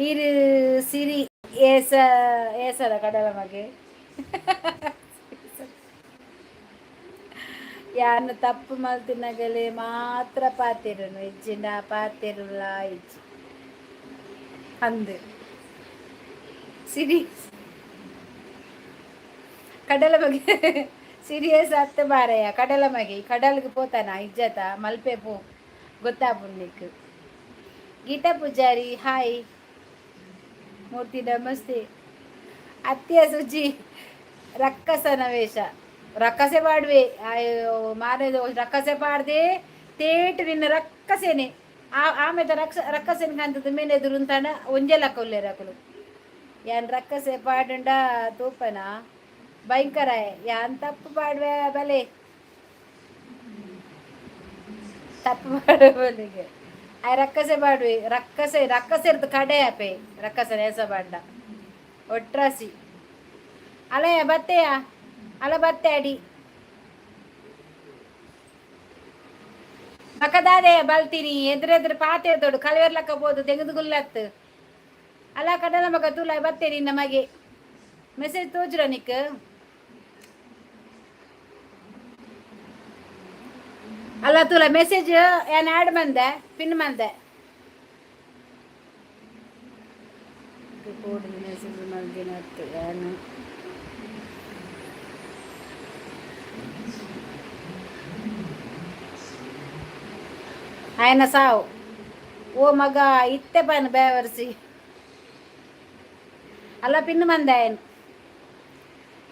இரு சிரி ஏசட கடலை மகே ಯಾರನ್ನ ತಪ್ಪು ಮಲ್ತಿನಾಗಲೇ ಮಾತ್ರ ಪಾತಿರನು ಇಜ್ಜಿನ ಪಾತಿರಲ್ಲ ಇಜ್ಜಿ ಅಂದು ಸಿರಿ ಕಡಲ ಮಗೆ ಸೀರಿಯಸ್ ಅತ್ತ ಬಾರಯ್ಯ ಕಡಲ ಮಗೆ ಕಡಲ್ಗೆ ಪೋತಾನ ಇಜ್ಜತ ಮಲ್ಪೆ ಪೋ ಗೊತ್ತಾಪುಣ್ಯಕ್ಕೆ ಗೀತಾ ಪೂಜಾರಿ ಹಾಯ್ ಮೂರ್ತಿ ನಮಸ್ತೆ ಅತ್ಯ ಸುಜಿ ರಕ್ಕಸನ ವೇಷ ರಕ್ಕಸೆ ಪಾಡ್ವೆ ಮಾರೇ ರಕ್ಕಸೆ ಪಾಡ್ದೆ ತೇಟ್ ನಿನ್ನ ರಕ್ಕಸೇನೆ ಆಮೇಲೆ ರಕ್ಕಸೆನ್ ಕಂತದ ಮೇಲೆ ಎದುರುಂತಾನ ಒಂಜೆಲ್ಲ ಕೊಲ್ಲೆ ರಕಲು ಯಾನ್ ರಕ್ಕಸೆ ಪಾಡುಂಡ ತೂಪನ ಭಯಂಕರ ಯಾನ್ ತಪ್ಪು ಪಾಡ್ವೆ ಬಲೆ ತಪ್ಪು ಪಾಡುವ ಬಲಿಗೆ ಆ ರಕ್ಕಸೆ ಪಾಡ್ವೆ ರಕ್ಕಸೆ ಇರ್ದು ಕಡೆ ಅಪೆ ರಕ್ಕಸನ ಹೆಸ ಪಾಡ್ಡ ಒಟ್ರಾಸಿ ಅಲಯ ಬತ್ತೆಯ ಅಲ ಬತ್ತೆ ಅಡಿ ಪಕ್ಕದಾದೆ ಬಲ್ತೀನಿ ಎದುರೆದುರು ಪಾತೆ ತೋಡು ಕಲವೆರ್ಲಕ್కపోదు ತೆಗೆದುಗುಲ್ಲತ್ತು ಅಲ್ಲ ಕಡಲ ಮಗ ತುಲ ಬತ್ತೇನೆ ನಮಗೆ ಮೆಸೇಜ್ ತೋಜುರ ನಿಕ್ ಅಲ್ಲ ತುಲ ಮೆಸೇಜ್ ಏನ್ ಆಡ್ ಮಂದೆ ಪಿನ್ ಮಂದೆ ಮೆಸೇಜ್ ಮಂದಿನ ಏನು ఆయన సావు ఓ మగ ఇత్తే పని బేవర్సి అలా పిన్ని మంది ఆయన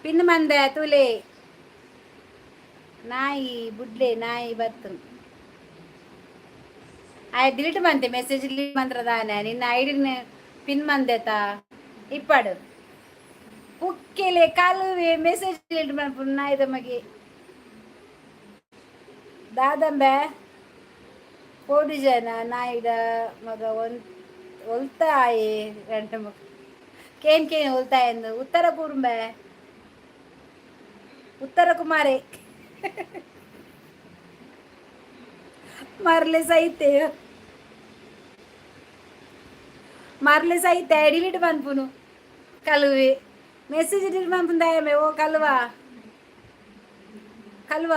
పిన్ని మందే తూలే ನಾಯಿ ಬುಡ್ಲೆ ನಾಯಿ ಬತ್ತು ಆಯ್ ಡಿಲೀಟ್ ಮಂತೆ ಮೆಸೇಜ್ ಡಿಲೀಟ್ ಮಂತ್ರದಾನೆ ನಿನ್ನ ಐಡಿನ ಪಿನ್ ಮಂದೆತ ಇಪ್ಪಡು ಉಕ್ಕೆಲೆ ಕಾಲುವೆ ಮೆಸೇಜ್ ಡಿಲೀಟ್ ಮಾಡ್ಬಿಡು ನಾಯಿದ ಮಗೆ ದಾದಂಬೆ ಕೋಡಿ ಜನ ನಾಯಿಡ ಮಗ ಒಲ್ತಾಯಿ ಗಂಟೆ ಮಗ ಕೇನ್ ಒಲ್ತಾಯಿ ಎಂದು ಉತ್ತರ ಕುರುಂಬೆ ಉತ್ತರ ಕುಮಾರಿ ಮಾರ್ಲೆ ಸಹಿತೆ ಡಿಲೀಟ್ ಬಂದ್ಪುನು ಕಲುವೆ ಮೆಸೇಜ್ ಡಿಲೀಟ್ ಬಂದ್ಪುಂದಾಯಮೆ ಓ ಕಲ್ವಾ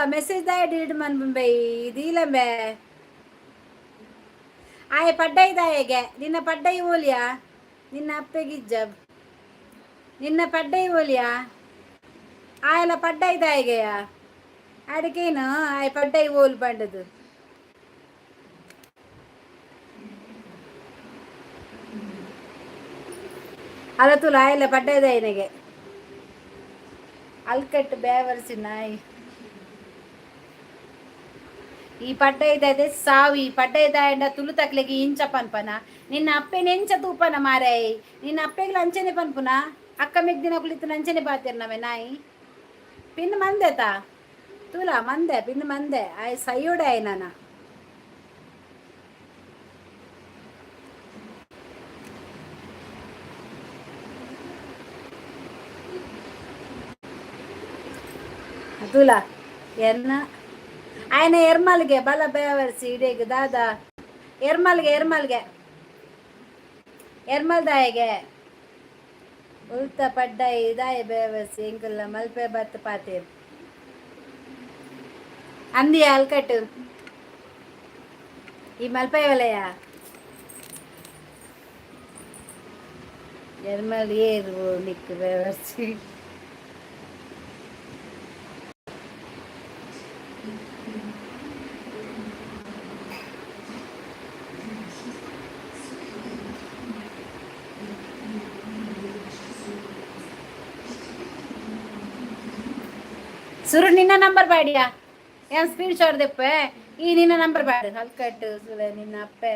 ಮೆಸೇಜ್ ದಾಯ ಡಿಲೀಟ್ ಬಂದ್ಪುಂಬೈ ಇದೀಲಂಬೆ ಆಯ್ ಪಡ್ಡೈದಾಯಗೆ ನಿನ್ನ ಪಡ್ಡೈ ಓಲಿಯಾ ನಿನ್ನ ಅಪ್ಪೆಗಿಜ್ಜ ನಿನ್ನ ಪಡ್ಡೈ ಓಲಿಯಾ ಆಯಲ ಪಡ್ಡೈದಾಯಗೆಯ ಅಡಿಕೇನು ಆಯ್ ಪಡ್ಡೈ ಓಲ್ ಪಂಡದು ಅಲ್ಲ ತುಲ ಆಯಲ ಪಡ್ಡೈದಾಯನಿಗೆ ಅಲ್ಕಟ್ಟು ಬೇವರ್ಸಿ ನಾಯಿ ಈ ಪಡ್ಡ ಇದೆ ಸಾವಿ ಪಡ್ಡ ಇದ್ದ ತುಳು ತಕ್ಲೆಗೆ ಇಂಚ ಪನ್ಪನ ನಿನ್ನ ಅಪ್ಪೆನ ಎಂಚ ತೂಪನ ಮಾರಾಯಿ ನಿನ್ನ ಅಪ್ಪೆಗ್ಲ ಅಂಚನೆ ಪನ್ಪುನ ಅಕ್ಕ ಮೆಗ್ದಿನ ಕುಳಿತು ಅಂಚನೆ ಬಾತಿರ್ ನವೆ ನಾಯಿ ಪಿನ್ ಮಂದೆತಾ ತುಲ ಮಂದೆ ಪಿನ್ ಮಂದೆ ಆಯ್ ಸೈಯೋಡೆ ಆಯ್ ನಾನ ತುಲ ಎನ್ನ ఆయన ఎర్మల్గే బల బేవర్సి ఇడేగు దాదా ఎర్మల్గే ఎర్మల్దాయಗೆ ಉಲ್ತಾ ಪಡ್ಡ ಇದಾಯ ಬೇವಸಿ ಎಂಕಲ್ಲ ಮಲ್ಪೆ ಬತ್ತ ಪಾತೇರು ಅಂದಿ ಅಲ್ಕಟ್ಟು ಈ ಮಲ್ಪೆ ಒಲೆಯ ಎರ್ಮಲ್ ಏರು ನಿಕ್ಕು ಬೇವರ್ಸಿ ಸುರು ನಿನ್ನ ನಂಬರ್ ಬಾಡಿಯಾ ಏನ್ ಸ್ಕ್ರೀನ್ ಶಾಟ್ ದೆಪ್ಪೆ ಈ ನಿನ್ನ ನಂಬರ್ ಬಾಡು ಹಲ್ಕಟ್ಟು ಸುಲೆ ನಿನ್ನ ಅಪ್ಪೆ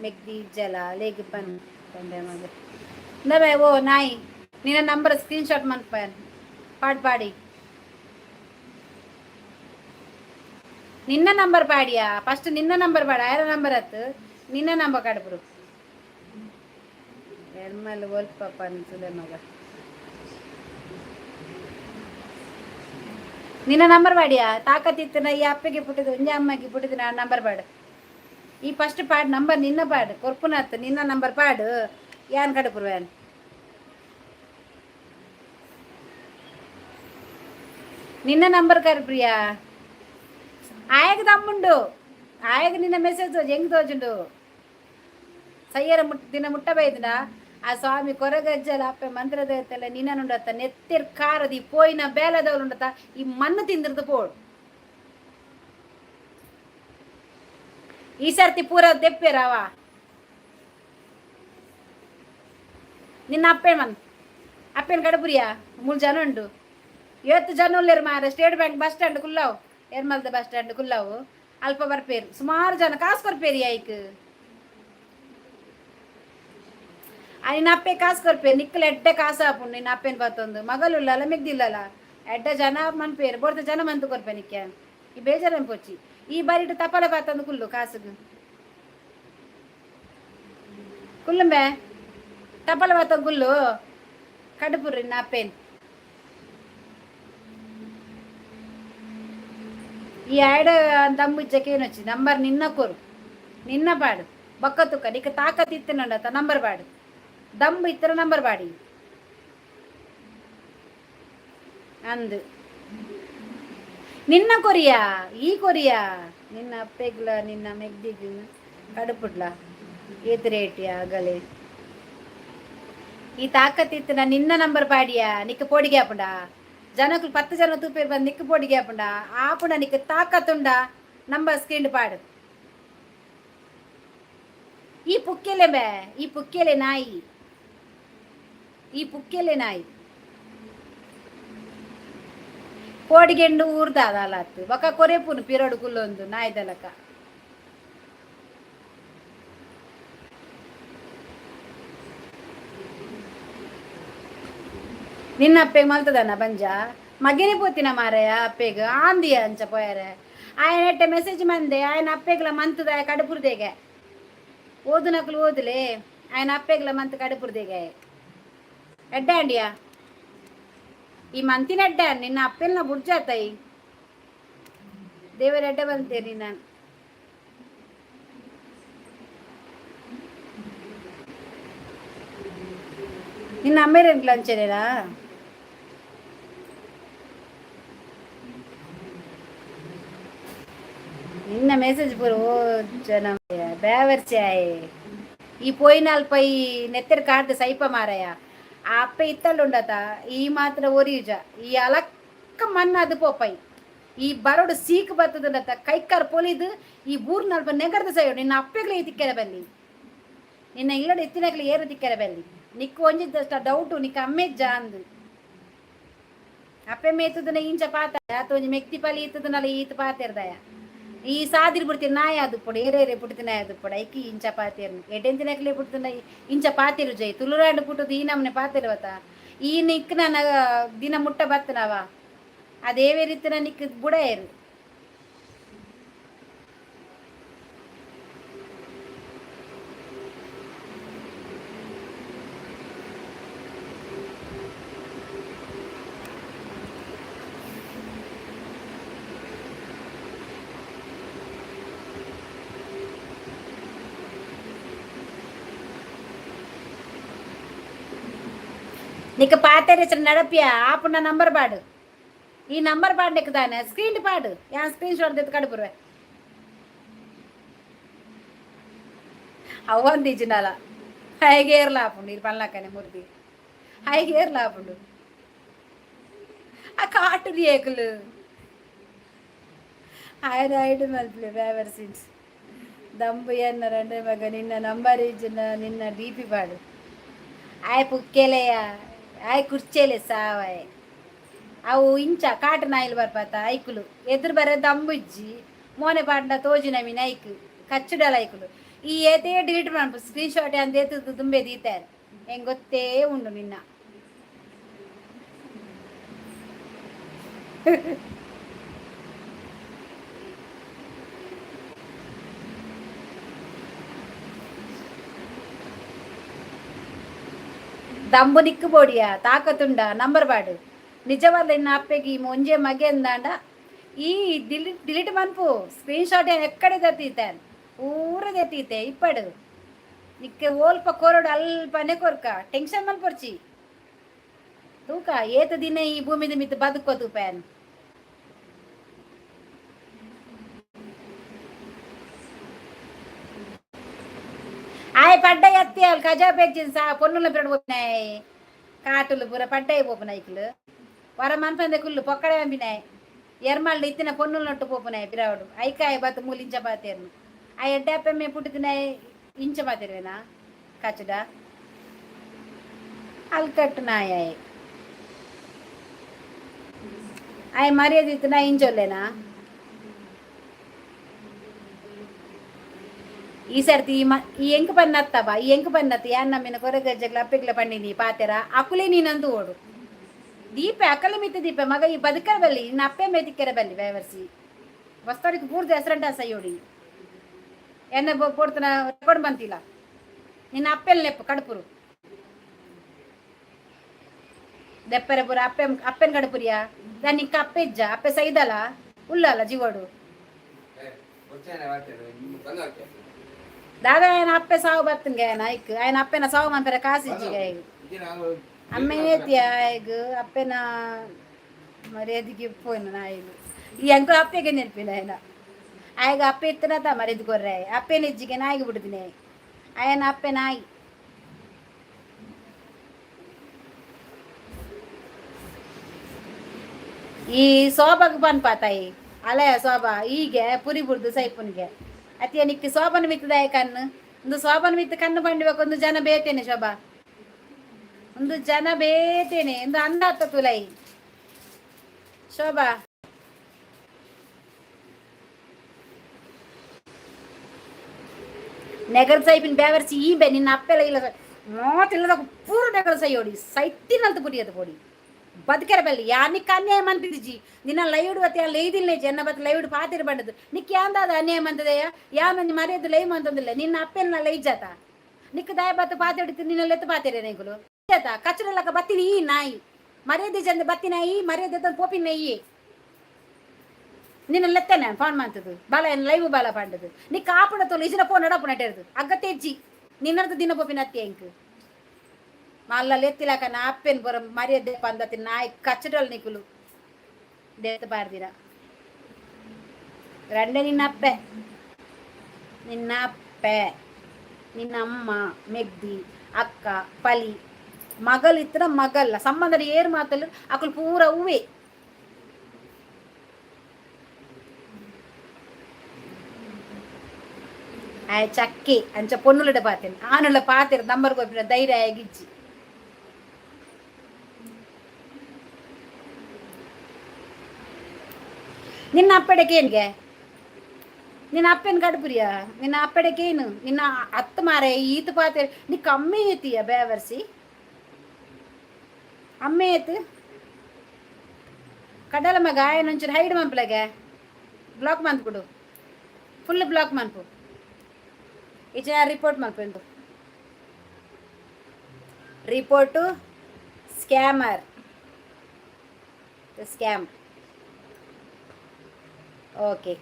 ಮೆಗ್ದಿ ಜಲ ಲೇಗಿ ಪನ್ ತಂದೆ ಮಗ ನವೆ ಓ ನಾಯಿ ನಿನ್ನ ನಂಬರ್ ಸ್ಕ್ರೀನ್ ಶಾಟ್ ಮನ್ಪನ್ ಪಾಡಿ ನಿನ್ನ ನಂಬರ್ ಪಾಡಿಯಾ ಫಸ್ಟ್ ನಿನ್ನ ನಂಬರ್ ಬಾಡ ಯಾರ ನಂಬರ್ ಅತ್ತು ನಿನ್ನ ನಂಬರ್ ಕಡ್ಬರು ಎರ್ಮಲ್ ಒಲ್ಪ ಪನ್ ಸುಲೆ ಮಗ ನಿನ್ನ ನಂಬರ್ ಬಾಡಿಯಾ ತಾಕತ್ತಿತ್ತನ ಈ ಅಪ್ಪಗೆ ಪುಟ್ಟಿದ್ದು ಒಂಜ ಅಮ್ಮಗೆ ಪುಟ್ಟಿದ್ದು ನಾ ನಂಬರ್ ಬಾಡು ಈ ಫಸ್ಟ್ ಪಾಡು ನಂಬರ್ ನಿನ್ನ ಪಾಡು ಕೊರ್ಪುನತ್ತು ನಿನ್ನ ನಂಬರ್ ಪಾಡು ಯಾನ್ ಕಡುಪುರು ವ್ಯಾನ್ ನಿನ್ನ ನಂಬರ್ ಕರ್ಪ್ರಿಯಾ ಆಯಗ ತಮ್ಮುಂಡು ಆಯಗ ನಿನ್ನ ಮೆಸೇಜ್ ಹೆಂಗ್ ತೋಜುಂಡು ಸಯ್ಯರ ದಿನ ಮುಟ್ಟ ಬೈದಿನ ಆ ಸ್ವಾಮಿ ಕೊರಗಜ್ಜಲ ಅಪ್ಪೆ ಮಂತ್ರದ ಎತ್ತಲ್ಲ ನಿನ್ನನುಂಡತ್ತ ನೆತ್ತಿರ್ ಕಾರದಿ ಪೋಯಿನ ಬೇಲದವರುಂಡತ್ತ ಈ ಮಣ್ಣು ತಿಂದಿರ್ದು ಪೋಡು ಈ ಸರ್ತಿ ಪೂರ ದೆಪ್ಪೇರವ ನಿನ್ನ ಅಪ್ಪೆ ಮನ್ ಅಪ್ಪೇನ ಕಡಪುರಿಯಾ 3 ಜನ ಉಂಡು 7 ಜನ ಉಳ್ಳೇರು ಮಾರ ಸ್ಟೇಟ್ ಬ್ಯಾಂಕ್ ಬಸ್ ಸ್ಟ್ಯಾಂಡ್ ಕುಲ್ಲಾವು ಎರ್ಮಲ್ದ ಬಸ್ ಸ್ಟ್ಯಾಂಡ್ ಕುಲ್ಲಾವು ಅಲ್ಪ ಬರ್ಪೇರು ಸುಮಾರು ಜನ ಕಾಸು ಕೊರ್ಪೇರಿ ಆಯ್ಕೆ ನಿನ್ನ ಅಪ್ಪೆ ಕಾಸು ಕೊರ್ಪೇರು ನಿಕ್ಕಲು ಎಡ್ಡೆ ಕಾಸು ಹಾಪುಂಡು ನಿನ್ನ ಅಪ್ಪೇನ ಬತ್ತೊಂದು ಮಗಲುಲ್ಲಲ್ಲ ಮೆಗ್ದಿಲ್ಲಲ್ಲ ಎಡ್ಡ ಜನ ಮನ್ಪೇರು ಬೋಡ್ತ ಜನ ಮಂತು ಕೊರ್ಪೆ ನಿಕ್ಕ ಈ ಬೇಜಾರನ್ ಪೋಚಿ ಈ ಬಾರಿಟ್ಟು ತಪ್ಪಲೆ ಬತ್ತೊಂದು ಕುಲ್ಲು ಕಾಸುಗು ಕುಲ್ಲುಂಬೆ ತಪ್ಪಲೆ ಬತ್ತೊಂದು ಕುಲ್ಲು ಕಡುಪುರ್ರಿ ನಿನ್ನ ಅಪ್ಪೇನ್ ಈ ಎರಡು ದಮ್ಮುಜ್ಜಕ್ಕೇನು వచ్చి ನಂಬರ್ ನಿನ್ನ ಕೊರು ನಿನ್ನ ಪಾಡು ಬಕ್ಕ ತುಕ್ಕ ನಿಕ್ಕ ತಾಕತ್ ಇತ್ತನಂಡತ ನಂಬರ್ ಪಾಡು ದಮ್ಮು ಇತ್ತರ ನಂಬರ್ ಪಾಡಿ ಅಂದು ನಿನ್ನ ಕೊರಿಯಾ ಈ ಕೊರಿಯಾ ನಿನ್ನ ಅಪ್ಪೆಗ್ಲ ನಿನ್ನ ಮೆಗ್ದಿಗ್ ಕಡುಪುಡ್ಲ ಏತ್ ರೇಟಿ ಆಗಲೇ ಈ ತಾಕತ್ ಇತ್ತನ ನಿನ್ನ ನಂಬರ್ ಪಾಡಿಯಾ ನಿಕ್ಕ ಪೋಡಿಗೆ ಆಪುಂಡ ಜನಕ್ಕೂ 10 ಜನ ತೂಪೇರು ಬಂದು ನಿಕ್ಕು ಪೋಡಿಗೆ ಆಪುಂಡ ಆಪುಂಡ ನಿಕ್ಕ ತಾಕತ್ತುಂಡ ನಂಬರ್ ಸ್ಕ್ರೀನ್ ಪಾಡು ಈ ಪುಕ್ಕೆಲೆ ಬೇ ಈ ಪುಕ್ಕೆಲೆ ನಾಯಿ ಈ ಪುಕ್ಕೆಲೆ ನಾಯಿ ಕೋಡಿಗೆಂಡು ಊರ್ದಾದಲತ್ತು ಬೊಕ ಕೊರೆಪುನು ಪಿರೋಡು ಕುಲ್ಲೊಂದು ನಾಯಿದಲಕ ನಿನ್ನ ಅಪ್ಪೆಗೆ ಮಲ್ತದನ ಬಂಜ ಮಗನೇ ಪೋತಿನ ಮಾರಯ ಅಪ್ಪೆಗ ಆಂದಿಯ ಅಂಚ ಪೋಯಾರೆ ಆಯನ ಎಟ್ಟೆ ಮೆಸೇಜ್ ಮಂದೆ ಆಯನ ಅಪ್ಪೆಗ್ಲ ಮಂತದ ಕಡುಪುರ್ದೇಗೆ ಓದು ನಕಲು ಓದಲೆ ಆಯನ ಅಪ್ಪೆಗ್ಲ ಮಂತ್ ಕಡುಪುರ್ದೇಗೆ ಎಡ್ಡ ಅಂಡಿಯಾ ಈ ಮಂತಿನ ಎಡ್ಡ ನಿನ್ನ ಅಪ್ಪೆಲ್ನ ಬುಡ್ಜಾತಾಯಿ ದೇವರ ಎಡ್ಡ ಬಂತೇರಿ ನಾನು ನಿನ್ನ ಅಮ್ಮೇರೇನ್ಲ ಅಂಚೆನೇನಾ ನಿನ್ನ ಮೆಸೇಜ್ ಪೂರ ಓ ಜನ ಬೇವರ್ಚೆ ಈ ಪೋಯಿನಲ್ಪ ಈ ನೆತ್ತೆರ ಕಾಡ್ದು ಸೈಪ ಮಾರಯ ಆ ಅಪ್ಪೆ ಇತ್ತಳ್ಳುಂಡತ ಈ ಮಾತ್ರ ಒರಿಯುಜ ಈ ಅಲಕ್ಕ ಮಣ್ಣದು ಪೋಪೈ ಈ ಬರೋಡು ಸೀಕ್ ಬರ್ತದತ್ತ ಕೈಕಾರ್ ಪೊಲಿದು ಈ ಬೂರ್ನಲ್ಪ ನೆಗರ್ದ ಸೈಡು ನಿನ್ನ ಅಪ್ಪೆಗ್ಲೇ ತಿಕ್ಕೆರೆ ಬಲ್ಲಿ ನಿನ್ನ ಇಲ್ಲಡ ಎತ್ತಿನಗ್ಲಿ ಏರು ತಿಕ್ಕೆರೆ ಬಲ್ಲಿ ನಿಕ್ಕು ಒಂಜಿದ್ದಷ್ಟ ಡೌಟು ನಿಕ್ಕ ಅಮ್ಮೆಜ್ಜ ಅಂದು ಅಪ್ಪೆ ಮೇತದನ ಇಂಚ ಪಾತ ಅಥವಾ ಒಂಜಿ ಮೆಕ್ತಿ ಪಲಿ ಇತ್ತದನಲ್ಲ ಈತ ಪಾತಿರ್ದಯ ಈ ಸಾದಿರ್ ಬಿಡ್ತೀನಿ ನಾಯಿ ಅದು ಪುಡ ಏರೇರೆ ಪುಡ್ತಿನ ಅದು ಪುಡ ಐಕಿ ಇಂಚ ಪಾತಿರ್ನು ಎಡೆಂತಿನಕ್ಲೆ ಪುಡ್ತಿನ ಇಂಚ ಪಾತಿರು ಜೈ ತುಳುರಾಂಡು ಪುಟ್ಟದು ಈ ನಮ್ನೆ ಪಾತಿರ್ವತ ಈ ನಿಕ್ ನನ್ನ ದಿನ ಮುಟ್ಟ ಬತ್ತನವ ಅದೇವೇ ರೀತಿನ ನಿಕ್ ಬುಡ ಏರು నీకు పాతేరేసిన నడపియా ఆపు నా నంబర్ పాడు ఈ నంబర్ పాడు నీకు దాని స్క్రీన్ పాడు యా స్క్రీన్ షాట్ తెత్తు కడుపురు అవ్వని తీసినాల హైగేర్ లాపుండు ఇది పనులకనే మూర్తి హైగేర్ లాపుండు ఆ కాటు రేకులు ఆయన ఐదు మలుపులు డ్రైవర్ సీట్స్ దంపు అన్నారంటే మగ నిన్న నంబర్ ఇచ్చిన నిన్న డీపీ పాడు ಆಯ್ ಪುಕ್ಕೆಲೆಯ ಆಯ್ ಕುರ್ಚೇಲೆ ಸಾವಾಯ್ ಅವು ಇಂಚ ಕಾಟನ ಆಯ್ಲು ಬರ್ಪಾತ ಐಕುಲು ಎದುರು ಬರ ದಂಬು ಇಜ್ಜಿ ಮೋನೆ ಪಾಂಡ ತೋಜಿನ ಮೀನು ಐಕು ಕಚ್ಚುಡಲ ಐಕುಲು ಈ ಏತೇ ಡಿಲೀಟ್ ಮಾಡ್ಬು ಸ್ಕ್ರೀನ್ ಶಾಟ್ ಅಂತ ಎತ್ತು ದುಂಬೆ ದೀತಾರೆ ಹೆಂಗೆ ಗೊತ್ತೇ ಉಂಡು ನಿನ್ನ ದಮ್ಮು ನಿಕ್ಕು ಬೋಡಿಯ ತಾಕತ್ತುಂಡ ನಂಬರ್ ಬಾಡು ನಿಜವಲ್ಲ ಇನ್ನು ಅಪ್ಪೆಗೆ ಮುಂಜೆ ಮಗೆ ಅಂದಾಂಡ ಈ ಡಿಲೀಟ್ ಮನ್ಪು ಸ್ಕ್ರೀನ್ ಶಾಟ್ ಎಕ್ಕಡೆ ತೆತ್ತೀತೆ ಊರದು ಎತ್ತೀತೆ ಇಪ್ಪಡು ನಿಕ್ಕೆ ಓಲ್ಪ ಕೋರಡು ಅಲ್ಪನೆ ಕೊರ್ಕ ಟೆನ್ಷನ್ ಮನ್ಪೊರ್ಚಿ ತೂಕ ಏತ ದಿನ ಈ ಭೂಮಿದ ಮಿತ್ ಬದುಕೋದು ಪ್ಯಾನ್ ఆయ పడ్డాయి అత్తేయాలి ఖజా పెంచింది పొన్నుల పెడిపోతున్నాయి కాటులు పూర పడ్డాయి పోపునాయికులు వర మనపంది కుళ్ళు పొక్కడే పంపినాయి ఎర్మళ్ళు ఇత్తిన పొన్నులు నొట్టు పోపునాయి పిరావుడు ఐకాయ బతు మూలించబాతేరును ఆ ఎడ్డాపే మేము పుట్టుతున్నాయి ఇంచబాతేరువేనా కచ్చుడా అల్కట్టునాయి అవి మర్యాద ఇస్తున్నా ఇంచోలేనా ಈ ಸರ್ತಿ ಈ ಎಂಕು ಪನ್ನತ್ತವ ಈ ಎಂಕು ಪನ್ನತ್ತ ಯಾನ್ ನಮ್ಮಿನ ಕೊರಗಜ್ಜಗಳ ಅಪ್ಪೆಗ್ಲ ಪಂಡಿನಿ ಪಾತೆರ ಅಕುಲೆ ನೀನಂದು ಓಡು ದೀಪೆ ಅಕಲ ಮಿತ್ತ ದೀಪೆ ಮಗ ಈ ಬದುಕರ ಬಲ್ಲಿ ನಿನ್ನ ಅಪ್ಪೆ ಮೇತಿಕ್ಕೆರ ಬಲ್ಲಿ ವ್ಯವರ್ಸಿ ವಸ್ತವರಿಗೆ ಪೂರ್ತಿ ಹೆಸರಂಟ ಸೈಯೋಡಿ ಎನ್ನ ಕೊಡ್ತನ ರೆಕಾರ್ಡ್ ಬಂತಿಲ್ಲ ನಿನ್ನ ಅಪ್ಪೆಲ್ ನೆಪ್ಪು ಕಡುಪುರು ದೆಪ್ಪರೆ ಪುರ ಅಪ್ಪೆನ ಕಡುಪುರಿಯಾ దాన్ని ఇంకా అప్పెజ్జ అప్పె సైదల ఉల్లాల జీవోడు దాదా ఆయన అప్పే సాగు బతుంగే నాయకు ఆయన అప్పెన సాగు మంపర కాసిజ్జిగా అమ్మేతి ఆయకు అప్పెన మరి ఎదిగి పోయిన నాయకు ఈ అంకు అప్పేಗೆ ನೆನಪಿನ ఆయన ఆయಗ ಅಪ್ಪೆ ಇತ್ತನತ మరి ಎದ್ಕೊರ್ರೆ ಅಪ್ಪೆನ ಇಜ್ಜಿಗೆ ನಾಯಿಗೆ ಬಿಡ್ತೀನಿ ఆయన ಅಪ್ಪೆ ನಾಯಿ ಈ ಶೋಭಾಗ ಬಂದ್ ಪಾತಾಯಿ ಅಲೆ ಶೋಭಾ ಹೀಗೆ ಪುರಿ ಬಿಡ್ದು ಸೈಪುನ್ಗೆ ಅತಿಯ ನಿಕ್ಕಿ ಶೋಭನ ಮಿತ್ತದಾಯ ಕಣ್ಣು ಒಂದು ಶೋಭನ ಮಿತ್ತ ಕಣ್ಣು ಬಂಡ್ಬೇಕು ಒಂದು ಜನ ಬೇತೇನೆ ಶೋಭಾ ಒಂದು ಜನ ಬೇತೇನೆ ಒಂದು ಅಂದ ಹತ್ತ ತುಲೈ ಶೋಭಾ ನೆಗರ್ ಸೈಪಿನ ಬೇವರ್ಸಿ ಈ ಬೆ ನಿನ್ನ ಅಪ್ಪೆಲ್ಲ ಇಲ್ಲ ಮೋತಿಲ್ಲದ ಪೂರ ನೆಗರ್ ಸೈಯೋಡಿ ಸೈತಿನಂತ ಪುರಿಯದು ಪೊಡಿ ಬದುಕೆರ ಬಲ್ಲಿ ಯಾ ನಿಕ್ಕ ಅನ್ಯಾಯ ಮಂತಿದ್ಜಿ ನಿನ್ನ ಲೈವ್ಡ್ ಬತ್ತ ಲೈದಿಲ್ಲ ಎನ್ನ ಬತ್ತ ಲೈವ್ಡ್ ಪಾತಿರ್ ಬಂಡದು ನಿಕ್ಕ ಯಾಂದಾದ ಅನ್ಯಾಯ ಮಂತದೆಯ ಯಾ ಮಂದಿ ಮರ್ಯಾದ ಲೈವ್ ಮಂತಂದಿಲ್ಲ ನಿನ್ನ ಅಪ್ಪೆನ ಲೈಜಾತ ನಿಕ್ಕ ದಾಯ ಬತ್ತ ಪಾತಿಡ್ತಿ ನಿನ್ನ ಲೆತ್ತ ಪಾತಿರ ನೇಗುಲು ಜಾತ ಕಚರಲಕ ಬತ್ತಿನಿ ಈ ನಾಯಿ ಮರ್ಯಾದೆ ಜಂದ ಬತ್ತಿನಾಯಿ ಮರ್ಯಾದೆ ತಂದು ಪೋಪಿನ ನಾಯಿ ನಿನ್ನ ಲೆತ್ತನೆ ಫೋನ್ ಮಾಡ್ತದು ಬಾಲ ಲೈವ್ ಬಾಲ ಪಾಂಡದು ನಿಕ್ಕ ಆಪುಡ ತೋಲು ಇಜಿನ ಫೋನ್ ನಡಪು ನಟೇರದು ಅಗತ್ತೆಜ್ಜಿ ನಿನ್ನರ್ದು ದಿನ ಪೋಪಿನ ಅತ್ತಿ ಎಂಕ್ మళ్ళా లెత్తిలాక నా అప్పెని బొరం మర్యాద పందతి నా కచ్చటలు నీకులు దేత పారదిరా రండే నిన్నప్పే నిన్న అమ్మ మెగ్ది అక్క పలి మగలు ఇతర మగల్ల సంబంధం ఏరు మాతలు అక్కలు పూర ఉవ్వే ಆಯ ಚಕ್ಕೆ ಅಂಚ ಪೊನ್ನುಲಿಡ ಪಾತೇನೆ ಆನುಲ ಪಾತಿರ ನಂಬರ್ ಕೊಪ್ಪಿನ ಧೈರ್ಯ ಆಗಿಜ್ಜಿ ನಿನ್ನ ಅಪ್ಪೆಡಕೇನ್ಗೆ ನಿನ್ನ ಅಪ್ಪನ ಕಡುಪುರಿಯ ನಿನ್ನ ಅಪ್ಪೆಡಕೇನು ನಿನ್ನ ಅತ್ತ ಮಾರೆ ಈತ ಪಾತೆ ನಿಕ್ಕ ಅಮ್ಮೆ ಏತಿಯ ಬೇವರ್ಸಿ ಅಮ್ಮೆ ಏತು ಕಡಲ ಮಗ ఆయన ಒಂಚೂರು ಹೈಡ್ ಮಂಪ್ಲಗೆ ಬ್ಲಾಕ್ ಮಂತ್ಬಿಡು ಫುಲ್ ಬ್ಲಾಕ್ ಮಂಪು ಈಚೆ ರಿಪೋರ್ಟ್ ಮಾಡ್ಕೊಂಡು ರಿಪೋರ್ಟು ಸ್ಕ್ಯಾಮರ್ ಸ್ಕ್ಯಾಮ್ ಓಕೆ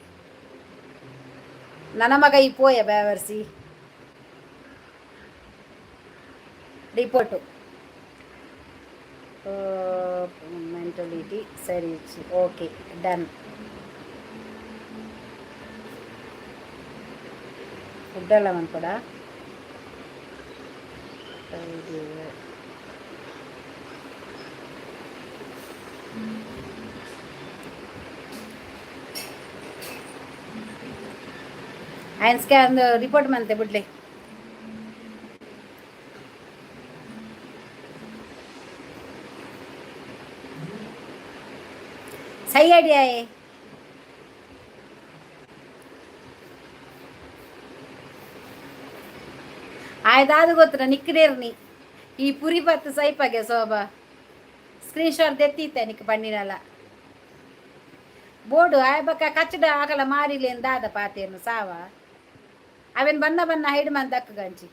ನನ್ನ ಮಗ ಈ ಪೋಯ ಬೇವರ್ಸಿ ರಿಪೋರ್ಟು ಮೆಂಟಲಿಟಿ ಸರಿ ಓಕೆ ಡನ್. ಫುಡ್ಡೆಲ್ಲ ಮನ್ಪಡ ఆయనస్కే ಒಂದು ರಿಪೋರ್ಟ್ ಮಂತೆ ಬಿಡ್ಲಿ. ಸೈ ಐಡಿಯಾ ಆಯ್ದಾದು ಗೊತ್ತಿರ ನಿಕ್ಕನೇರ್ನಿ ಈ ಪುರಿ ಪತ್ತು ಸೈಪಾಗೆ ಶೋಭಾ ಸ್ಕ್ರೀನ್ ಶಾಟ್ ತೆತ್ತಿತ್ತೆ ನಿಕ್ಕ ಪಣ್ಣಿನಲ್ಲ ಬೋರ್ಡು ಆಯ್ ಬಕ್ಕ ಕಚ್ಚಡ ಆಗಲ್ಲ ಮಾರಿಲಿ ದಾದ ಪಾತೇನು ಸಾವ ಅವೇನು ಬನ್ನ ಬನ್ನ ಹೈಡ್ ಮಂತ್ ಅಕ್ಕ ಗಂಚಿ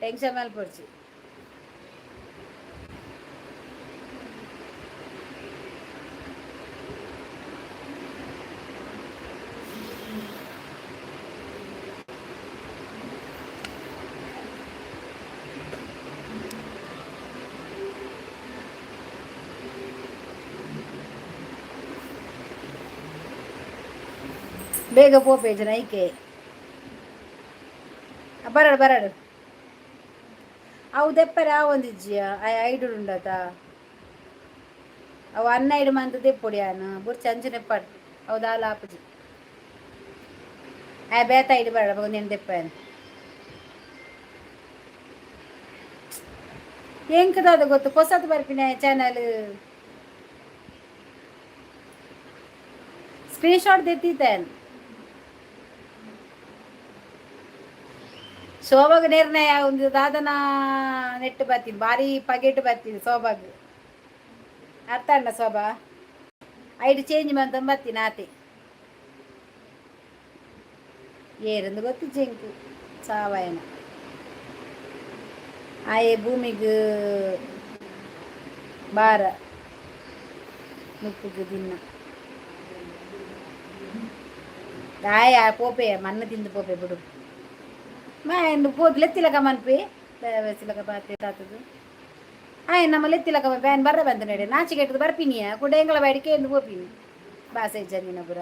ಟೆನ್ಷನ್ ಮಲ್ಪೊಡ್ಚಿ ಬೇಗ ಪೋಪೇಜ್ ನೈಕೆ ಬರಡು ಬರಡು ಅವು ದೆಪ್ಪರೆ ಆ ಒಂದಿಜ್ಜಿಯ ಐಡು ಉಂಡತ ಅವು ಅನ್ನೈಡು ಮಂತ್ ದೆಪ್ಪೊಡಿ ಆನು ಬುರ್ಚಿ ಅಂಚು ನೆಪ್ಪಾಡು ಅವು ದಾಲ ಆಪುಜಿ ಬೇತ ಐಡು ಬರಡು నేను ದೆಪ್ಪಾನು ಏನ್ ಕದ ಗೊತ್ತು ಹೊಸದು ಬರ್ಪಿನ ಚಾನಲ್ ಸ್ಕ್ರೀನ್ ಶಾಟ್ ತೆತ್ತಿತ್ತೇನು ಶೋಭಾಗ ನಿರ್ಣಯ ಒಂದು ದಾದನ ನೆಟ್ಟು ಬರ್ತೀನಿ ಭಾರಿ ಪಗೆಟ್ ಬರ್ತೀನಿ ಶೋಭಾಗ ಅರ್ಥ ಅಣ್ಣ ಶೋಭಾ ಐದು ಚೇಂಜ್ ಬಂತ ಬರ್ತೀನಿ ಆತೆ ಏರಂದು ಗೊತ್ತು ಜಂಕು ಸಾವಯನ ಆಯೆ ಭೂಮಿಗೆ ಭಾರ ಮುಪ್ಪುಗೆ ದಿನ ಆಯ ಪೋಪೆ ಮಣ್ಣ ತಿಂದು ಪೋಪೆ ಬಿಡು ಲೆತ್ತಿಲಕ ಮನ್ಪಿ ಸಿಲಕ ಬಾತಿ ತಾತದು ಆಯ್ ನಮ್ಮ ಲೆತ್ತಿಲಕ ಬ್ಯಾನ್ ಬರ್ರ ಬಂದ ನಡೆ ನಾಚಿಕೆ ಇಟ್ಟದು ಬರ್ಪಿನಿಯ ಕೂಡ ಎಂಗಳ ಬಾಡಿಕೆ ಎಂದು ಹೋಪಿನಿ ಬಾಸೆ ಜಮೀನ ಪುರ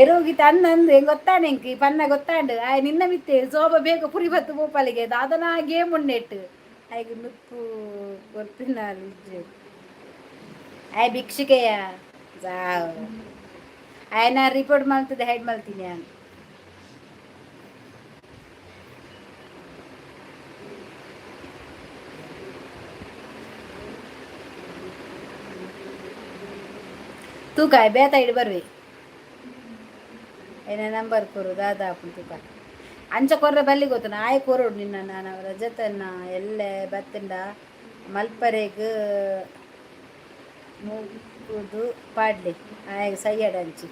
ಎರೋಗಿತ ಅನ್ನಂದು ಹೆಂಗ್ ಗೊತ್ತಾಂಡು ಹೆಂಗೆ ಪನ್ನ ಗೊತ್ತಾಂಡು ಆಯ್ ನಿನ್ನ ಮಿತ್ತೆ ಸೋಬ ಬೇಗ ಪುರಿ ಬತ್ತು ಭೂಪಾಲಿಗೆ ಅದನ್ನ ಗೇಮ್ ಉಂಡೆಟ್ಟು ಆಯ್ಗೆ ನುಪ್ಪು ಗೊತ್ತಿನ ಆಯ್ ಭಿಕ್ಷಿಕೆಯ ಸಾವು ಆಯ್ ನಾ ರಿಪೋರ್ಟ್ ಮಾಡ್ತದೆ ಹೈಡ್ ಮಾಡ್ತೀನಿ ನಾನು ತೂಕ ಬೇತ ಇಡು ಬರ್ವಿ ಏನ ನಂಬರ್ ಕೊರು ದಾದಾ ಅಪ್ಪನ ತೂಕ ಅಂಚ ಕೊರ್ರೆ ಬಲ್ಲಿ ಗೊತ್ತನ ಆಯ್ ಕೊರೋಡು ನಿನ್ನ ನಾನು ಅವರ ಜೊತೆನ ಎಲ್ಲೆ ಬತ್ತಂಡ ಮಲ್ಪರೆಗೆ ಮೂಗುದು ಪಾಡ್ಲಿ ಆಯ್ ಸೈಯಡ್ ಅಂಚಿ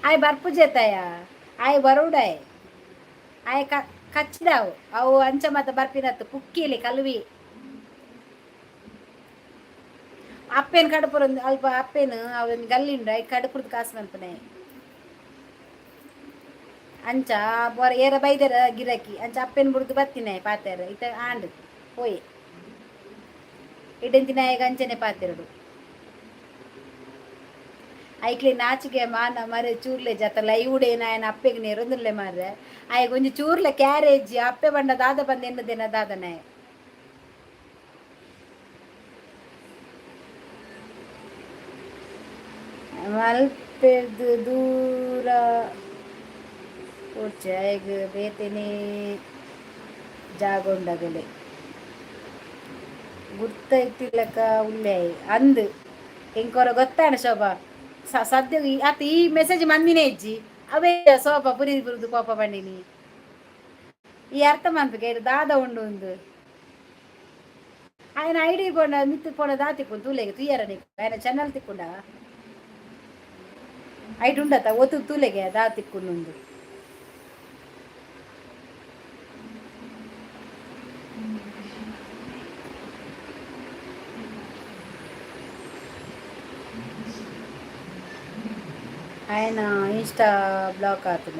ಆಯ್ ಬರ್ಪು ಜೇತಾಯ ಆಯ್ ಬರೋಡಾಯ್ ಆಯ್ ಕಚ್ಚಿದಾವು ಅವು ಅಂಚ ಮತ್ತೆ ಬರ್ಪಿನತ್ತು ಕುಕ್ಕಿಲಿ ಕಲ್ವಿ ಅಪ್ಪೇನು ಕಡುಪುರ ಅಲ್ಪ ಅಪ್ಪೇನು ಅವನ್ ಗಲ್ಲಿಂಡು ಆಯ್ ಕಡುಪುರದ ಕಾಸು ಮಲ್ಪನೆ ಅಂಚ ಬೊರ ಏರ ಬೈದರ ಗಿರಾಕಿ ಅಂಚ ಅಪ್ಪೆನ್ ಬುಡ್ದು ಬತ್ತಿನ ಪಾತೆರ ಇತ ಆಂಡ್ ಹೋಯ್ ಇಡಂತಿನ ಈಗ ಅಂಚನೆ ಪಾತೆರಡು ಐಕ್ಲೆ ನಾಚಿಕೆ ಮಾನ ಮರೆ ಚೂರ್ಲೆ ಜತ ಲೈವುಡೆ ನಾಯನ ಅಪ್ಪೆಗೆ ನೇರೊಂದುಲ್ಲೆ ಮಾರ್ರೆ ಆಯ್ಗ ಒಂಜಿ ಚೂರ್ಲೆ ಕ್ಯಾರೇಜ್ ಅಪ್ಪೆ ಬಂಡ ದಾದ ಬಂದ ಎನ್ನದೇನ ದಾದನೆ ಮಲ್ಪೆದು ದೂರ ಈಗ ಬೇತೇನೆ ಜಾಗೊಂಡಗಲೆ ಗುರ್ತೈತಿಲ್ಲಕ ಉಳ್ಳೆ ಅಂದು ಎಂಕೊರ ಗೊತ್ತಾಣ ಶೋಭಾ ಸದ್ಯ ಆತ ಈ ಮೆಸೇಜ್ ಮಂದಿನೇ ಇಜ್ಜಿ ಅವೇ ಶೋಭಾ ಪುರಿ ಬುರುದು ಪಾಪ ಬಂಡಿನಿ ಈ ಅರ್ಥ ಮಾಡ್ಬೇಕು ದಾದ ಉಂಡು ಒಂದು ఆయన ఐడి కొండ మిత్తు పోన దాతిక్కు తూలేಗೆ ತುಯ್ಯಾರ ನೀ ఆయన ಚಾನಲ್ ತಿಕ್ಕೊಂಡ ಐಟ್ ಉಂಡತ ಒತ್ತು ತೂಲೆಗೆ ದಾತಿಕ್ಕೊಂಡು ఆయన ಇನ್ಸ್ಟಾ ಬ್ಲಾಕ್ ಆತದ.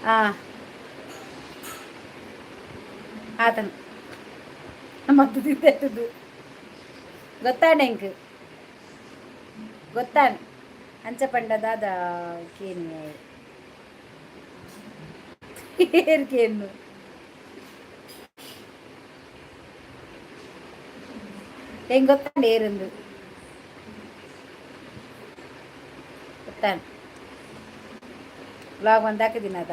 ಹಾಂ ಆತನು ಮತ್ತು ತಿಂತದ್ದು ಗೊತ್ತಾಣ ಎಂಕ್ ಗೊತ್ತಾಣ ಅಂಚ ಪಂಡದಾದ ಕೇನು ಏರ್ಕೇನು ಹೆಂಗೆ ಗೊತ್ತಾಂಡ ಏರಂದು ಗೊತ್ತಾಣ ಬ್ಲಾಗ್ ಒಂದು ಹಾಕಿದ್ದೀನಿ ಅದ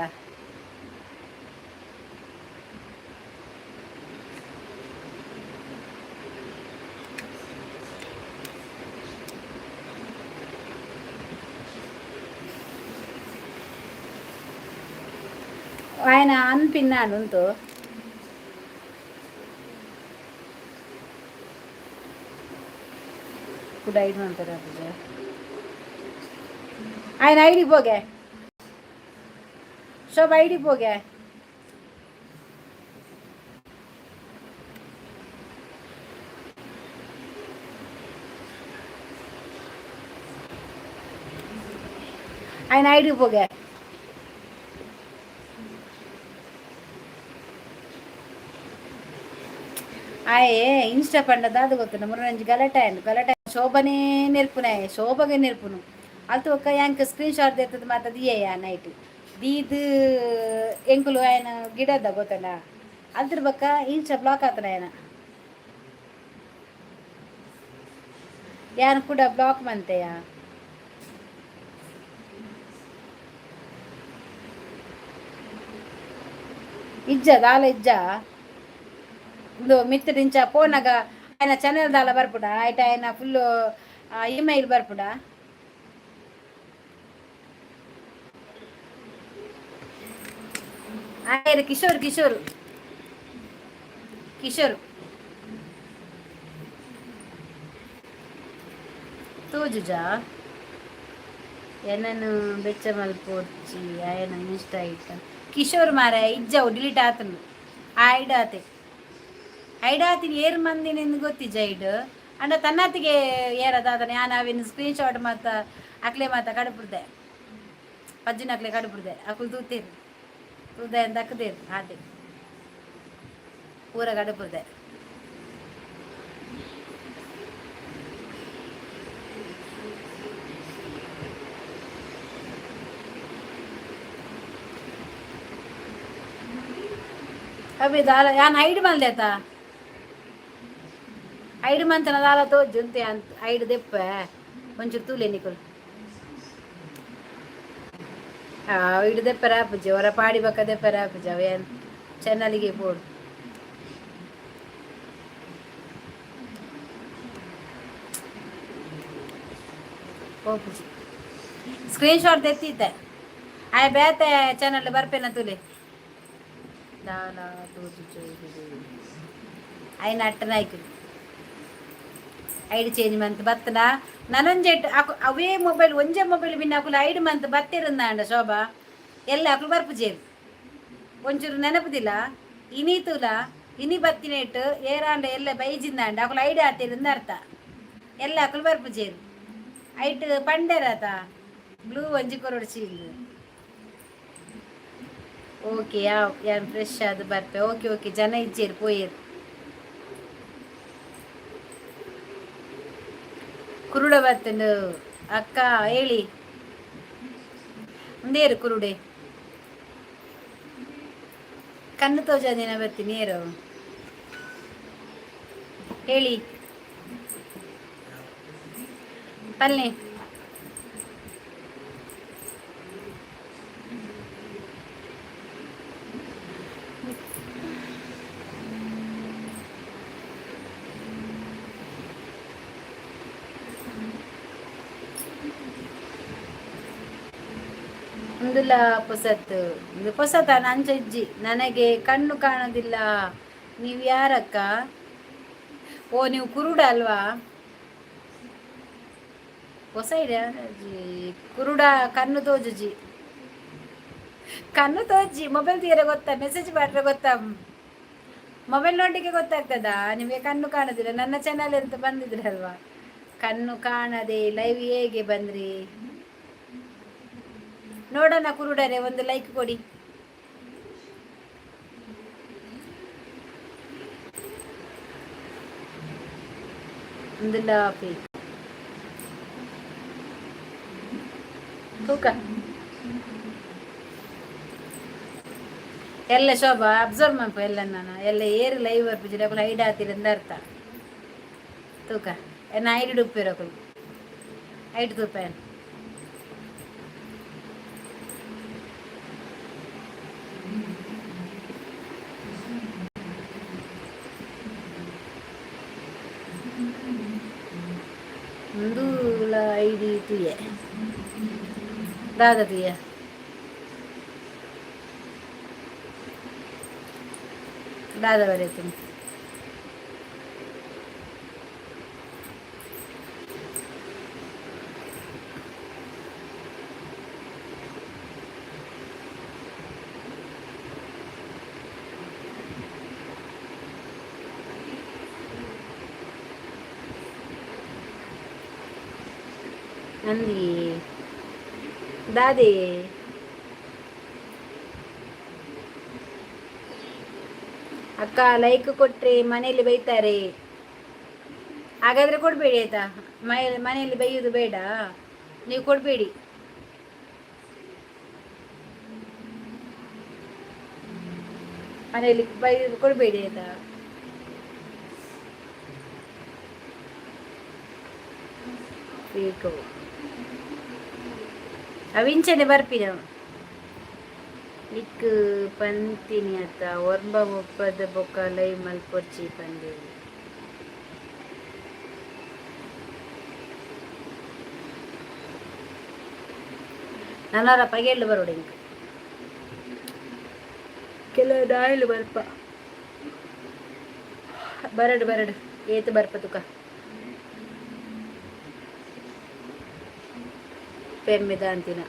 ఆయన అనిపిన్నాడు ఉంటూ ఇప్పుడు ఐదు అంటారా పూజ ఆయన ఐడికి పోగే ಶೋಭ ಐಡಿಗೆ ಹೋಗೆ ఆయన ఐడికి పోగే ಆಯೇ ಇನ್ಸ್ಟಾ ಪಂಡದ ಅದು ಗೊತ್ತು ನಮ್ಮ ರಂಜು ಗಲಾಟೆ ಶೋಭನೇ ನೆರ್ಪುನಾಯ್ ಶೋಭಗೆ ನೆರ್ಪುನು ಅದು ಒಕ್ಕ ಯಾಂಕ್ ಸ್ಕ್ರೀನ್ ಶಾಟ್ ಎತ್ತದ ಮಾತದ ಏಯ ನೈಟ್ ದೀದು ಎಂಕುಲು ఆయన ಗಿಡದ ಗೊತ್ತಲ್ಲ ಅದ್ರ ಬಕ್ಕ ಇನ್ಸ್ಟಾ ಬ್ಲಾಕ್ ಆತನ ఆయన ಯಾನ್ ಕೂಡ ಬ್ಲಾಕ್ ಮಂತೆಯ ಇಜ್ಜ ದಾಲ ಇಜ್ಜ ಇದು ಮಿತ್ತದಿಂಚ ಫೋನಾಗ ఆయన ಚಾನೆಲ್ ದಾಲ ಬರ್ಪುಡ ಆಯ್ತು ఆయన ಫುಲ್ಲು ಇಮೇಲ್ ಬರ್ಪುಡ ఆయన ಕಿಶೋರ್ ತೂಜುಜಾ ಏನನ್ನು ಬೆಚ್ಚ ಮಲ್ಪೋರ್ಚಿ ఆయన ಇನ್ಸ್ಟಾ ಇಟ್ಟ ಕಿಶೋರ್ ಮಾರ ಇಜ್ಜವು ಡಿಲೀಟ್ ಆತನು ಐಡಾತಿನ ಏರ್ ಮಂದಿ ನಿಂದು ಗೊತ್ತಿಜ್ಜ ಐಡ್ ಅಂಡ ತನ್ನತ್ತಿಗೆ ಏರದಾದನೆ ನಾನು ಅವಿನ ಸ್ಕ್ರೀನ್ ಶಾಟ್ ಮಾತ ಅಕ್ಲೆ ಮಾತ ಕಡುಪುರ್ದೆ ಪಜ್ಜಿನ ಅಕ್ಲೆ ಕಡುಪುರ್ದೆ ಅಕುಲ್ ತೂತೀರು ತೂದೆ ಅಂತ ಅಕ್ಕದೇರು ಆಟೆ ಪೂರ ಕಡುಪುರ್ದೆ ಅವಿ ದಾಲ ಯಾನ್ ಐಡ್ ಮಲ್ದೇತ ಐಡ್ ಮಂತನ ದಾಲ ತೋಜುಂತೆ ಅಂತ ಐಡ್ ದೆಪ್ಪ ಒಂಚೂರು ತೂಲೆ ನಿಕುಲ್ ಐಡ್ ದೆಪ್ಪ ರಾಪುಜಿ ಅವರ ಪಾಡಿ ಬಕ್ಕ ದೆಪ್ಪ ರಾಪುಜಿ ಅವೇನ್ ಚಾನಲ್ಗೆ ಬೋರ್ಡ್ ಹೋಗುಜಿ ಸ್ಕ್ರೀನ್ ಶಾಟ್ ತೆತ್ತಿದ್ದೆ ಆಯ್ ಬೇತೆ ಚಾನಲ್ ಬರ್ಪೇನ ತುಲೆ ದಾಲ ತೋಜು ಆಯ್ನ ಅಟ್ಟನಾಯ್ಕು ಐಡಿ ಚೇಂಜ್ ಮಂತ್ ಬತ್ತನ ನನಂಜೆಟ್ ಅವೇ ಮೊಬೈಲ್ ಒಂಜೆ ಮೊಬೈಲ್ ಬಿನ್ನ ಅಕುಲು ಐಡ್ ಮಂತ್ ಬತ್ತಿರಂದ ಶೋಭಾ ಎಲ್ಲ ಅಕುಲು ಬರ್ಪುಜೇರು ಒಂಚೂರು ನೆನಪುದಿಲ್ಲ ಇನೀತುಲ ಇನಿ ಬತ್ತಿನೇಟ್ ಏರಾಂಡ ಎಲ್ಲ ಬೈಜಿಂದಾಂಡ ಅಕುಲು ಐಡಿ ಆತಿರಂದ ಅರ್ಥ ಎಲ್ಲ ಅಕುಲು ಬರ್ಪುಜೇರು ಐಟ್ ಪಂಡೆರಾತ ಬ್ಲೂ ಒಂಜಿ ಕೊರಡು ಚೀಲ್ ಓಕೆ ಯಾನ್ ಫ್ರೆಶ್ ಅದು ಬರ್ಪೆ ಓಕೆ ಜನ ಇಜ್ಜೇರು ಪೋಯೇರು ಕುರುಡ ಬತ್ತಂಡು ಅಕ್ಕ ಹೇಳಿ ಒಂದೇರು ಕುರುಡೆ ಕಣ್ಣು ತೋಜದಿನ ಬರ್ತೀನಿ ನೇರು ಹೇಳಿ ಪಲ್ಲೆ ಒಂದಿಲ್ಲ ಪೊಸತ್ತು ಇದು ಪೊಸತ ನಂಜಜ್ಜಿ ನನಗೆ ಕಣ್ಣು ಕಾಣೋದಿಲ್ಲ ನೀವು ಯಾರಕ್ಕ ಓ ನೀವು ಕುರುಡ ಅಲ್ವಾ ಹೊಸ ಇದೆ ಕುರುಡ ಕಣ್ಣು ತೋಜುಜಿ ಕಣ್ಣು ತೋಜಿ ಮೊಬೈಲ್ ತೀರ ಗೊತ್ತಾ ಮೆಸೇಜ್ ಮಾಡ್ರೆ ಗೊತ್ತಾ ಮೊಬೈಲ್ ನೋಡಿಗೆ ಗೊತ್ತಾಗ್ತದಾ ನಿಮಗೆ ಕಣ್ಣು ಕಾಣೋದಿಲ್ಲ ನನ್ನ ಚಾನಲ್ ಅಂತ ಬಂದಿದ್ರಲ್ವಾ ಕಣ್ಣು ಕಾಣದೆ ಲೈವ್ ಹೇಗೆ ಬಂದ್ರಿ? ನೋಡೋಣ ಕುರುಡರೆ, ಒಂದು ಲೈಕ್ ಕೊಡಿ. ಒಂದು ಲಾಪಿ ತೂಕ ಎಲ್ಲ ಶೋಭಾ ಅಬ್ಸರ್ವ್ ಮಾಡ್ಕೊ ಎಲ್ಲ ನಾನು ಎಲ್ಲ ಏರು ಲೈವ್ ಬರ್ಪಿಸಿ ಡಬಲ್ ಹೈಡ್ ಆತಿರಂದ ಅರ್ಥ ತೂಕ ಎನ್ನ ಹೈಡ್ ಉಪ್ಪಿರೋಕು ಹೈಟ್ ತೂಪ ಒಂದು ಐಡಿ ತುಯ್ಯ ದಾದ ತುಯ್ಯ ದಾದ ಬರೆಯುತ್ತೆ ನಂದಿ ದಾದೆ ಅಕ್ಕ ಲೈಕ್ ಕೊಟ್ರೆ ಮನೆಯಲ್ಲಿ ಬೈತಾರೆ, ಹಾಗಾದ್ರೆ ಕೊಡಬೇಡಿ ಆಯ್ತಾ. ಮನೆಯಲ್ಲಿ ಬೈಯೋದು ಬೇಡ, ನೀವು ಕೊಡಬೇಡಿ. ಮನೆಯಲ್ಲಿ ಬೈಯೋದು ಕೊಡಬೇಡಿ ಆಯ್ತಾ. ಬೇಕು ಅವಿಂಚನೆ ಬರ್ಪಿನ ಇಕ್ ಪಂತಿನಿ ಅತ್ತ ಒರ್ಬ ಒಪ್ಪದ ಬೊಕ್ಕ ಲೈ ಮಲ್ಪೊರ್ಚಿ ಪಂದೆ ನನ್ನರ ಪಗೆಳ್ಳು ಬರೋಡು ಇಂಕ ಕೆಲವು ದಾಯಿಲು ಬರ್ಪ ಬರಡು ಏತು ಬರ್ಪ ತುಕ ಪೆಮ್ಮೆದ ಅಂತಿನ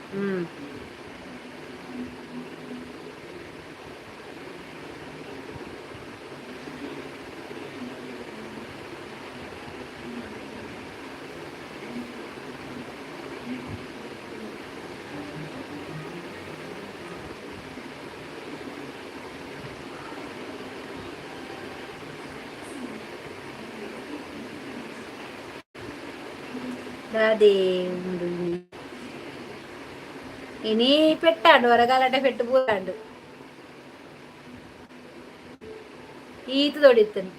దాది ഇനി പെട്ടാണ്ട് ഒരകാലട്ടെ പെട്ട് പോകാണ്ട് ഈത്ത് തൊടിത്തന്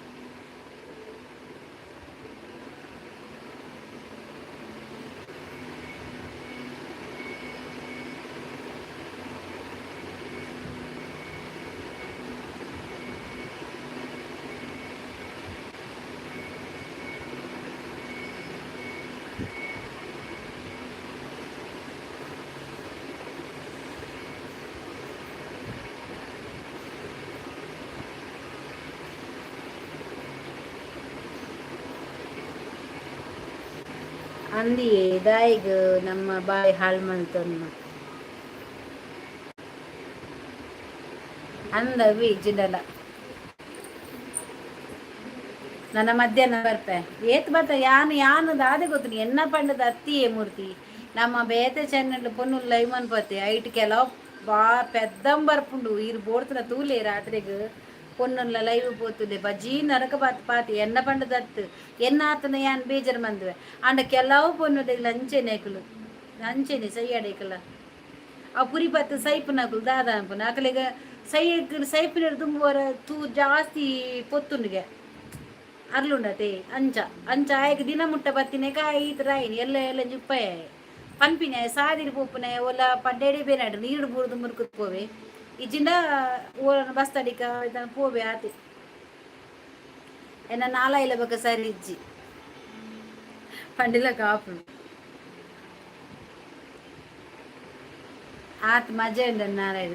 ಅಂದಿಯೇ ದಾಯಿಗ ನಮ್ಮ ಬಾಯಿ ಹಾಳು ಮಾಡ್ತನ್ನ ಅಂದವಿ ಜಿಡಲ ನನ್ನ ಮಧ್ಯಾಹ್ನ ಬರ್ಪೆ ಏತ್ ಬರ್ತ ಯಾನು ದಾದೆ ಗೊತ್ತು ಎನ್ನ ಪಂಡದ ಅತ್ತಿಯೇ ಮೂರ್ತಿ ನಮ್ಮ ಬೇತೆ ಚೆನ್ನಲು ಪೊನ್ನು ಲೈವ್ ಅನ್ಪತ್ತೆ ಐಟ್ ಕೆಲವು ಬಾ పెద్దం ಬರ್ಪುಂಡು ಇರು ಬೋಡ್ತನ ತೂಲೆ ರಾತ್ರಿಗೆ పొన్నుల లైవ్ పోతుండే బజ్జీ నరక పాతి ఎన్న పండుదత్తు ఎన్న ఆతన యాన్ బేజర్ మందుವೆ అండ ಕೆಲವು పొన్నుల లంచే నేకులు లంచేని సయ్యాడేకల ಆ ಪುರಿ ಬತ್ತು ಸೈಪುನಕುಲು ದಾದ ಅನ್ಪುನ ಅಕಲೆಗ ಸೈಪಿನ ತುಂಬುವರ ತೂ ಜಾಸ್ತಿ ಪೊತ್ತುಂಡಿಗೆ ಅರ್ಲುಂಡತೆ ಅಂಚ ಆಯ್ಕೆ ದಿನ ಮುಟ್ಟ ಬತ್ತಿನ ಈತ ರಾಯಿನಿ ಎಲ್ಲ ಜುಪ್ಪಯ ಪನ್ಪಿನ ಸಾದಿರಿ ಪೋಪುನ ಒಲ್ಲ ಪಡ್ಡೇಡೆ ಬೇನಾಡು ನೀರು ಬೂರ್ದು ಮುರುಕುತ್ ಪೋವೆ ಇಜಿಂದ ಓರನ್ನು ಬಸ್ ತಡಿಕ ಇದನ್ನು ಪೋವೆ ಆತಿ ಎನ್ನ ನಾಲ ಇಲ್ಲ ಬಕ ಸರಿ ಇಜ್ಜಿ ಪಂಡಿಲ ಕಾಪು ಆತ್ ಮಜಾ ಉಂಡ ನಾರಾಯಣ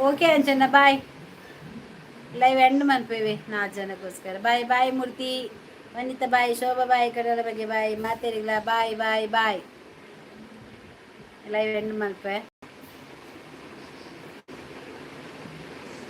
ಓಕೆ ಅಂಚನ್ನ ಬಾಯ್. ಲೈವ್ ಎಂಡ್ ಮನ್ಪೇವಿ 4 ಜನಕ್ಕೋಸ್ಕರ. Bye bye Murthy, Vanitha bye, Shobha bye, ಕಡಲ ಬಗ್ಗೆ ಬಾಯ್, ಮಾತೇರಿಲ್ಲ bye bye bye. Live end Malpe.